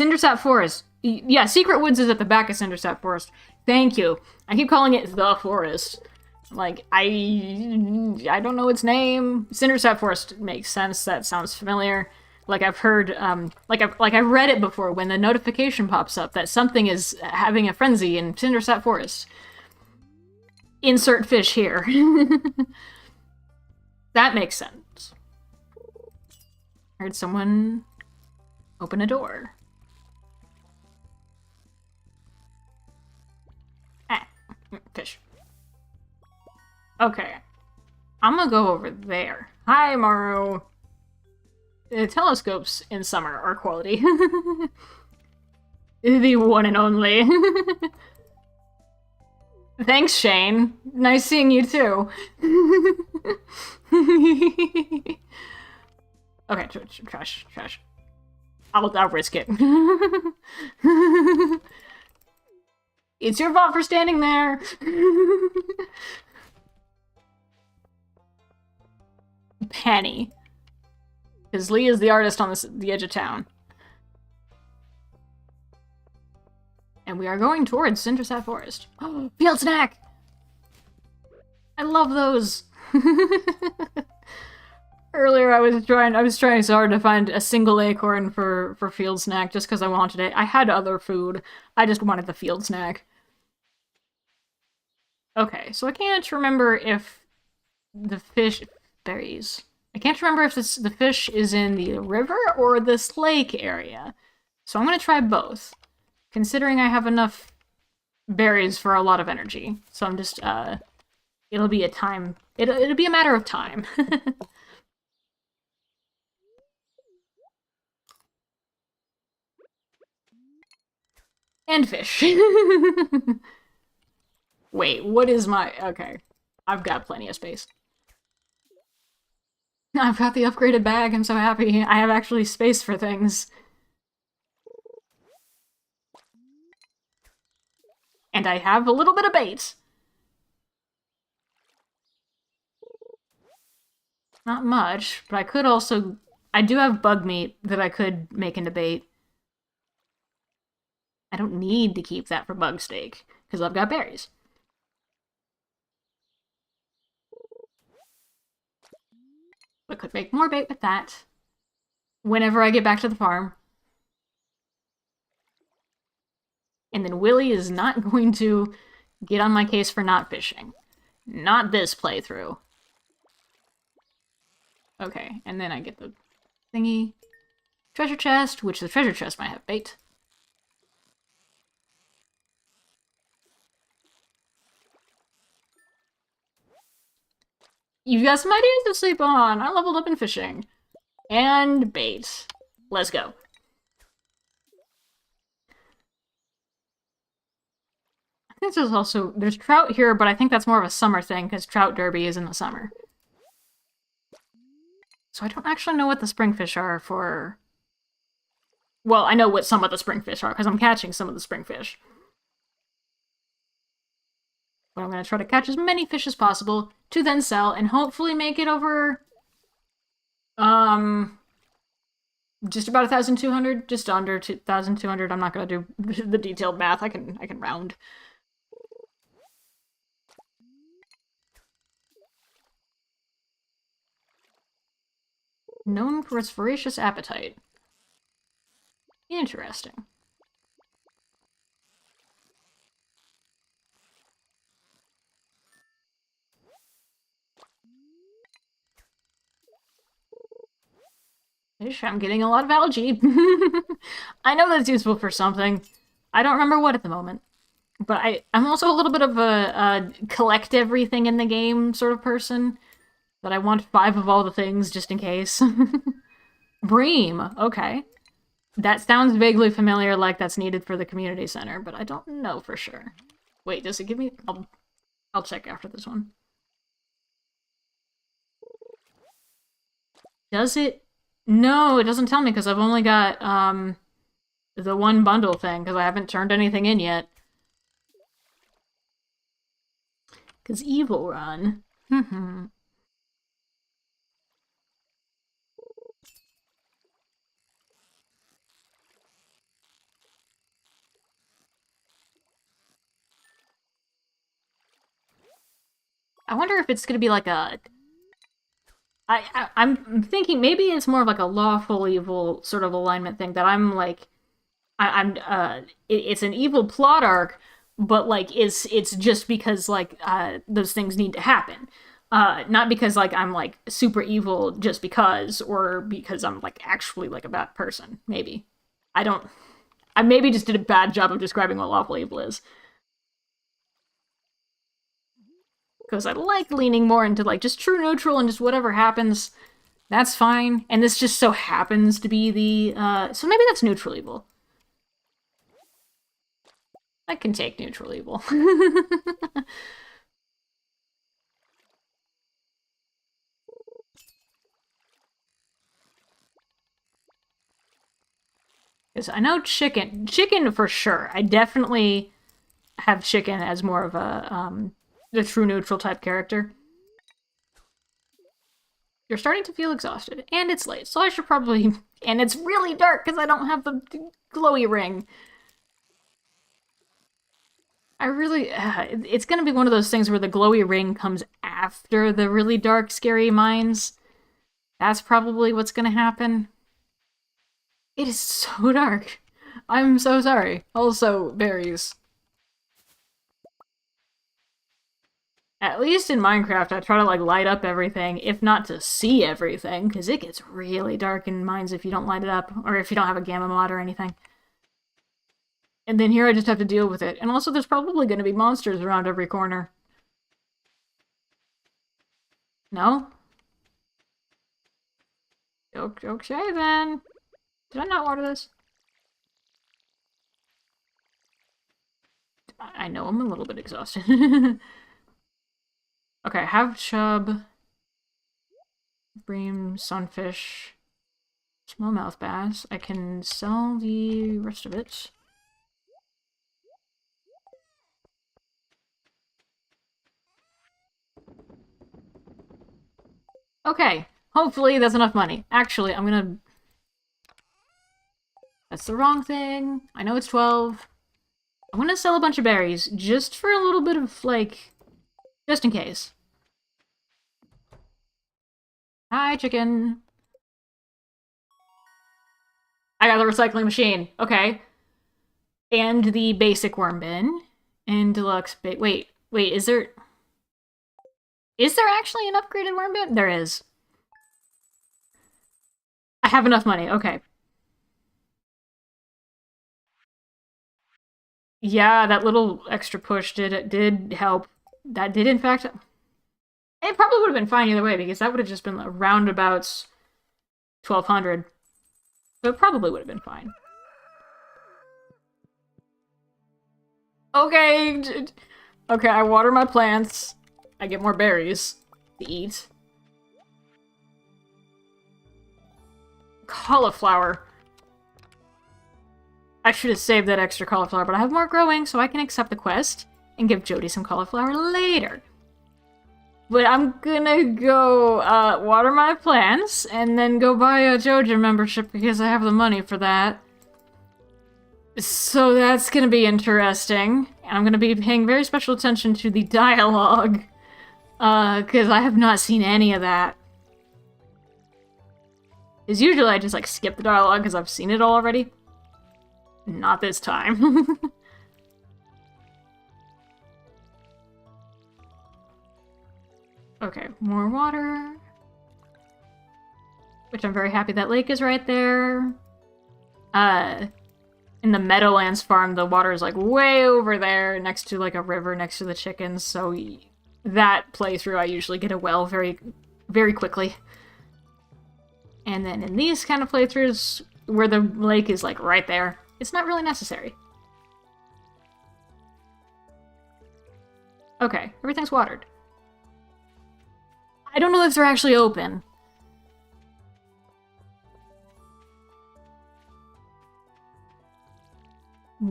Speaker 1: Cindersap Forest. Yeah, Secret Woods is at the back of Cindersap Forest. Thank you. I keep calling it the forest. Like, I don't know its name. Cindersap Forest makes sense. That sounds familiar. Like I've heard, I've read it before when the notification pops up that something is having a frenzy in Cindersap Forest. Insert fish here. That makes sense. Heard someone open a door. Ah, fish. Okay. I'm gonna go over there. Hi, Maru. The telescopes in summer are quality. The one and only. Thanks, Shane. Nice seeing you too. Okay, trash. I'll risk it. It's your fault for standing there. Penny. Because Lee is the artist on the edge of town. And we are going towards Cindersap Forest. Oh, field snack! I love those! Earlier I was trying so hard to find a single acorn for field snack just because I wanted it. I had other food. I just wanted the field snack. Okay, so I can't remember if the fish... berries. I can't remember if the fish is in the river or this lake area. So I'm gonna try both. Considering I have enough berries for a lot of energy. So I'm just, it'll be it'll be a matter of time. And fish. Wait, what is my... Okay. I've got plenty of space. I've got the upgraded bag, I'm so happy. I have actually space for things. And I have a little bit of bait. Not much, but I could also... I do have bug meat that I could make into bait. I don't need to keep that for bug steak, because I've got berries. I could make more bait with that whenever I get back to the farm. And then Willy is not going to get on my case for not fishing. Not this playthrough. Okay, and then I get the thingy. Treasure chest, which the treasure chest might have bait. You've got some ideas to sleep on. I leveled up in fishing. And bait. Let's go. I think there's also... There's trout here, but I think that's more of a summer thing, because trout derby is in the summer. So I don't actually know what the springfish are for... Well, I know what some of the springfish are, because I'm catching some of the springfish. But I'm going to try to catch as many fish as possible to then sell and hopefully make it over, just about 1,200, just under 2,200. I'm not going to do the detailed math. I can round. Known for its voracious appetite. Interesting. I'm getting a lot of algae. I know that's useful for something. I don't remember what at the moment. But I'm also a little bit of a collect everything in the game sort of person. That I want 5 of all the things just in case. Bream, okay. That sounds vaguely familiar, like that's needed for the community center, but I don't know for sure. Wait, does it give me... I'll check after this one. Does it... No, it doesn't tell me because I've only got, the one bundle thing, because I haven't turned anything in yet. Because Evil Run. I wonder if it's gonna be like a... I'm thinking maybe it's more of like a lawful evil sort of alignment thing, that I'm like... it's an evil plot arc, but like it's just because like those things need to happen. Not because like I'm like super evil just because, or because I'm like actually like a bad person. Maybe. I maybe just did a bad job of describing what lawful evil is. Because I like leaning more into like just true neutral and just whatever happens, that's fine. And this just so happens to be the so maybe that's neutral evil. I can take neutral evil. Because I know chicken for sure. I definitely have chicken as more of a true neutral type character. You're starting to feel exhausted, and it's late, so I should probably... And it's really dark because I don't have the glowy ring. I really... it's gonna be one of those things where the glowy ring comes after the really dark, scary mines. That's probably what's gonna happen. It is so dark. I'm so sorry. Also, berries. At least in Minecraft, I try to like light up everything, if not to see everything, because it gets really dark in mines if you don't light it up, or if you don't have a gamma mod or anything. And then here I just have to deal with it. And also there's probably going to be monsters around every corner. No? Okay then. Did I not water this? I know I'm a little bit exhausted. Okay, have chub, bream, sunfish, smallmouth bass. I can sell the rest of it. Okay, hopefully that's enough money. Actually, I'm gonna... That's the wrong thing. I know it's 12. I'm gonna sell a bunch of berries, just for a little bit of, like... Just in case. Hi, chicken. I got the recycling machine. Okay. And the basic worm bin. And deluxe wait, is there... Is there actually an upgraded worm bin? There is. I have enough money. Okay. Yeah, that little extra push did help. That did, in fact... It probably would have been fine either way, because that would have just been around about 1,200. So it probably would have been fine. Okay! Okay, I water my plants. I get more berries to eat. Cauliflower. I should have saved that extra cauliflower, but I have more growing, so I can accept the quest and give Jody some cauliflower later. But I'm gonna go water my plants and then go buy a Joja membership because I have the money for that. So that's gonna be interesting. And I'm gonna be paying very special attention to the dialogue. Because I have not seen any of that. Because usually I just like skip the dialogue because I've seen it all already. Not this time. Okay, more water. Which I'm very happy that lake is right there. In the Meadowlands farm, the water is like way over there next to like a river next to the chickens, so that playthrough I usually get a well very, very quickly. And then in these kind of playthroughs, where the lake is like right there, it's not really necessary. Okay, everything's watered. I don't know if they're actually open.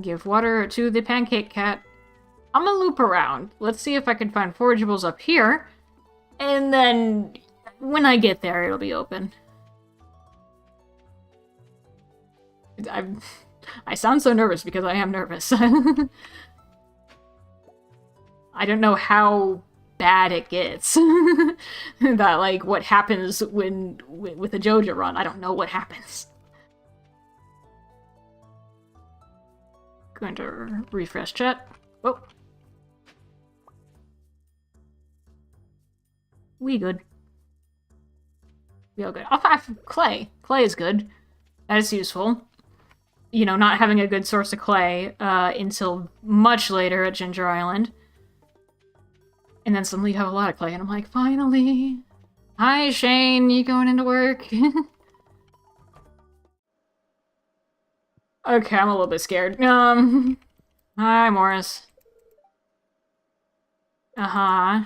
Speaker 1: Give water to the pancake cat. I'm gonna loop around. Let's see if I can find forageables up here. And then when I get there, it'll be open. I sound so nervous because I am nervous. I don't know how bad it gets. That, like, what happens with a Joja run. I don't know what happens. Going to refresh chat. Oh. We good. We all good. Oh, clay. Clay is good. That is useful. You know, not having a good source of clay until much later at Ginger Island. And then suddenly you have a lot of clay, and I'm like, finally! Hi, Shane, you going into work? Okay, I'm a little bit scared. Hi, Morris. Uh-huh.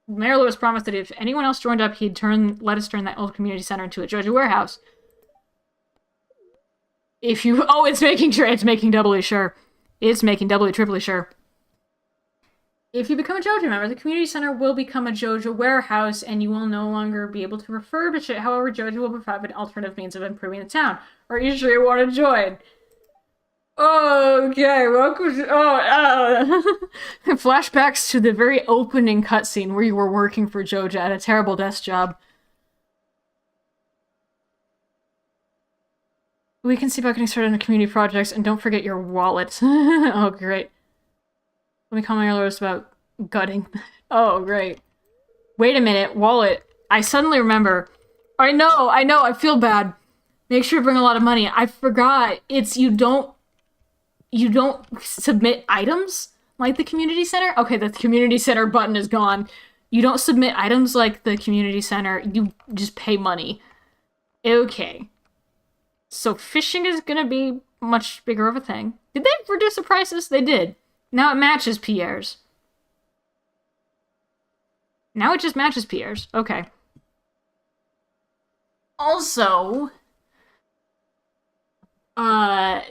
Speaker 1: Mayor Lewis promised that if anyone else joined up, he'd let us turn that old community center into a Joja warehouse. If you... Oh, it's making sure. It's making doubly sure. It's making doubly, triply sure. If you become a Joja member, the community center will become a Joja warehouse, and you will no longer be able to refurbish it. However, Joja will provide an alternative means of improving the town. Are you sure you want to join? Okay, welcome to... Flashbacks to the very opening cutscene where you were working for Joja at a terrible desk job. We can see about getting started on community projects, and don't forget your wallet. Oh, great. Let me call my alerts about gutting. Oh, great. Wait a minute, wallet. I suddenly remember. I know, I feel bad. Make sure to bring a lot of money. I forgot. It's you don't submit items like the community center? Okay, the community center button is gone. You don't submit items like the community center. You just pay money. Okay. So fishing is gonna be much bigger of a thing. Did they reduce the prices? They did. Now it matches Pierre's. Now it just matches Pierre's. Okay. Also, I've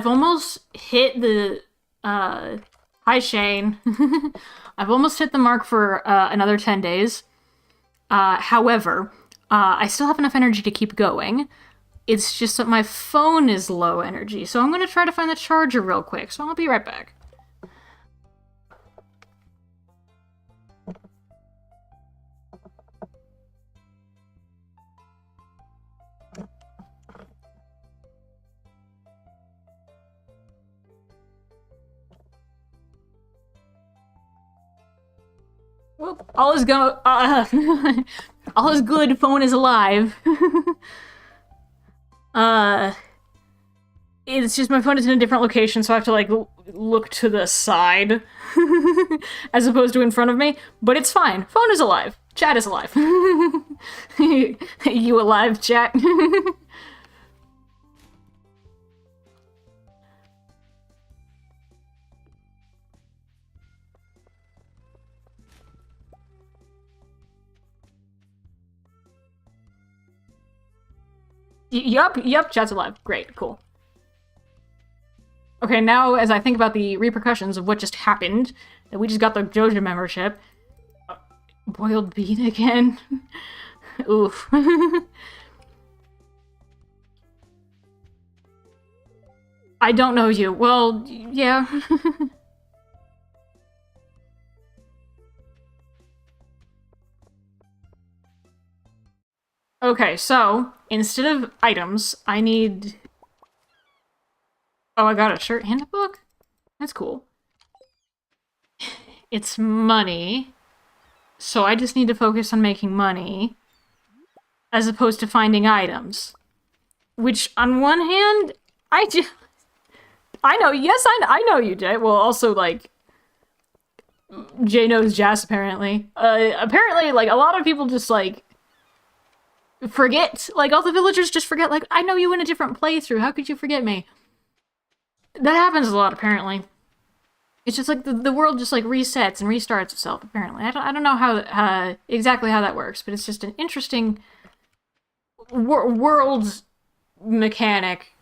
Speaker 1: almost hit the hi Shane. I've almost hit the mark for another 10 days. However, I still have enough energy to keep going. It's just that my phone is low energy, so I'm gonna try to find the charger real quick, so I'll be right back. Whoop, all is go. All is good. Phone is alive. It's just my phone is in a different location, so I have to like look to the side as opposed to in front of me. But it's fine. Phone is alive. Chat is alive. You alive, chat? Yup, chat's alive. Great, cool. Okay, now as I think about the repercussions of what just happened, that we just got the Joja membership. Boiled bean again? Oof. I don't know you. Well, yeah. Okay, so, instead of items, I need... Oh, I got a shirt and a book? That's cool. It's money. So I just need to focus on making money. As opposed to finding items. Which, on one hand, I know, yes, I know you, Jay. Well, also, like... Jay knows Jazz, apparently. Apparently, like, a lot of people just, like... forget. Like, all the villagers just forget, like, I know you in a different playthrough. How could you forget me? That happens a lot, apparently. It's just like the world just like resets and restarts itself, apparently. I don't know how exactly how that works, but it's just an interesting world mechanic.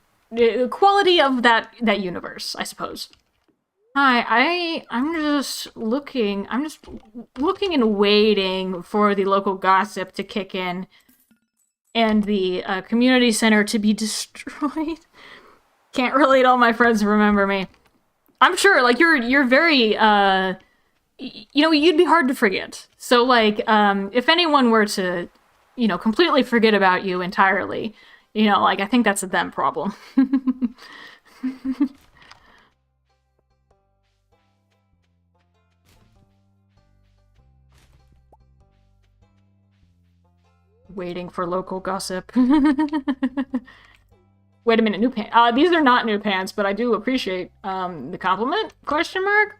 Speaker 1: Quality of that universe, I suppose. Hi, I'm just looking and waiting for the local gossip to kick in and the community center to be destroyed. Can't relate, all my friends remember me. I'm sure, like, you're very, you know, you'd be hard to forget. So, like, if anyone were to, you know, completely forget about you entirely, you know, like, I think that's a them problem. Waiting for local gossip. Wait a minute, new pants. These are not new pants, but I do appreciate the compliment? Question mark?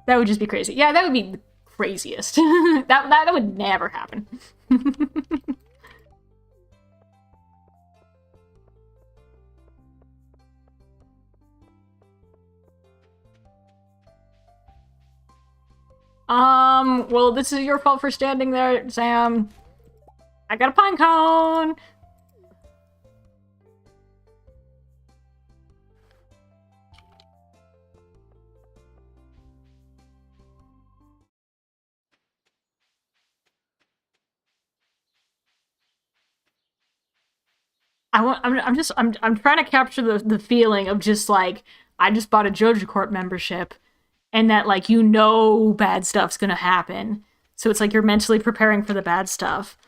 Speaker 1: That would just be crazy. Yeah, that would be the craziest. that would never happen. Well, this is your fault for standing there, Sam. I got a pine cone! I'm trying to capture the feeling of just like, I just bought a Joja Corp membership, and that, like, you know bad stuff's gonna happen. So it's like you're mentally preparing for the bad stuff.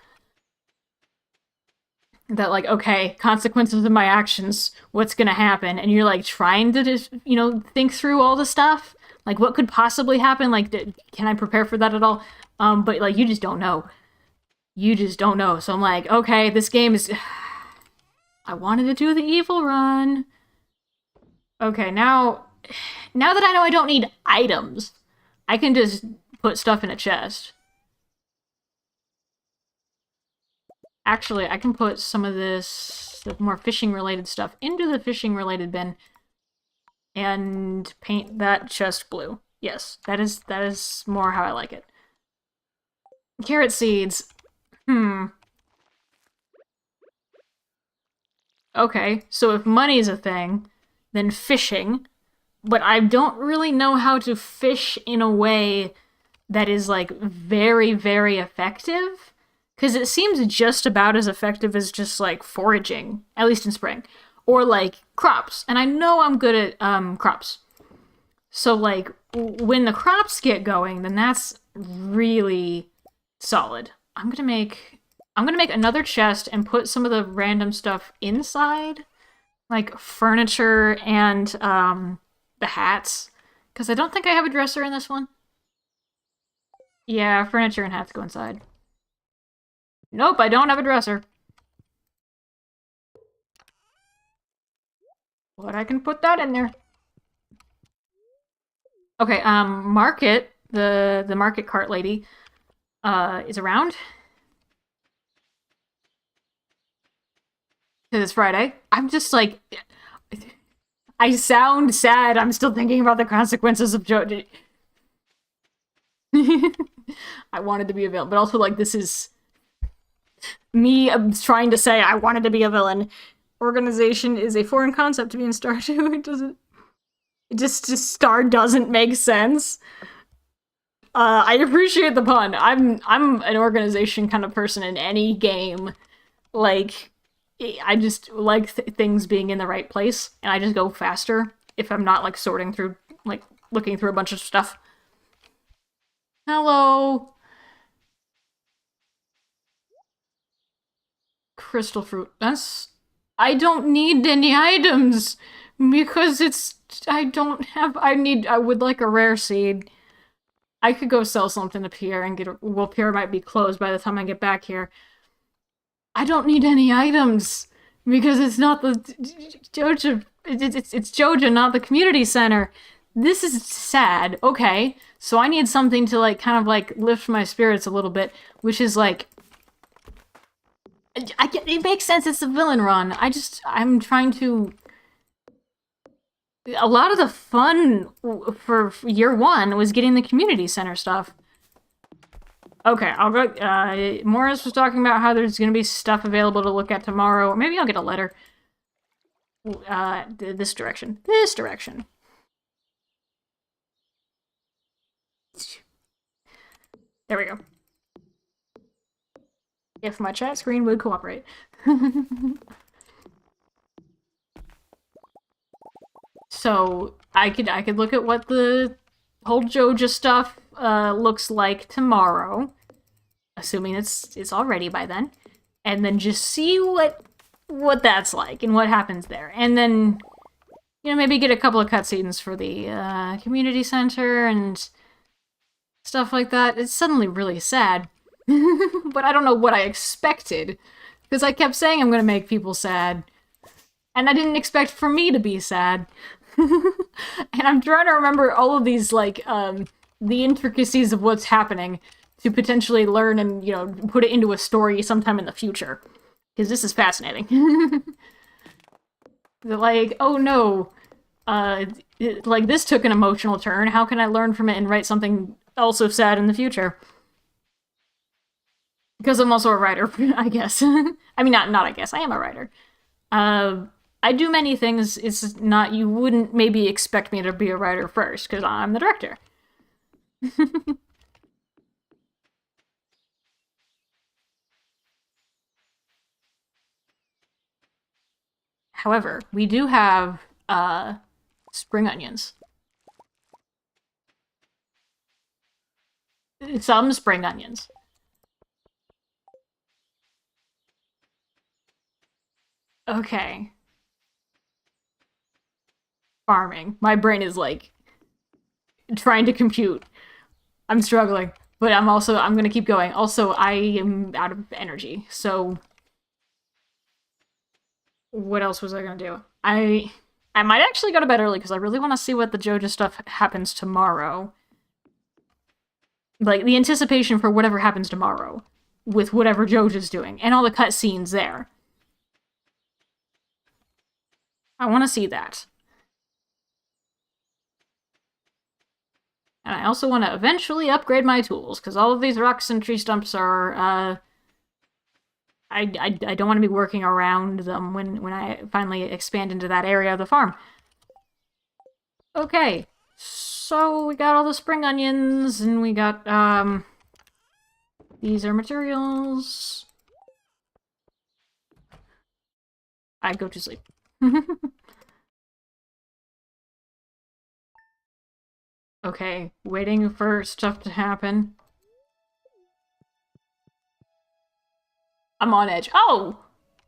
Speaker 1: That, like, okay, consequences of my actions, what's gonna happen? And you're, like, trying to just, you know, think through all the stuff. Like, what could possibly happen? Like, can I prepare for that at all? But, like, you just don't know. You just don't know. So I'm like, okay, this game is... I wanted to do the evil run. Okay, now that I know I don't need items, I can just put stuff in a chest. Actually, I can put some of this, the more fishing-related stuff, into the fishing-related bin and paint that chest blue. Yes, that is more how I like it. Carrot seeds. Okay, so if money's a thing, then fishing. But I don't really know how to fish in a way that is, like, very, very effective. Because it seems just about as effective as just, like, foraging, at least in spring. Or, like, crops. And I know I'm good at crops. So, like, when the crops get going, then that's really solid. I'm gonna make another chest and put some of the random stuff inside. Like, furniture and, the hats. Because I don't think I have a dresser in this one. Yeah, furniture and hats go inside. Nope, I don't have a dresser. But I can put that in there. Okay, Market, the market cart lady, is around. Because it's Friday. I'm just like... I sound sad. I'm still thinking about the consequences of Joja. I wanted to be a villain, but also, like, this is me trying to say I wanted to be a villain. Organization is a foreign concept to me in Stardew. It doesn't... Just Star doesn't make sense. I appreciate the pun. I'm an organization kind of person in any game. Like, I just like things being in the right place, and I just go faster if I'm not, like, sorting through, like, looking through a bunch of stuff. Hello. Crystal fruit. I don't need any items because I would like a rare seed. I could go sell something to Pierre and well, Pierre might be closed by the time I get back here. I don't need any items because it's not the Joja. It's Joja, not the community center. This is sad. Okay, so I need something to, like, kind of, like, lift my spirits a little bit, which is, like, it makes sense. It's a villain run. I'm trying to. A lot of the fun for year one was getting the community center stuff. Okay, I'll go. Morris was talking about how there's gonna be stuff available to look at tomorrow. Maybe I'll get a letter. This direction. This direction. There we go. If my chat screen would cooperate. So I could look at what the whole Joja stuff looks like tomorrow, assuming it's all ready by then, and then just see what that's like and what happens there, and then maybe get a couple of cutscenes for the community center and stuff like that. It's suddenly really sad, but I don't know what I expected because I kept saying I'm gonna make people sad, and I didn't expect for me to be sad. And I'm trying to remember all of these, like, the intricacies of what's happening to potentially learn and, put it into a story sometime in the future. Because this is fascinating. They're like, oh no, like, this took an emotional turn. How can I learn from it and write something also sad in the future? Because I'm also a writer, I guess. I mean, not I guess. I am a writer. I do many things. It's not, you wouldn't maybe expect me to be a writer first, because I'm the director. However, we do have, spring onions. Some spring onions. Okay. Farming. My brain is, like, trying to compute. I'm struggling. But I'm gonna keep going. Also, I am out of energy, so... What else was I gonna do? I might actually go to bed early, because I really want to see what the Joja stuff happens tomorrow. Like, the anticipation for whatever happens tomorrow, with whatever Joja's doing, and all the cutscenes there. I want to see that. And I also want to eventually upgrade my tools, because all of these rocks and tree stumps are, I don't want to be working around them when I finally expand into that area of the farm. Okay, so we got all the spring onions, and we got, these are materials. I go to sleep. Okay, waiting for stuff to happen. I'm on edge. Oh!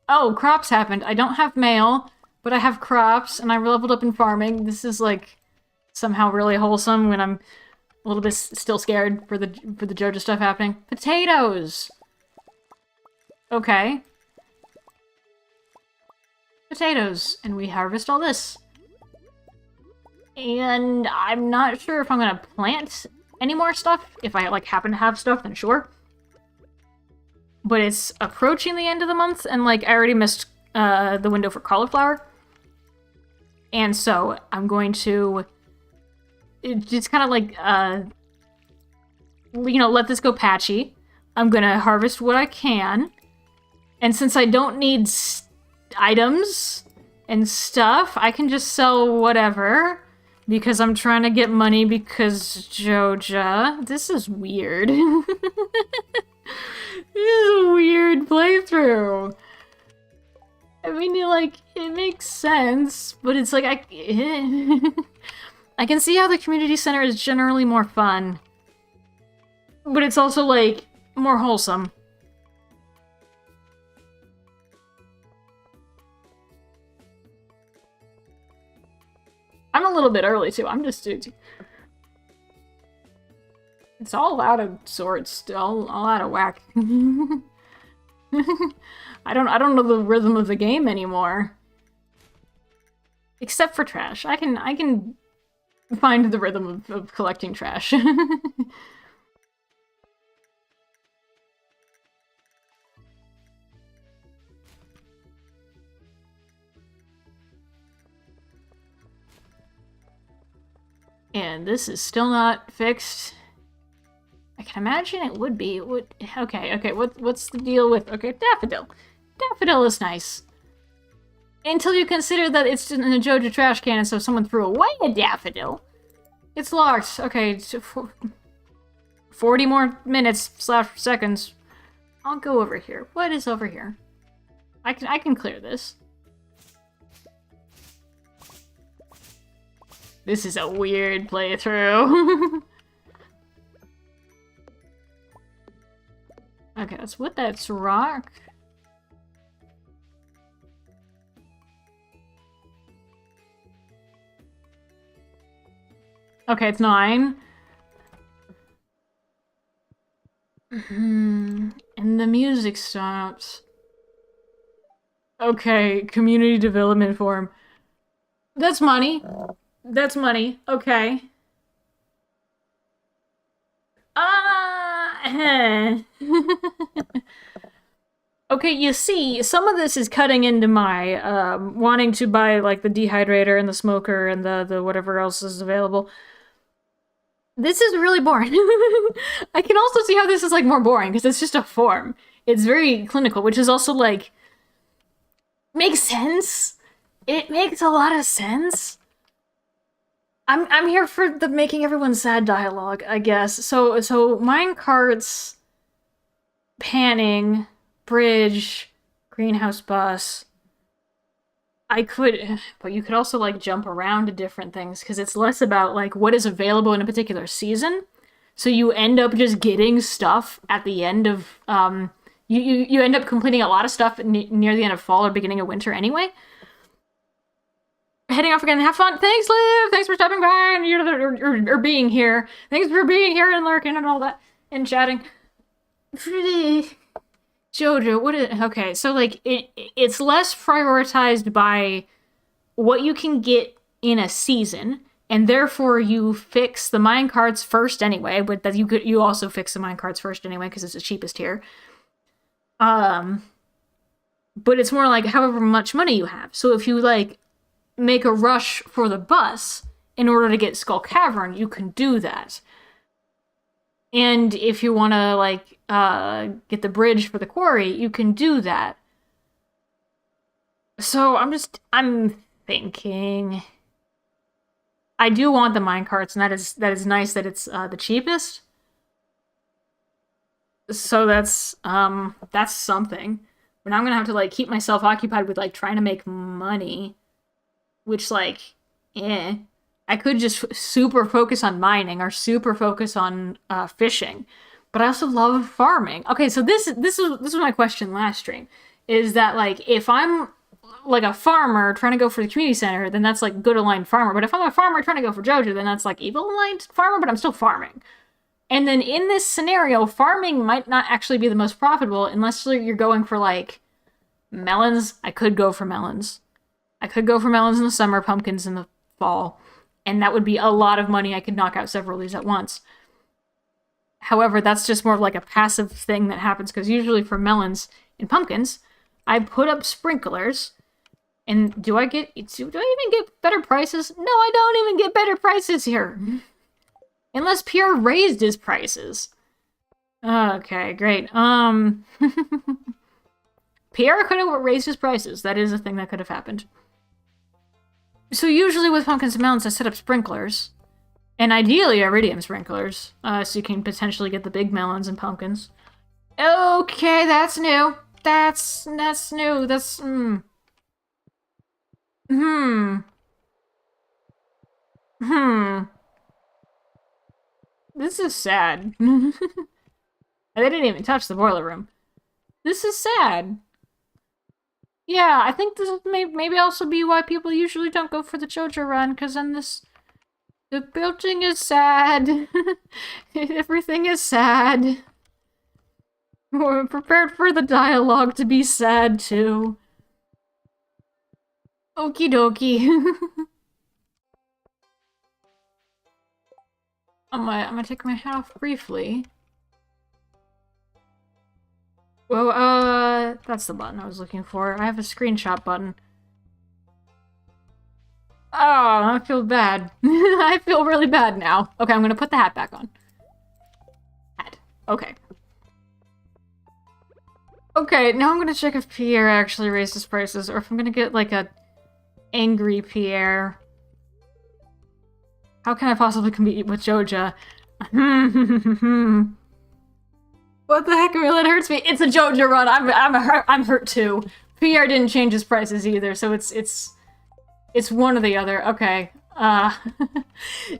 Speaker 1: Oh, crops happened. I don't have mail, but I have crops, and I leveled up in farming. This is, like, somehow really wholesome when I'm a little bit still scared for the Joja stuff happening. Potatoes! Okay. Potatoes. And we harvest all this. And I'm not sure if I'm gonna plant any more stuff. If I, like, happen to have stuff, then sure. But it's approaching the end of the month, and, like, I already missed the window for cauliflower. And so I'm going to just kind of, like, let this go patchy. I'm gonna harvest what I can. And since I don't need items and stuff, I can just sell whatever. Because I'm trying to get money because Joja. This is weird. This is a weird playthrough. I mean, it makes sense, but it's like, I can see how the community center is generally more fun. But it's also, like, more wholesome. I'm a little bit early, too. I'm just... It's all out of sorts. All out of whack. I don't know the rhythm of the game anymore. Except for trash. I can find the rhythm of collecting trash. And this is still not fixed. I can imagine it would be. Okay, what's the deal with... Okay, daffodil. Daffodil is nice. Until you consider that it's in a Joja trash can, and so someone threw away a daffodil. It's locked. Okay, 40 more minutes / seconds. I'll go over here. What is over here? I can clear this. This is a weird playthrough. Okay, that's wood, that's rock. Okay, it's 9. And the music stops. Okay, community development forum. That's money. That's money. Okay. Okay, you see, some of this is cutting into my wanting to buy like the dehydrator and the smoker and the whatever else is available. This is really boring. I can also see how this is like more boring because it's just a form. It's very clinical, which is also like makes sense. It makes a lot of sense. I'm here for the making everyone sad dialogue, I guess. So mine carts, panning, bridge, greenhouse bus. I could, but you could also like jump around to different things because it's less about like what is available in a particular season. So you end up just getting stuff at the end of you end up completing a lot of stuff near the end of fall or beginning of winter anyway. Heading off again. Have fun. Thanks, Liv. Thanks for stopping by and or being here. Thanks for being here and lurking and all that and chatting. Joja, what is okay? So like it's less prioritized by what you can get in a season, and therefore you fix the minecarts first anyway. But that you also fix the minecarts first anyway because it's the cheapest here. But it's more like however much money you have. So if you like make a rush for the bus in order to get Skull Cavern, you can do that. And if you want to, like, get the bridge for the quarry, you can do that. So I'm thinking... I do want the minecarts, and that is nice that it's the cheapest. So that's something. But now I'm gonna have to, like, keep myself occupied with, like, trying to make money. Which, like, I could just super focus on mining or super focus on fishing. But I also love farming. Okay, so this was my question last stream. Is that, like, if I'm, like, a farmer trying to go for the community center, then that's, like, good aligned farmer. But if I'm a farmer trying to go for Joja, then that's, like, evil aligned farmer, but I'm still farming. And then in this scenario, farming might not actually be the most profitable unless you're going for, like, melons. I could go for melons. I could go for melons in the summer, pumpkins in the fall, and that would be a lot of money. I could knock out several of these at once. However, that's just more of like a passive thing that happens, because usually for melons and pumpkins, I put up sprinklers, and do I even get better prices? No, I don't even get better prices here. Unless Pierre raised his prices. Okay, great. Pierre could have raised his prices. That is a thing that could have happened. So usually with pumpkins and melons, I set up sprinklers. And ideally iridium sprinklers. So you can potentially get the big melons and pumpkins. Okay, that's new. That's new. That's, This is sad. They didn't even touch the boiler room. This is sad. Yeah, I think this may maybe also be why people usually don't go for the Joja run, because then the building is sad. Everything is sad. We're prepared for the dialogue to be sad too. Okie dokie. I'm gonna take my hat off briefly. Well, that's the button I was looking for. I have a screenshot button. Oh, I feel bad. I feel really bad now. Okay, I'm gonna put the hat back on. Hat. Okay. Okay, now I'm gonna check if Pierre actually raised his prices, or if I'm gonna get, like, a angry Pierre. How can I possibly compete with Joja? What the heck, Amelia? It hurts me. It's a Joja run. I'm hurt too. Pierre didn't change his prices either, so it's one or the other. Okay.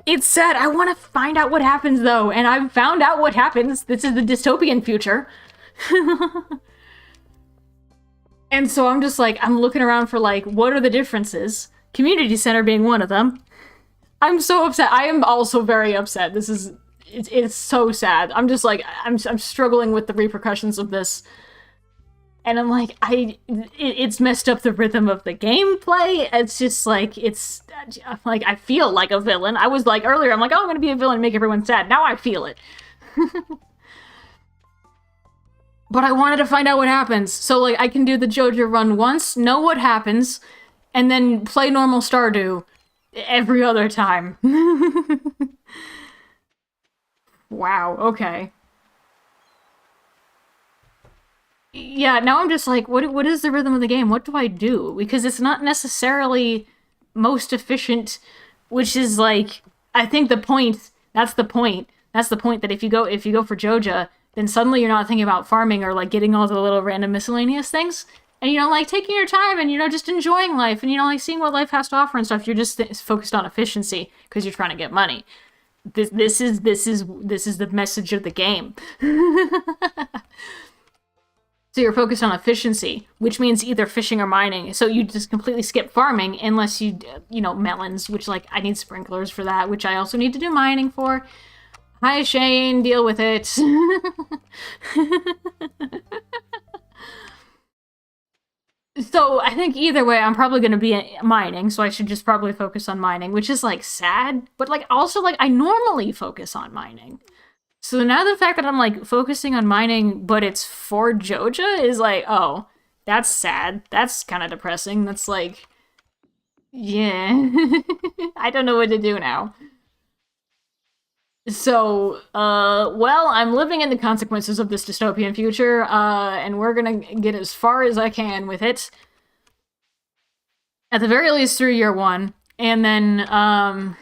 Speaker 1: It's sad. I want to find out what happens, though, and I've found out what happens. This is the dystopian future. And so I'm just like, I'm looking around for, like, what are the differences? Community center being one of them. I'm so upset. I am also very upset. This is... It's so sad. I'm just like, I'm struggling with the repercussions of this. And I'm like, it's messed up the rhythm of the gameplay. It's just like, like, I feel like a villain. I was like, earlier, I'm like, oh, I'm gonna be a villain and make everyone sad. Now I feel it. But I wanted to find out what happens. So, like, I can do the Joja run once, know what happens, and then play normal Stardew every other time. Wow, okay. Yeah, now I'm just like, what is the rhythm of the game? What do I do? Because it's not necessarily most efficient, which is like, I think the point, that's the point. That's the point, that if you go for Joja, then suddenly you're not thinking about farming or, like, getting all the little random miscellaneous things. And, you know, like, taking your time and, you know, just enjoying life and, you know, like, seeing what life has to offer and stuff. You're just focused on efficiency because you're trying to get money. This is the message of the game. So you're focused on efficiency, which means either fishing or mining. So you just completely skip farming unless you know, melons, which, like, I need sprinklers for that, which I also need to do mining for. Hi, Shane, deal with it. So I think either way, I'm probably going to be mining, so I should just probably focus on mining, which is, like, sad, but, like, also, like, I normally focus on mining. So now the fact that I'm, like, focusing on mining, but it's for Joja is like, oh, that's sad. That's kind of depressing. That's like, yeah. I don't know what to do now. So, well, I'm living in the consequences of this dystopian future, and we're gonna get as far as I can with it. At the very least through year 1, and then,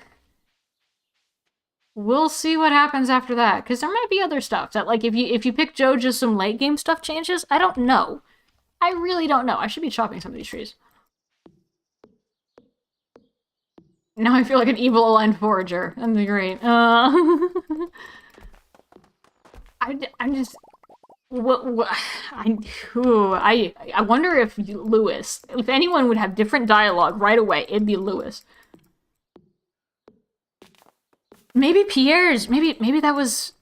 Speaker 1: we'll see what happens after that, because there might be other stuff that, like, if you pick Joja, some late game stuff changes. I don't know. I really don't know. I should be chopping some of these trees. Now I feel like an evil aligned forager. That'd be great. I'm just... I wonder if Lewis... If anyone would have different dialogue right away, it'd be Lewis. Maybe Pierre's... Maybe that was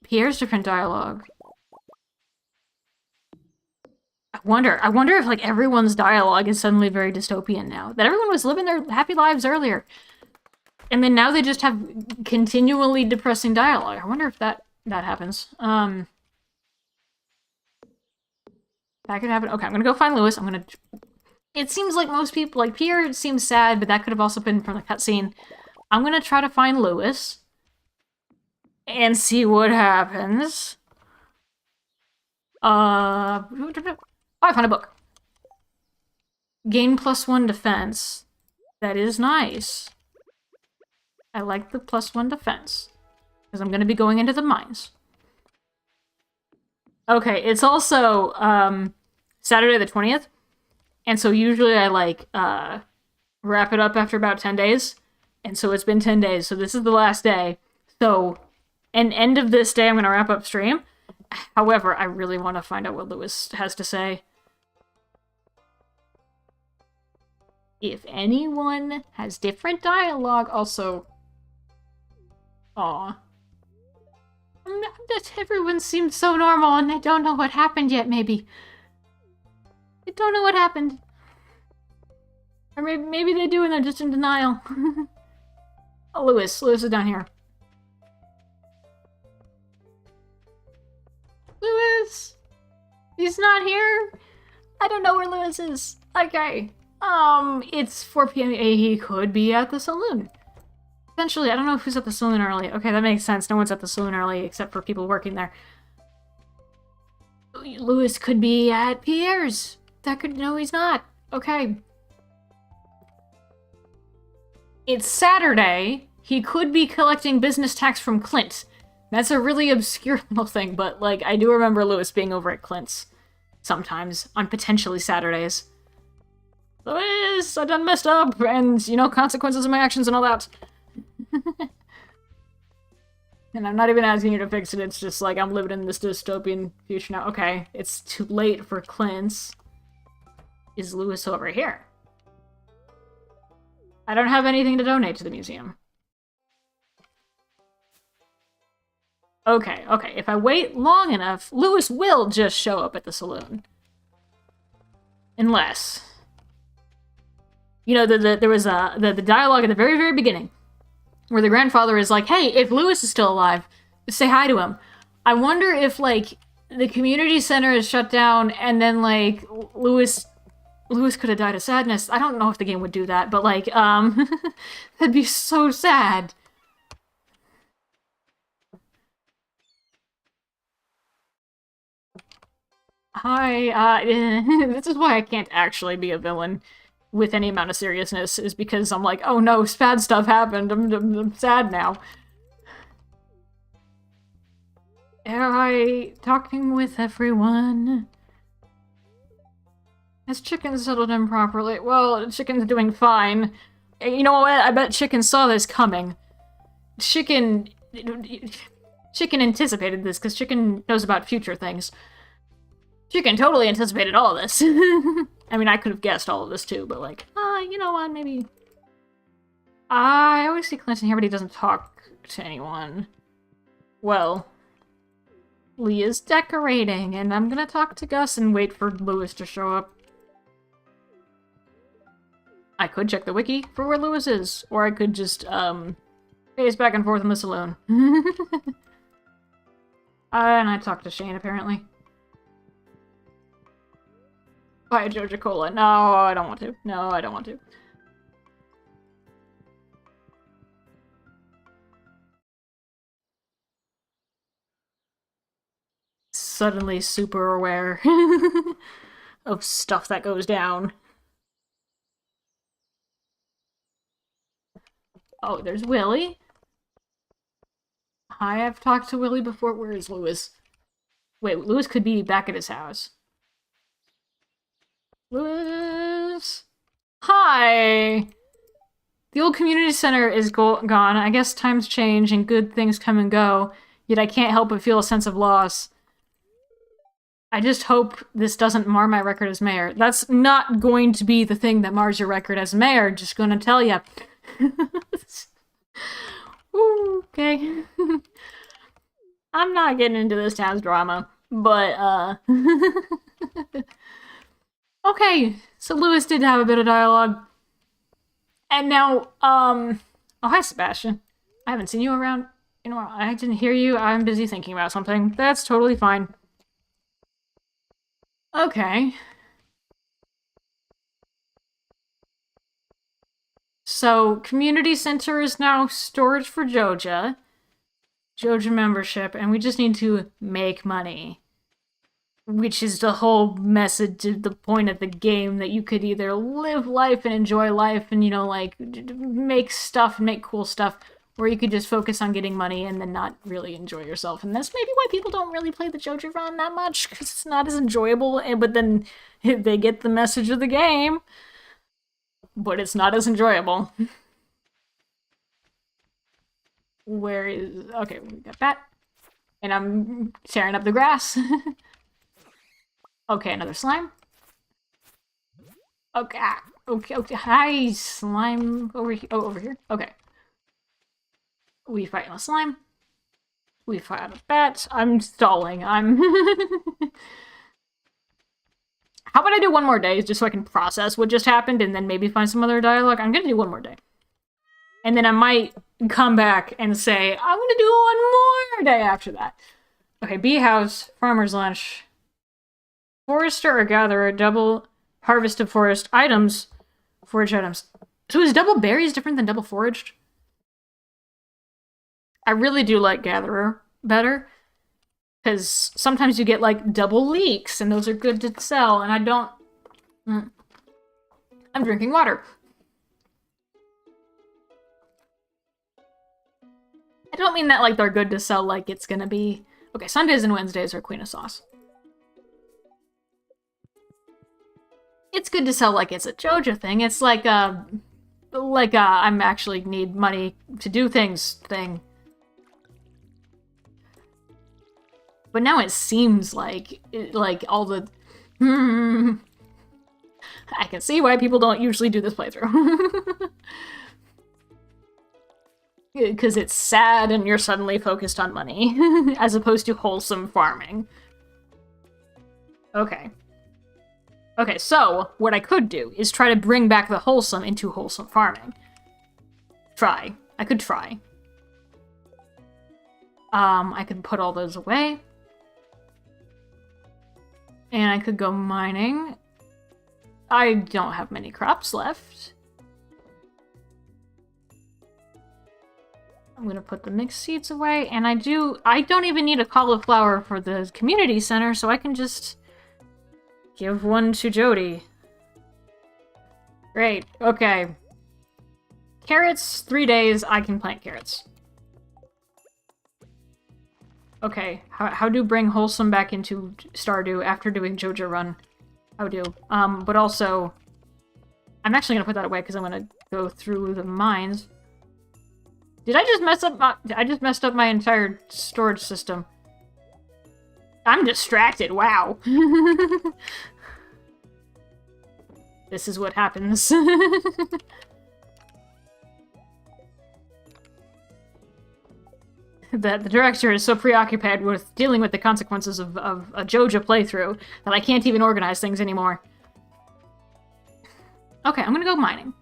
Speaker 1: Pierre's different dialogue. I wonder if, like, everyone's dialogue is suddenly very dystopian now. That everyone was living their happy lives earlier. And then now they just have continually depressing dialogue. I wonder if that happens. That could happen. Okay, I'm gonna go find Lewis. It seems like most people, like, Pierre seems sad, but that could have also been from the cutscene. I'm gonna try to find Lewis. And see what happens. Oh, I found a book. Gain +1 defense. That is nice. I like the +1 defense. Because I'm going to be going into the mines. Okay, it's also Saturday the 20th. And so usually I, like, wrap it up after about 10 days. And so it's been 10 days. So this is the last day. So, an end of this day, I'm going to wrap up stream. However, I really want to find out what Lewis has to say. If anyone has different dialogue, also... Aw. Everyone seems so normal and they don't know what happened yet, maybe. They don't know what happened. Or maybe they do and they're just in denial. Oh, Lewis is down here. Lewis! He's not here? I don't know where Lewis is. Okay. It's 4 p.m. He could be at the saloon. Essentially, I don't know who's at the saloon early. Okay, that makes sense. No one's at the saloon early except for people working there. Lewis could be at Pierre's. No, he's not. Okay. It's Saturday. He could be collecting business tax from Clint. That's a really obscure little thing, but, like, I do remember Lewis being over at Clint's sometimes on potentially Saturdays. Lewis, I done messed up, and, you know, consequences of my actions and all that. And I'm not even asking you to fix it, it's just like I'm living in this dystopian future now. Okay, it's too late for Clint's. Is Lewis over here? I don't have anything to donate to the museum. Okay, okay, if I wait long enough, Lewis will just show up at the saloon. Unless... You know, there was the dialogue at the very, very beginning, where the grandfather is like, hey, if Lewis is still alive, say hi to him. I wonder if, like, the community center is shut down, and then, like, Lewis could have died of sadness. I don't know if the game would do that, but, like, that'd be so sad. Hi, this is why I can't actually be a villain with any amount of seriousness, is because I'm like, oh no, bad stuff happened, I'm sad now. Am I talking with everyone? Has Chicken settled in properly? Well, Chicken's doing fine. You know what? I bet Chicken saw this coming. Chicken anticipated this, because Chicken knows about future things. Chicken totally anticipated all of this. I mean, I could have guessed all of this too, but like, you know what, maybe... I always see Clinton here, but he doesn't talk to anyone. Well, Leah's decorating, and I'm gonna talk to Gus and wait for Lewis to show up. I could check the wiki for where Lewis is, or I could just, pace back and forth in the saloon. And I talked to Shane, apparently. Buy a Joja Cola. No, I don't want to. No, I don't want to. Suddenly super aware of stuff that goes down. Oh, there's Willy. Hi, I've talked to Willy before. Where is Lewis? Wait, Lewis could be back at his house. Lewis! Hi! The old community center is gone. I guess times change and good things come and go, yet I can't help but feel a sense of loss. I just hope this doesn't mar my record as mayor. That's not going to be the thing that mars your record as mayor, just gonna tell ya. Okay. I'm not getting into this town's drama, but, okay, so Lewis did have a bit of dialogue. And now, oh, hi, Sebastian. I haven't seen you around in a while. I didn't hear you. I'm busy thinking about something. That's totally fine. Okay. So, community center is now storage for Joja. Joja membership, and we just need to make money. Which is the whole message, the point of the game, that you could either live life and enjoy life and, you know, like, make stuff and make cool stuff, or you could just focus on getting money and then not really enjoy yourself. And that's maybe why people don't really play the Joja run that much, because it's not as enjoyable, but then they get the message of the game, but it's not as enjoyable. Where is... Okay, we got that. And I'm tearing up the grass. Okay, another slime. Okay, okay. Hi, slime over here. Oh, over here. Okay. We fight a slime. We fight a bat. I'm stalling. I'm... How about I do one more day, just so I can process what just happened and then maybe find some other dialogue? I'm gonna do one more day. And then I might come back and say, I'm gonna do one more day after that. Okay, bee house, farmer's lunch, forester or gatherer, double harvest of forest items, forage items. So is double berries different than double foraged? I really do like gatherer better, because sometimes you get like double leeks, and those are good to sell, and I don't... I'm drinking water. I don't mean that like they're good to sell like it's gonna be... Okay, Sundays and Wednesdays are Queen of Sauce. it's good to sell like it's a Joja thing. It's like I'm actually need money to do things thing. But now it seems like all the I can see why people don't usually do this playthrough. Because it's sad and you're suddenly focused on money, as opposed to wholesome farming. Okay. Okay, so what I could do is try to bring back the wholesome into wholesome farming. Try. I could try. I could put all those away. And I could go mining. I don't have many crops left. I'm gonna put the mixed seeds away, and I don't even need a cauliflower for the community center, so I can just give one to Jody. Great, okay. Carrots, 3 days, I can plant carrots. Okay, how do bring wholesome back into Stardew after doing Joja Run? How do? But also, I'm actually gonna put that away because I'm gonna go through the mines. Did I just mess up I just messed up my entire storage system. I'm distracted, wow. This is what happens. The director is so preoccupied with dealing with the consequences of a Joja playthrough that I can't even organize things anymore. Okay, I'm gonna go mining.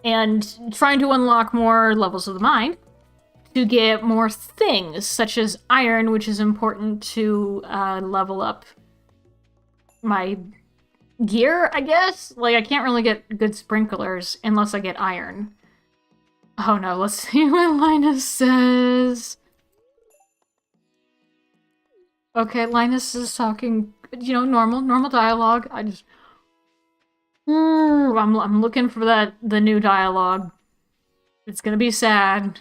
Speaker 1: And trying to unlock more levels of the mine to get more things, such as iron, which is important to level up my gear, I guess? Like, I can't really get good sprinklers unless I get iron. Oh no, let's see what Linus says. Okay, Linus is talking, you know, normal dialogue. I just... I'm looking for the new dialogue. It's gonna be sad.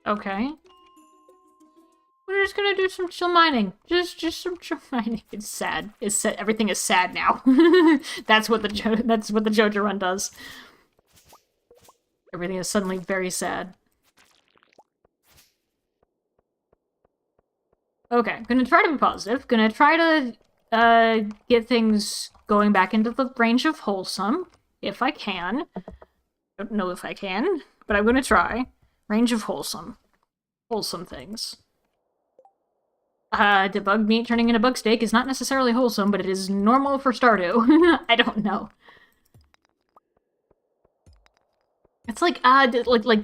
Speaker 1: Okay. We're just gonna do some chill mining. Just some chill mining. It's sad. It's sad. Everything is sad now. That's what the Joja Run does. Everything is suddenly very sad. Okay, gonna try to be positive. Gonna try to get things going back into the range of wholesome, if I can. Don't know if I can, but I'm gonna try. Range of wholesome. Wholesome things. Debug meat turning into bug steak is not necessarily wholesome, but it is normal for Stardew. I don't know. It's like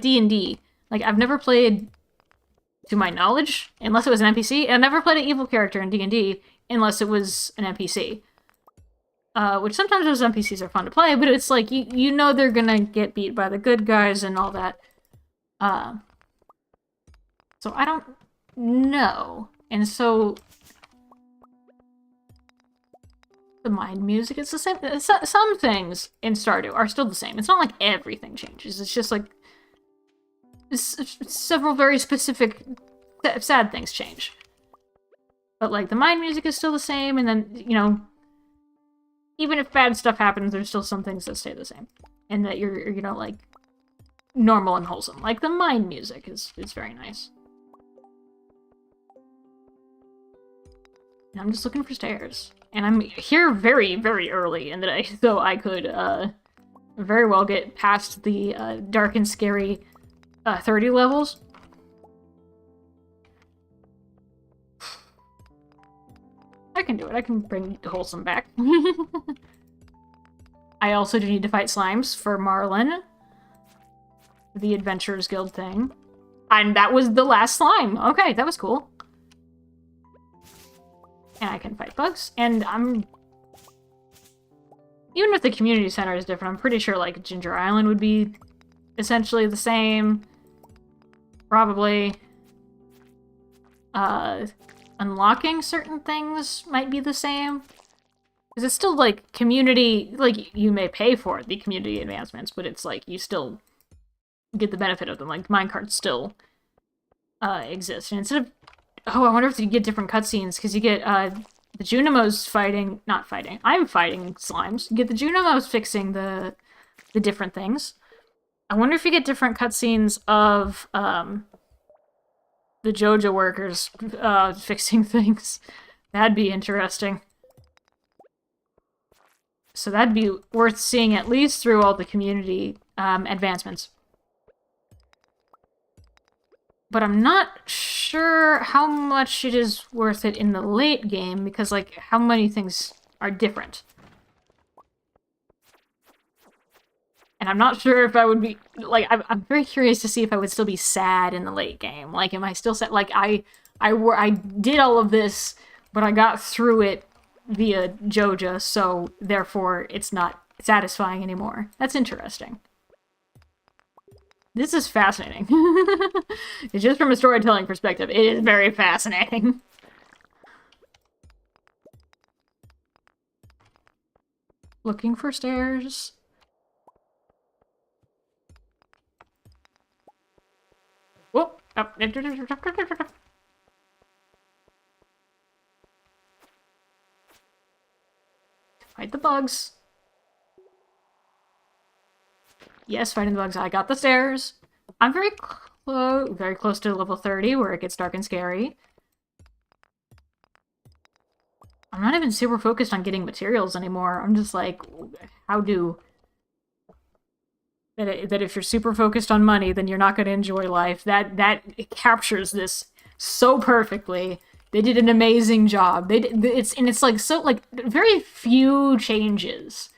Speaker 1: D&D. Like, I've never played, to my knowledge, unless it was an NPC, and I've never played an evil character in D&D unless it was an NPC. Which sometimes those NPCs are fun to play, but it's like, you know they're gonna get beat by the good guys and all that. So I don't know. And so, the mind music is the same. Some things in Stardew are still the same. It's not like everything changes. It's just like several very specific sad things change. But like the mind music is still the same, and then, you know, even if bad stuff happens, there's still some things that stay the same. And that you're you know, like, normal and wholesome. Like the mind music is very nice. I'm just looking for stairs. And I'm here very, very early in the day, so I could very well get past the dark and scary 30 levels. I can do it. I can bring Wholesome back. I also do need to fight slimes for Marlin. The Adventurers Guild thing. And that was the last slime. Okay, that was cool. And I can fight bugs, and I'm... Even if the community center is different, I'm pretty sure, like, Ginger Island would be essentially the same. Probably. Unlocking certain things might be the same. Because it's still, like, community... Like, you may pay for the community advancements, but it's, like, you still get the benefit of them. Like, minecarts still exist. And instead of Oh, I wonder if you get different cutscenes, because you get, the Junimos fighting... Not fighting. I'm fighting slimes. You get the Junimos fixing the different things. I wonder if you get different cutscenes of, the Joja workers, fixing things. That'd be interesting. So that'd be worth seeing at least through all the community, advancements. But I'm not sure how much it is worth it in the late game, because, like, how many things are different. And I'm not sure if I would be, like, I'm very curious to see if I would still be sad in the late game. Like, am I still sad? Like, I did all of this, but I got through it via Joja, so therefore it's not satisfying anymore. That's interesting. This is fascinating. It's just from a storytelling perspective. It is very fascinating. Looking for stairs. Whoop. Oh. Fight the bugs. Yes, fighting the bugs. I got the stairs. I'm very close to level 30, where it gets dark and scary. I'm not even super focused on getting materials anymore. I'm just like, how do... That if you're super focused on money, then you're not going to enjoy life. That captures this so perfectly. They did an amazing job. It's like, so, like, very few changes.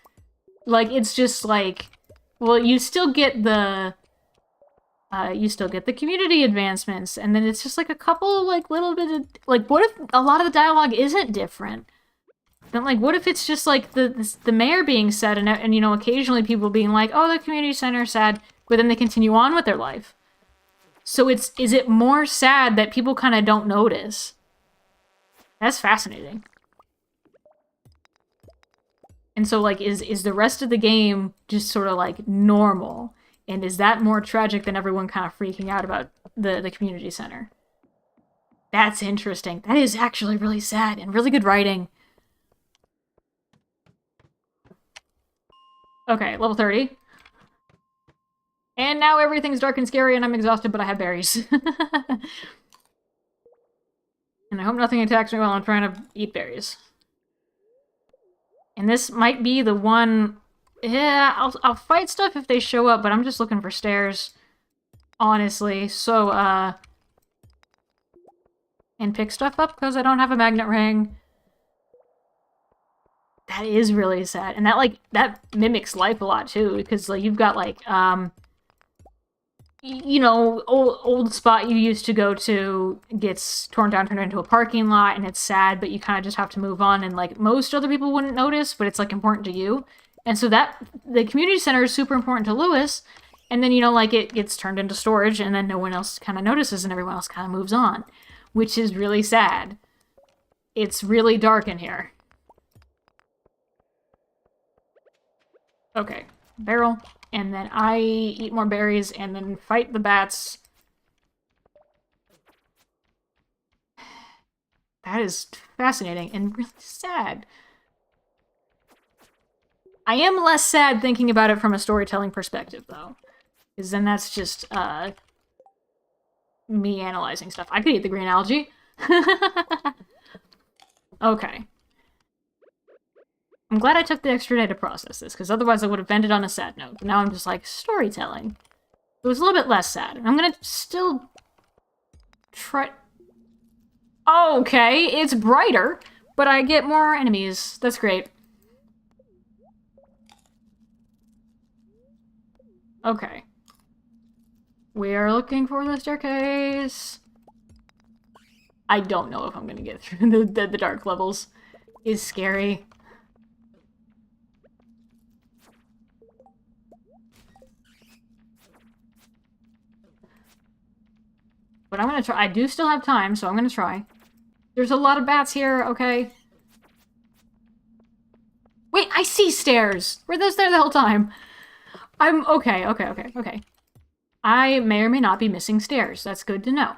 Speaker 1: Like, it's just like... Well, you still get the community advancements, and then it's just like a couple, like, little bit of, like, what if a lot of the dialogue isn't different? Then, like, what if it's just, like, the mayor being sad, and, you know, occasionally people being like, oh, the community center is sad, but then they continue on with their life. So is it more sad that people kind of don't notice? That's fascinating. And so, like, is the rest of the game just sort of, like, normal? And is that more tragic than everyone kind of freaking out about the community center? That's interesting. That is actually really sad and really good writing. Okay, level 30. And now everything's dark and scary and I'm exhausted, but I have berries. And I hope nothing attacks me while I'm trying to eat berries. And this might be the one... Yeah, I'll fight stuff if they show up, but I'm just looking for stairs. Honestly. So, and pick stuff up because I don't have a magnet ring. That is really sad. And that, like, that mimics life a lot, too. Because, like, you've got, like, you know, old spot you used to go to gets torn down, turned into a parking lot, and it's sad, but you kind of just have to move on, and, like, most other people wouldn't notice, but it's, like, important to you. And so the community center is super important to Lewis, and then, you know, like, it gets turned into storage, and then no one else kind of notices, and everyone else kind of moves on, which is really sad. It's really dark in here. Okay, barrel. And then I eat more berries, and then fight the bats. That is fascinating and really sad. I am less sad thinking about it from a storytelling perspective, though. Because then that's just, me analyzing stuff. I could eat the green algae. Okay. I'm glad I took the extra day to process this, because otherwise I would have ended on a sad note. But now I'm just like, storytelling. It was a little bit less sad. I'm gonna still try... Okay, it's brighter, but I get more enemies. That's great. Okay. We are looking for the staircase. I don't know if I'm gonna get through the dark levels. It's scary. But I'm gonna try. I do still have time, so I'm gonna try. There's a lot of bats here, okay? Wait, I see stairs! Were those there the whole time? I'm... Okay. I may or may not be missing stairs. That's good to know.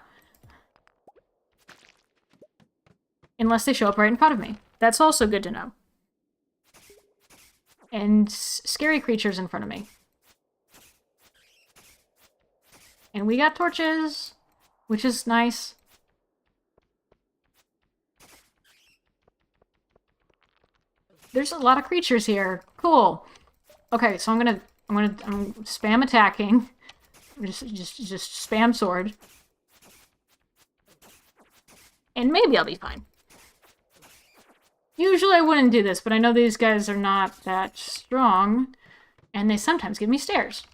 Speaker 1: unless they show up right in front of me. That's also good to know. And scary creatures in front of me. And we got torches, which is nice. There's a lot of creatures here. Cool. Okay, so I'm gonna spam attacking. Just spam sword. And maybe I'll be fine. Usually I wouldn't do this, but I know these guys are not that strong, and they sometimes give me stairs.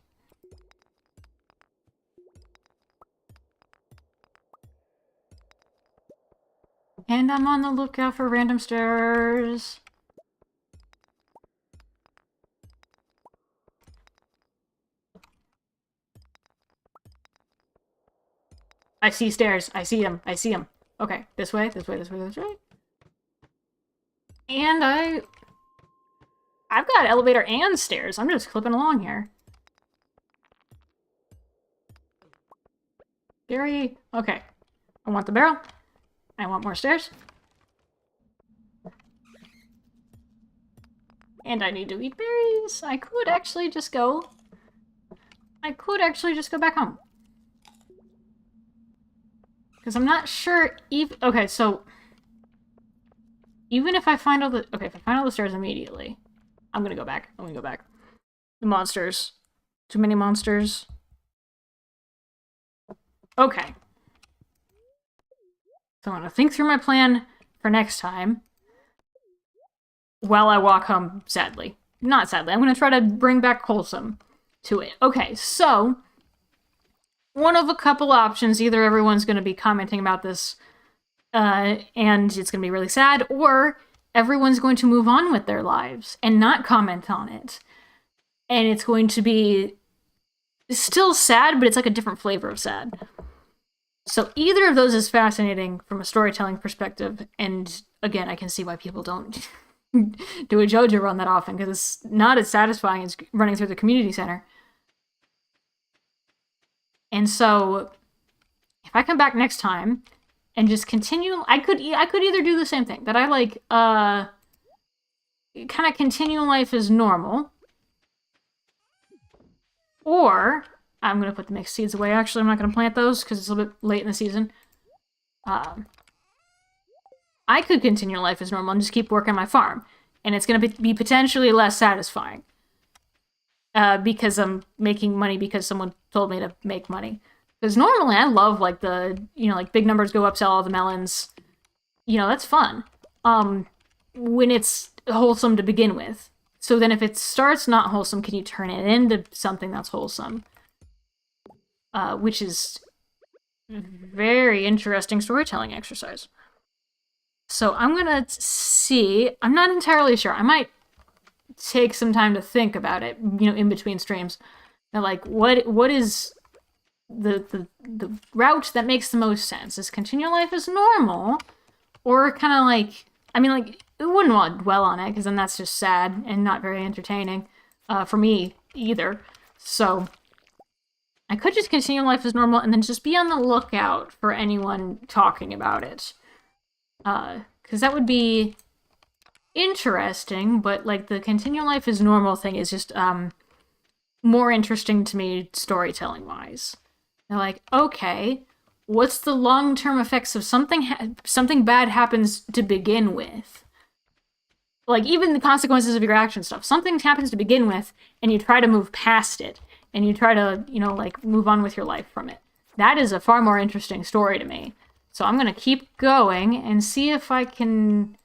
Speaker 1: And I'm on the lookout for random stairs. I see stairs. I see them. I see them. Okay, this way, this way, this way, this way. And I've got elevator and stairs. I'm just clipping along here. Very... Okay. I want the barrel. I want more stairs. And I need to eat berries. I could actually just go back home. Because I'm not sure even... Okay, so... Even if I find all the... Okay, if I find all the stairs immediately, I'm gonna go back. I'm gonna go back. The monsters. Too many monsters. Okay. So I'm gonna think through my plan for next time. While I walk home, sadly. Not sadly. I'm gonna try to bring back wholesome to it. Okay, so... One of a couple options. Either everyone's gonna be commenting about this and it's going to be really sad, or everyone's going to move on with their lives and not comment on it. And it's going to be still sad, but it's like a different flavor of sad. So either of those is fascinating from a storytelling perspective, and again, I can see why people don't do a Joja run that often, because it's not as satisfying as running through the community center. And so, if I come back next time and just continue, I could either do the same thing, that I like, kind of continue life as normal, or I'm going to put the mixed seeds away. Actually, I'm not going to plant those because it's a little bit late in the season. I could continue life as normal and just keep working my farm, and it's going to be potentially less satisfying because I'm making money because someone told me to make money. Because normally I love, like, the, you know, like, big numbers go up, sell all the melons. You know, that's fun. When it's wholesome to begin with. So then if it starts not wholesome, can you turn it into something that's wholesome? Which is very interesting storytelling exercise. So I'm gonna see. I'm not entirely sure. I might take some time to think about it, you know, in between streams. And, like, what is... the route that makes the most sense? Is continue life as normal, or kind of like, I mean, like, I wouldn't want to dwell on it because then that's just sad and not very entertaining for me either. So I could just continue life as normal and then just be on the lookout for anyone talking about it, because that would be interesting. But, like, the continue life as normal thing is just more interesting to me storytelling wise. They're like, okay, what's the long-term effects of something bad happens to begin with? Like, even the consequences of your action stuff. Something happens to begin with, and you try to move past it, and you try to, you know, like, move on with your life from it. That is a far more interesting story to me. So I'm gonna keep going and see if I can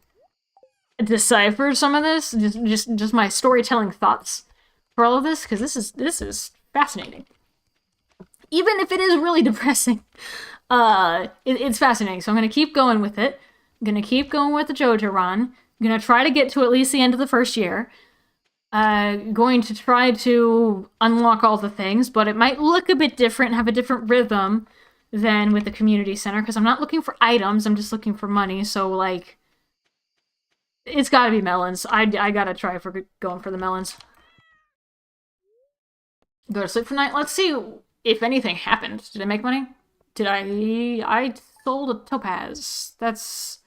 Speaker 1: decipher some of this, just my storytelling thoughts for all of this, because this is fascinating. Even if it is really depressing, it's fascinating. So I'm going to keep going with it. I'm going to keep going with the Joja run. I'm going to try to get to at least the end of the first year. Going to try to unlock all the things, but it might look a bit different, have a different rhythm than with the community center, because I'm not looking for items, I'm just looking for money. So, like, it's got to be melons. I got to try for going for the melons. Go to sleep for night. Let's see if anything happened. Did I make money? I sold a topaz. That's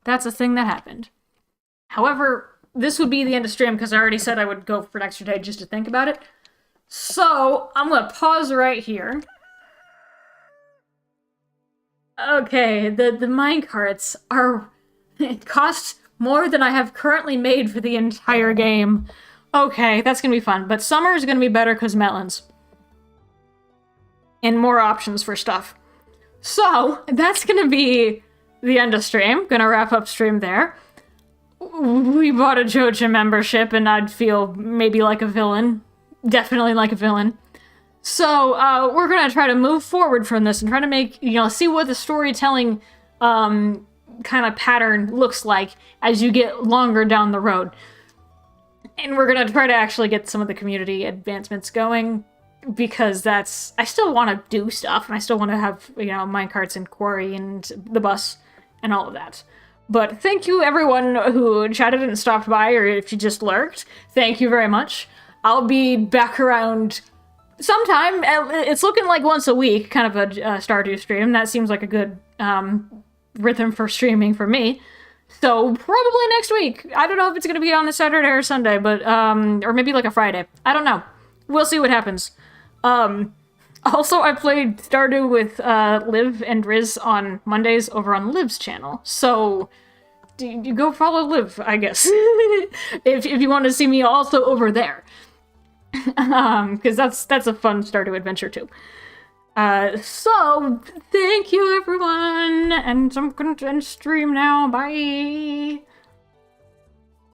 Speaker 1: That's a thing that happened. However, this would be the end of stream because I already said I would go for an extra day just to think about it. So, I'm gonna pause right here. Okay, the minecarts are... It costs more than I have currently made for the entire game. Okay, that's gonna be fun. But summer is gonna be better because melons. And more options for stuff. So, that's gonna be the end of stream. Gonna wrap up stream there. We bought a Joja membership and I'd feel maybe like a villain. Definitely like a villain. So, we're gonna try to move forward from this and try to make, see what the storytelling, kind of pattern looks like as you get longer down the road. And we're gonna try to actually get some of the community advancements going, because I still want to do stuff, and I still want to have, minecarts and quarry and the bus and all of that. But thank you everyone who chatted and stopped by, or if you just lurked, thank you very much. I'll be back around sometime. It's looking like once a week, kind of a Stardew stream. That seems like a good rhythm for streaming for me. So probably next week. I don't know if it's going to be on a Saturday or Sunday, but or maybe like a Friday. I don't know. We'll see what happens. Also, I played Stardew with Liv and Riz on Mondays over on Liv's channel. So you go follow Liv, I guess, if you want to see me also over there. Because that's a fun Stardew adventure too. So thank you everyone, and I'm gonna end stream now. Bye.